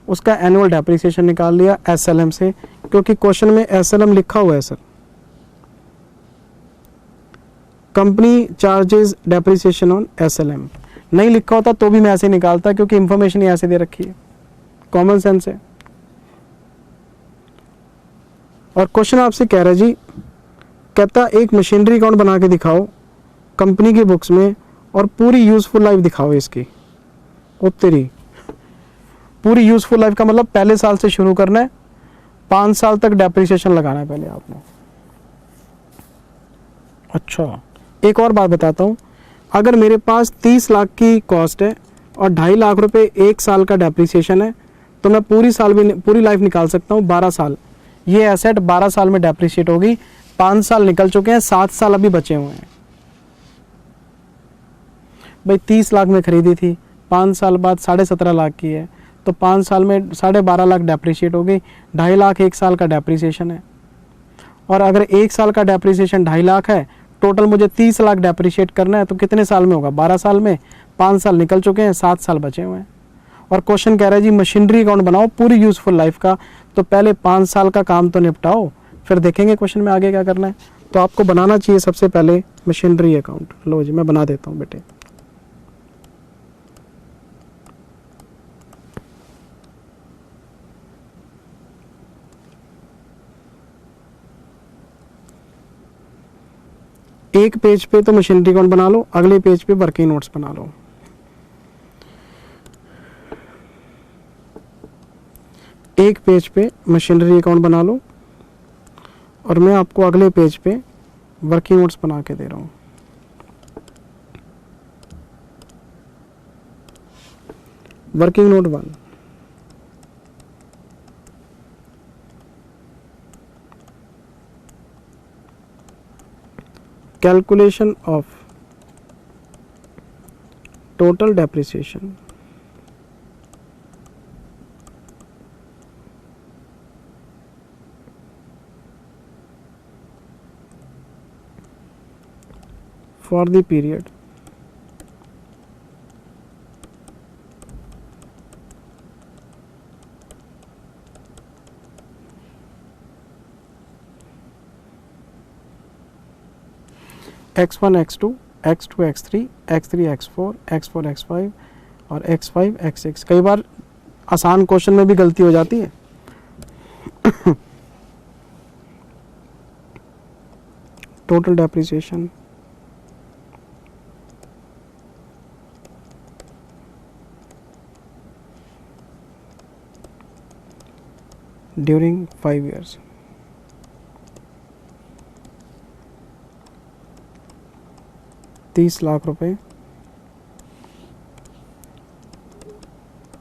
उसका एनुअल डेप्रिसिएशन निकाल लिया SLM से, क्योंकि क्वेश्चन में SLM लिखा हुआ है sir. Company charges depreciation on SLM, नहीं लिखा होता तो भी मैं ऐसे निकालता, क्योंकि इंफॉर्मेशन ही ऐसे दे रखी है, कॉमन सेंस है। और क्वेश्चन आपसे कह रहा है जी, कहता एक मशीनरी अकाउंट बना के दिखाओ कंपनी की बुक्स में और पूरी यूजफुल लाइफ दिखाओ इसकी। ओ तेरी, पूरी यूजफुल लाइफ का मतलब पहले साल से शुरू करना है, 5 साल तक डेप्रिसिएशन लगाना है पहले आपने। अच्छा, एक और बात बताता हूँ, अगर मेरे पास 30 लाख की कॉस्ट है और 2.5 लाख रुपए 1 साल का डेप्रिसिएशन है, तो मैं पूरी लाइफ निकाल सकता हूँ 12 साल। ये एसेट 12 साल में डेप्रिशिएट होगी। 5 साल निकल चुके हैं, 7 साल अभी बचे हुए हैं। भाई 30 लाख में खरीदी थी, 5 साल बाद 17.5 लाख की है, तो 5 साल में 12.5 लाख डेप्रिशिएट हो गई। 2.5 लाख 1 साल का डेप्रिसिएशन है, और अगर 1 साल का डेप्रिसिएशन 2.5 लाख है, टोटल मुझे 30 लाख डेप्रिशिएट करना है, तो कितने साल में होगा? 12 साल में। 5 साल निकल चुके हैं, 7 साल बचे हुए हैं। और क्वेश्चन कह रहा है जी मशीनरी अकाउंट बनाओ पूरी यूजफुल लाइफ का, तो पहले 5 साल का काम तो निपटाओ, फिर देखेंगे क्वेश्चन में आगे क्या करना है। तो आपको बनाना चाहिए सबसे पहले मशीनरी अकाउंट। लो जी मैं बना देता हूँ बेटे। एक पेज पे तो मशीनरी अकाउंट बना लो, अगले पेज पे वर्किंग नोट्स बना लो। एक पेज पे मशीनरी अकाउंट बना लो, और मैं आपको अगले पेज पे वर्किंग नोट्स बना के दे रहा हूँ। Working note 1, calculation of total depreciation for the period x1 x2 x2 x3 x3 x4 x4 x5 और x5 x6। कई बार आसान क्वेश्चन में भी गलती हो जाती है। Total depreciation during 5 years। ₹30 lakh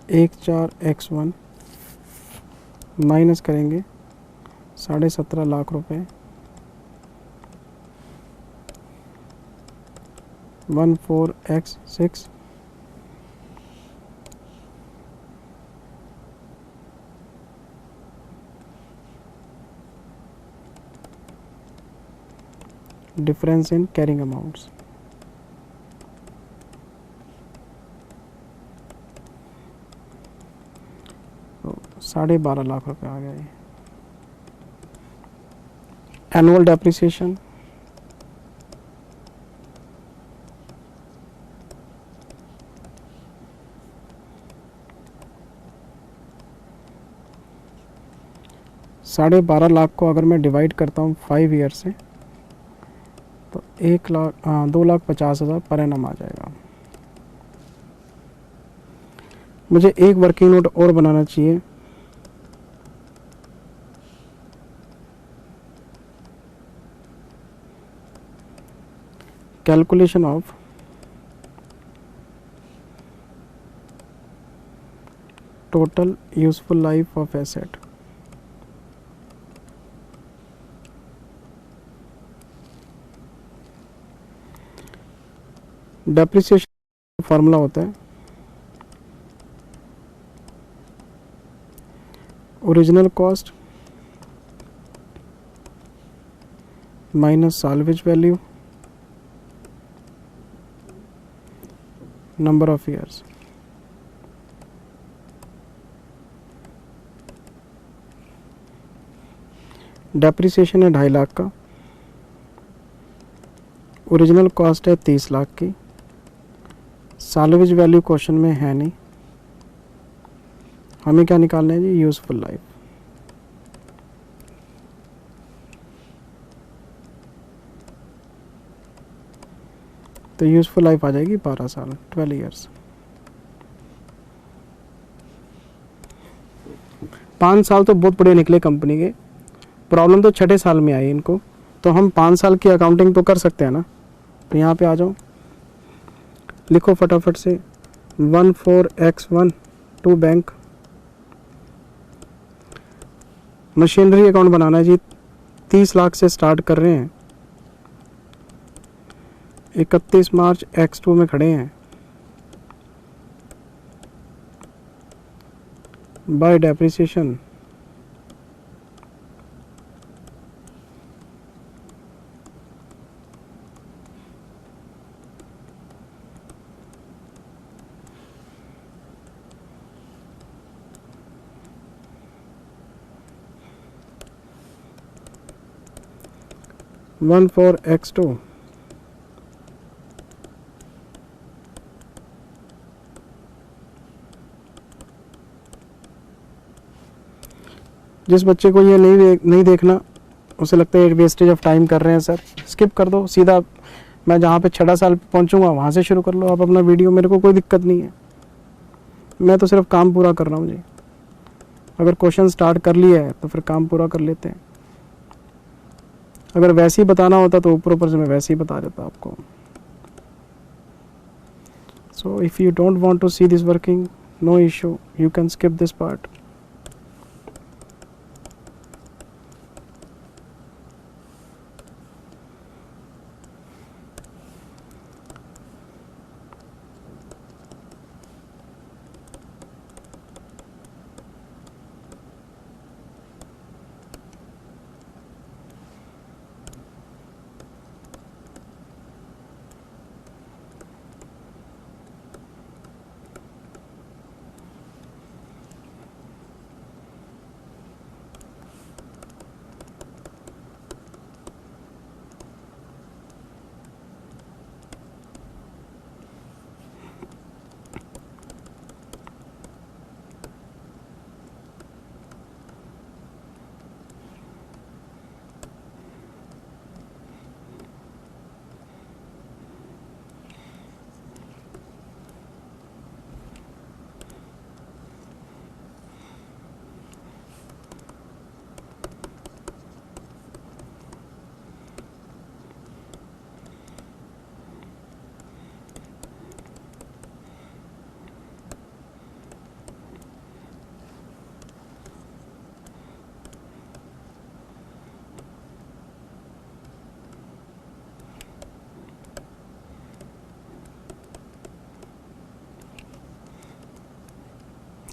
14x1 minus करेंगे 17.5 लाख रुपए 14x6 difference in carrying amounts. तो 12.5 लाख रुपए आ गया ये। एनुअल डेप्रिसिएशन $12.5 लाख को अगर मैं डिवाइड करता हूँ 5 ईयर से, तो 2,50,000 पर एनम आ जाएगा। मुझे एक वर्किंग नोट और बनाना चाहिए। Calculation of total useful life of asset. Depreciation formula होता है original cost minus salvage value number of years. Depreciation है 2.5 लाख का, ओरिजिनल कॉस्ट है 30 लाख की, साल्वेज वैल्यू क्वेश्चन में है नहीं, हमें क्या निकालना है जी? Useful life. तो यूजफुल लाइफ आ जाएगी 12 साल, 12 ईयर्स। 5 साल तो बहुत बड़े निकले कंपनी के, प्रॉब्लम तो 6ठे साल में आई इनको। तो हम 5 साल की अकाउंटिंग तो कर सकते हैं ना। तो यहाँ पे आ जाओ, लिखो फटाफट से 14x1 to bank. Machinery account बनाना है जी, 30 लाख से स्टार्ट कर रहे हैं, 31 मार्च x2 में खड़े हैं। Bye depreciation one for x2 जिस बच्चे को ये नहीं देखना, उसे लगता है वेस्टेज ऑफ टाइम कर रहे हैं सर, स्किप कर दो, सीधा मैं जहाँ पे 6 साल पहुँचूंगा वहाँ से शुरू कर लो आप अपना वीडियो, मेरे को कोई दिक्कत नहीं है, मैं तो सिर्फ काम पूरा कर रहा हूँ जी। अगर क्वेश्चन स्टार्ट कर लिया है तो फिर काम पूरा कर लेते हैं। अगर वैसे ही बताना होता तो ऊपर से मैं वैसे ही बता देता आपको। So if you don't want to see this working, no issue, you can skip this part.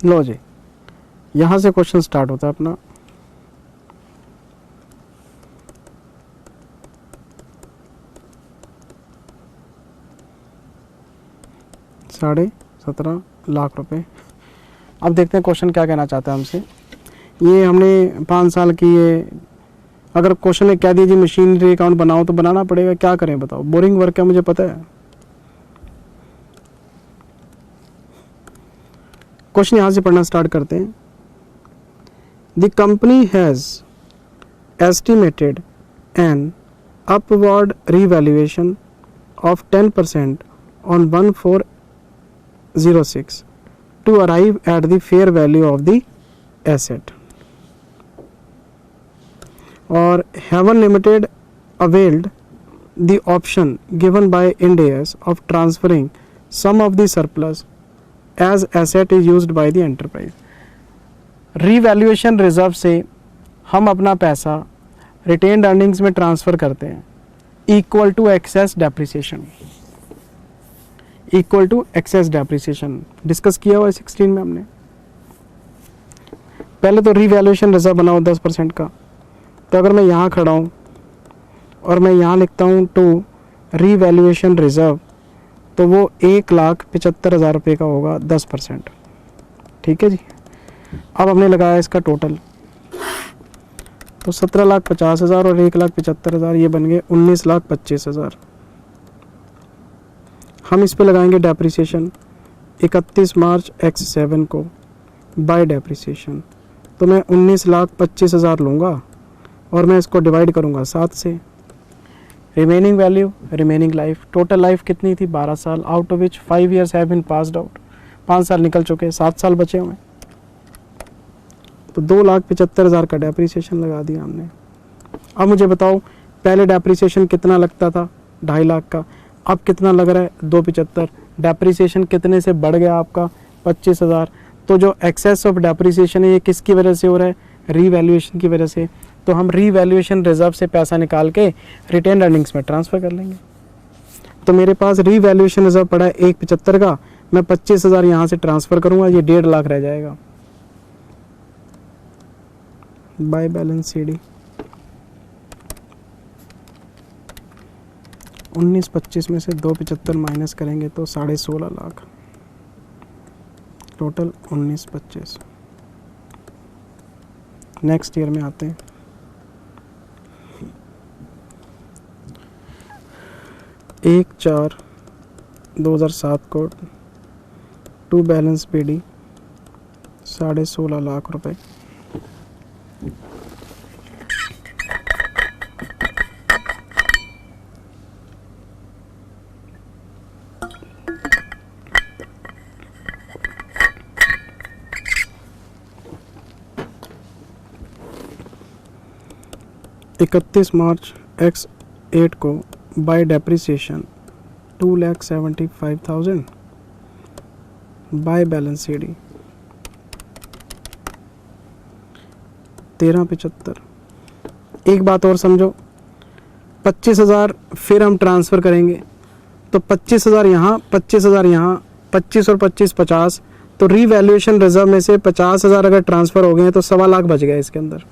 लो जी, यहाँ से क्वेश्चन स्टार्ट होता है अपना। ₹17.5 लाख रुपए। अब देखते हैं क्वेश्चन क्या कहना चाहता है हमसे। ये हमने 5 साल की ये, अगर क्वेश्चन ने कह दिया जी मशीनरी अकाउंट बनाओ तो बनाना पड़ेगा, क्या करें बताओ, बोरिंग वर्क है मुझे पता है। क्वेश्चन यहाँ से पढ़ना स्टार्ट करते हैं। The company has estimated an upward revaluation of 10% on 1406 to arrive at the fair value of the asset, or Heaven Limited availed the option given by Ind AS of transferring some of the surplus as asset is used by the enterprise. Revaluation reserve से हम अपना पैसा retained earnings में transfer करते हैं, equal to excess depreciation, equal to excess depreciation discuss किया हुआ है 16 में हमने। पहले तो रीवैल्यूएशन रिजर्व बनाओ 10% का, तो अगर मैं यहाँ खड़ा हूँ और मैं यहाँ लिखता हूँ टू रीवैल्यूएशन रिजर्व, तो वो 1,75,000 रुपये का होगा 10%। ठीक है जी। अब हमने लगाया इसका टोटल, तो 17,50,000 और 1,75,000 ये बन गए 19,25,000। हम इस पे लगाएंगे डेप्रिसिएशन 31 मार्च x7 को बाय डेप्रिसिएशन, तो मैं 19,25,000 लूँगा और मैं इसको डिवाइड करूँगा 7 से। Remaining value, remaining life, total life कितनी थी 12 साल, out of which 5 years have been passed out, 5 साल निकल चुके, 7 साल बचे हुए, तो 2,75,000 का डेप्रिसिएशन लगा दिया हमने। अब मुझे बताओ पहले डेप्रिसिएशन कितना लगता था 2.5 लाख का, अब कितना लग रहा है 275, डेप्रिसिएशन कितने से बढ़ गया आपका 25,000। तो जो एक्सेस ऑफ डेप्रिसिएशन है ये किसकी वजह से हो रहा है, रीवैल्यूएशन की वजह से। तो हम रीवैल्यूएशन रिजर्व से पैसा निकाल के रिटेन अर्निंग्स में ट्रांसफ़र कर लेंगे। तो मेरे पास रीवैल्यूएशन रिजर्व पड़ा है 175 का, मैं 25,000 यहाँ से ट्रांसफ़र करूँगा, ये 1.5 लाख रह जाएगा बाय बैलेंस CD। 19-25 में से 275 माइनस करेंगे तो 16.5 लाख, टोटल 19-25। नेक्स्ट ईयर में आते हैं। एक 4/2007 को टू बैलेंस PD 16.5 लाख रुपए। इकतीस मार्च X8 को bye depreciation 2,75,000 by balance CD 1375। एक बात और समझो, 25,000 फिर हम ट्रांसफ़र करेंगे तो 25,000 यहाँ, 25,000 यहाँ, 25 और 25 50। तो रीवैल्यूएशन रिजर्व में से 50,000 अगर ट्रांसफ़र हो गए हैं तो 1.25 लाख बच गए इसके अंदर।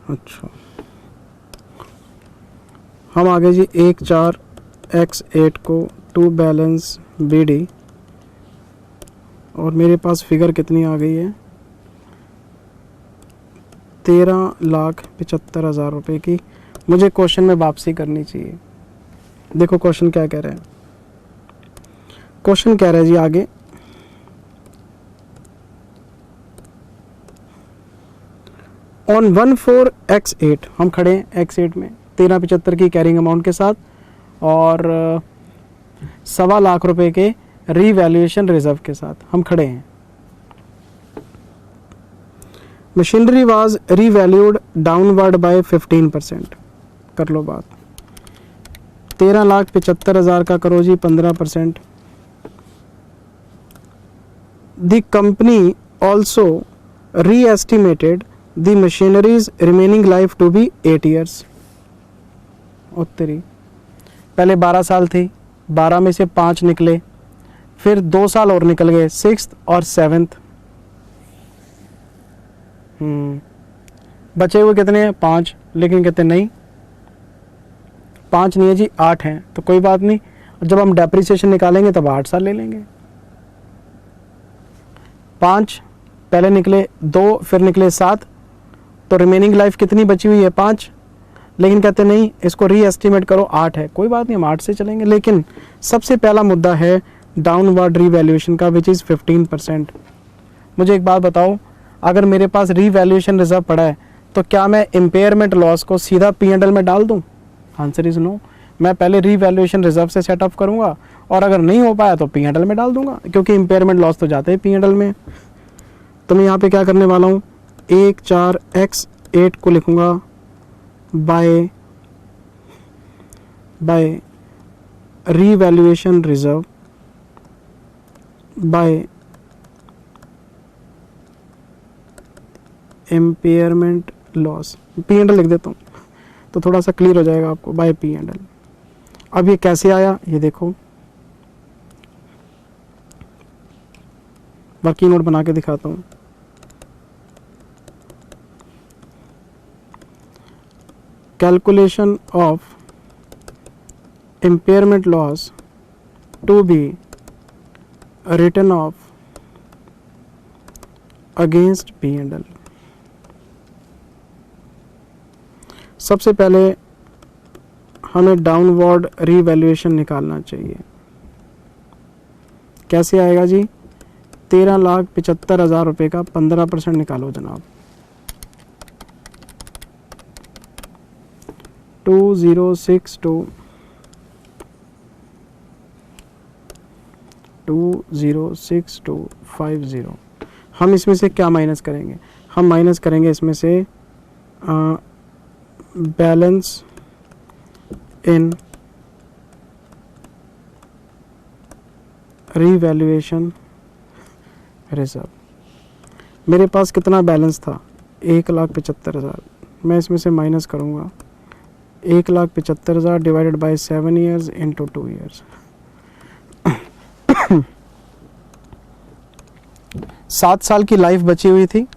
अच्छा, हम आगे जी 1/4/X8 को टू बैलेंस BD, और मेरे पास फिगर कितनी आ गई है, 13,75,000 रुपये की। मुझे क्वेश्चन में वापसी करनी चाहिए। देखो क्वेश्चन क्या कह रहा है। क्वेश्चन कह रहा है जी आगे, ऑन 14X8, हम खड़े हैं X8 में 1375 की कैरिंग अमाउंट के साथ और 1.25 लाख रुपए के रीवैल्यूएशन रिजर्व के साथ हम खड़े हैं। Machinery was revalued downward by 15%। कर लो बात, 13,75,000 का करो जी 15%। The company also reestimated the machinery's remaining life to be 8 years। उत्तरी पहले 12 साल थी, 12 में से 5 निकले, फिर 2 साल और निकल गए, 6th और 7th। बचे हुए कितने हैं, 5। लेकिन कहते नहीं 5 नहीं है जी, 8 हैं। तो कोई बात नहीं, जब हम डेप्रिसिएशन निकालेंगे तब 8 साल ले लेंगे। 5 पहले निकले, 2 फिर निकले 7, तो रिमेनिंग लाइफ कितनी बची हुई है, 5। लेकिन कहते नहीं, इसको री एस्टिमेट करो, 8 है। कोई बात नहीं, हम 8 से चलेंगे। लेकिन सबसे पहला मुद्दा है डाउनवर्ड रीवैल्यूएशन का, विच इज़ 15%। मुझे एक बात बताओ, अगर मेरे पास रीवैल्यूएशन रिजर्व पड़ा है तो क्या मैं इम्पेयरमेंट लॉस को सीधा P&L में डाल दूं? Answer is no. मैं पहले रीवैल्यूएशन रिजर्व से सेटअप करूंगा और अगर नहीं हो पाया तो P&L में डाल दूंगा, क्योंकि इम्पेयरमेंट लॉस तो जाते हैं P&L में। तो मैं यहाँ पे क्या करने वाला हूँ, 1/4/X8 को लिखूंगा by revaluation reserve by impairment loss. P&L लिख देता हूँ तो थोड़ा सा क्लियर हो जाएगा आपको, बाय P&L। अब ये कैसे आया, ये देखो, वर्किंग नोट बना के दिखाता हूँ। Calculation of impairment loss to be written off against P&L। सबसे पहले हमें डाउनवर्ड रीवैल्यूएशन निकालना चाहिए। कैसे आएगा जी, 13,75,000 रुपये का 15% निकालो जनाब। 206250। हम इसमें से क्या माइनस करेंगे, हम माइनस करेंगे इसमें से बैलेंस इन रीवैल्यूएशन रिजर्व। मेरे पास कितना बैलेंस था? 1,75,000। मैं इसमें से माइनस करूँगा 1,75,000 divided by 7 years into 2 years. 7 साल की लाइफ बची हुई थी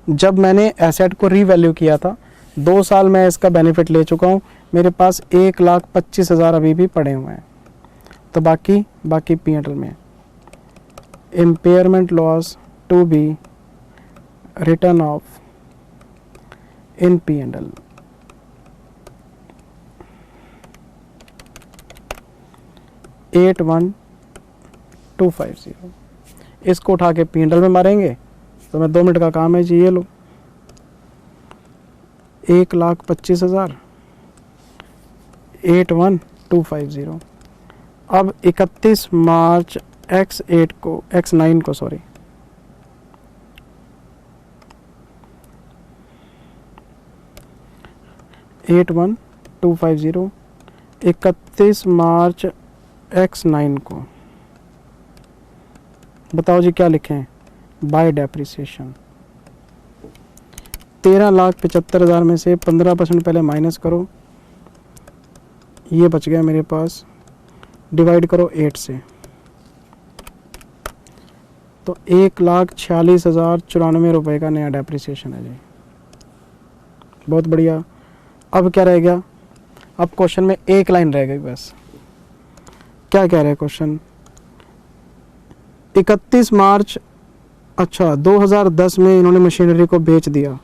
जब मैंने एसेट को रीवैल्यू किया था। 2 साल मैं इसका बेनिफिट ले चुका हूँ। मेरे पास 1,25,000 अभी भी पड़े हुए हैं। तो बाकी P&L में impairment loss to be written off in P&L। $81,250। इसको उठा के P&L में मारेंगे तो मैं 2 मिनट का काम है जी। ये लो 1,25,000 81,250। अब 31 मार्च X9 को 81,250 31 मार्च X9 को बताओ जी क्या लिखें? Bye depreciation. 13,75,000 में से 15% पहले माइनस करो, ये बच गया मेरे पास, डिवाइड करो 8 से, तो 1,46,094 रुपये का नया डेप्रिसिएशन है जी। बहुत बढ़िया। अब क्या रह गया? अब क्वेश्चन में एक लाइन रह गई बस। क्या कह रहे हैं क्वेश्चन? 31 मार्च 2010 में इन्होंने मशीनरी को बेच दिया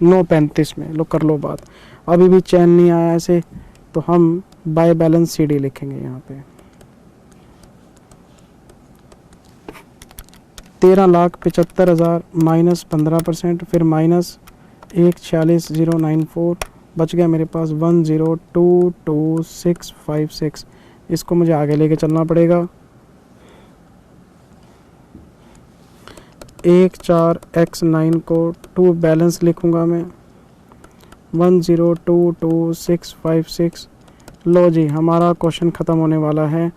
9:35 में। लो कर लो बात। अभी भी चैन नहीं आया ऐसे, तो हम बाय बैलेंस CD लिखेंगे यहाँ पे। 13,75,000 माइनस 15%, फिर माइनस 1,46,094, बच गया मेरे पास 1,02,2656। इसको मुझे आगे लेके चलना पड़ेगा। 1,4 X9 को 2 बैलेंस लिखूंगा मैं 1,02,2656। लो जी, हमारा क्वेश्चन ख़त्म होने वाला है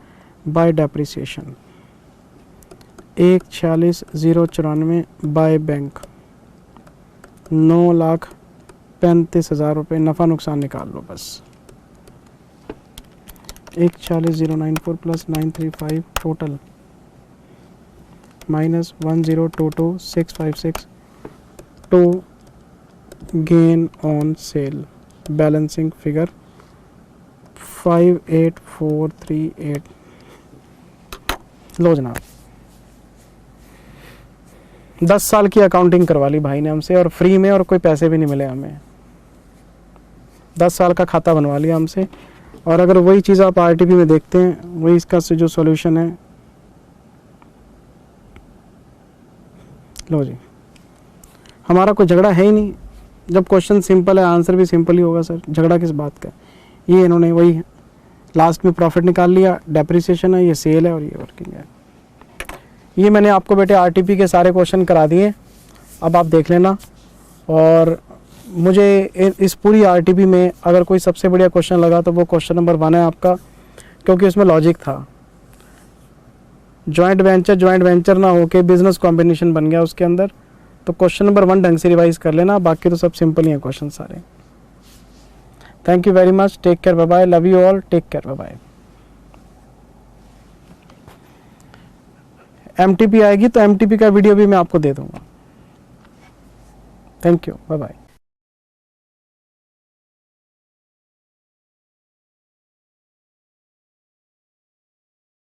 बाय डेप्रिसिएशन। 1,46,094 बाय बैंक, 9,35,000 रुपये। नफ़ा नुकसान निकाल लो बस। 1,46,094 plus 935 total minus 1,02,2656 to gain on sale. Balancing figure 58,438। लो जनाब, 10 साल की अकाउंटिंग करवा ली भाई ने हमसे, और फ्री में, और कोई पैसे भी नहीं मिले हमें। 10 साल का खाता बनवा लिया हमसे। और अगर वही चीज़ आप RTP में देखते हैं, वही इसका जो सॉल्यूशन है, लो जी, हमारा कोई झगड़ा है ही नहीं। जब क्वेश्चन सिंपल है, आंसर भी सिंपल ही होगा सर, झगड़ा किस बात का? ये इन्होंने वही लास्ट में प्रॉफिट निकाल लिया, डेप्रिसिएशन है, ये सेल है, और ये वर्किंग है। ये मैंने आपको बेटे RTP के सारे क्वेश्चन करा दिए, अब आप देख लेना। और मुझे इस पूरी RTP में अगर कोई सबसे बढ़िया क्वेश्चन लगा तो वो क्वेश्चन नंबर 1 है आपका, क्योंकि उसमें लॉजिक था। जॉइंट वेंचर ना होके बिजनेस कॉम्बिनेशन बन गया उसके अंदर। तो क्वेश्चन नंबर 1 ढंग से रिवाइज कर लेना, बाकी तो सब सिंपल ही है क्वेश्चन सारे। Thank you very much, take care, bye bye, love you all, take care, bye bye. MTP आएगी तो MTP का वीडियो भी मैं आपको दे दूंगा। Thank you, bye bye.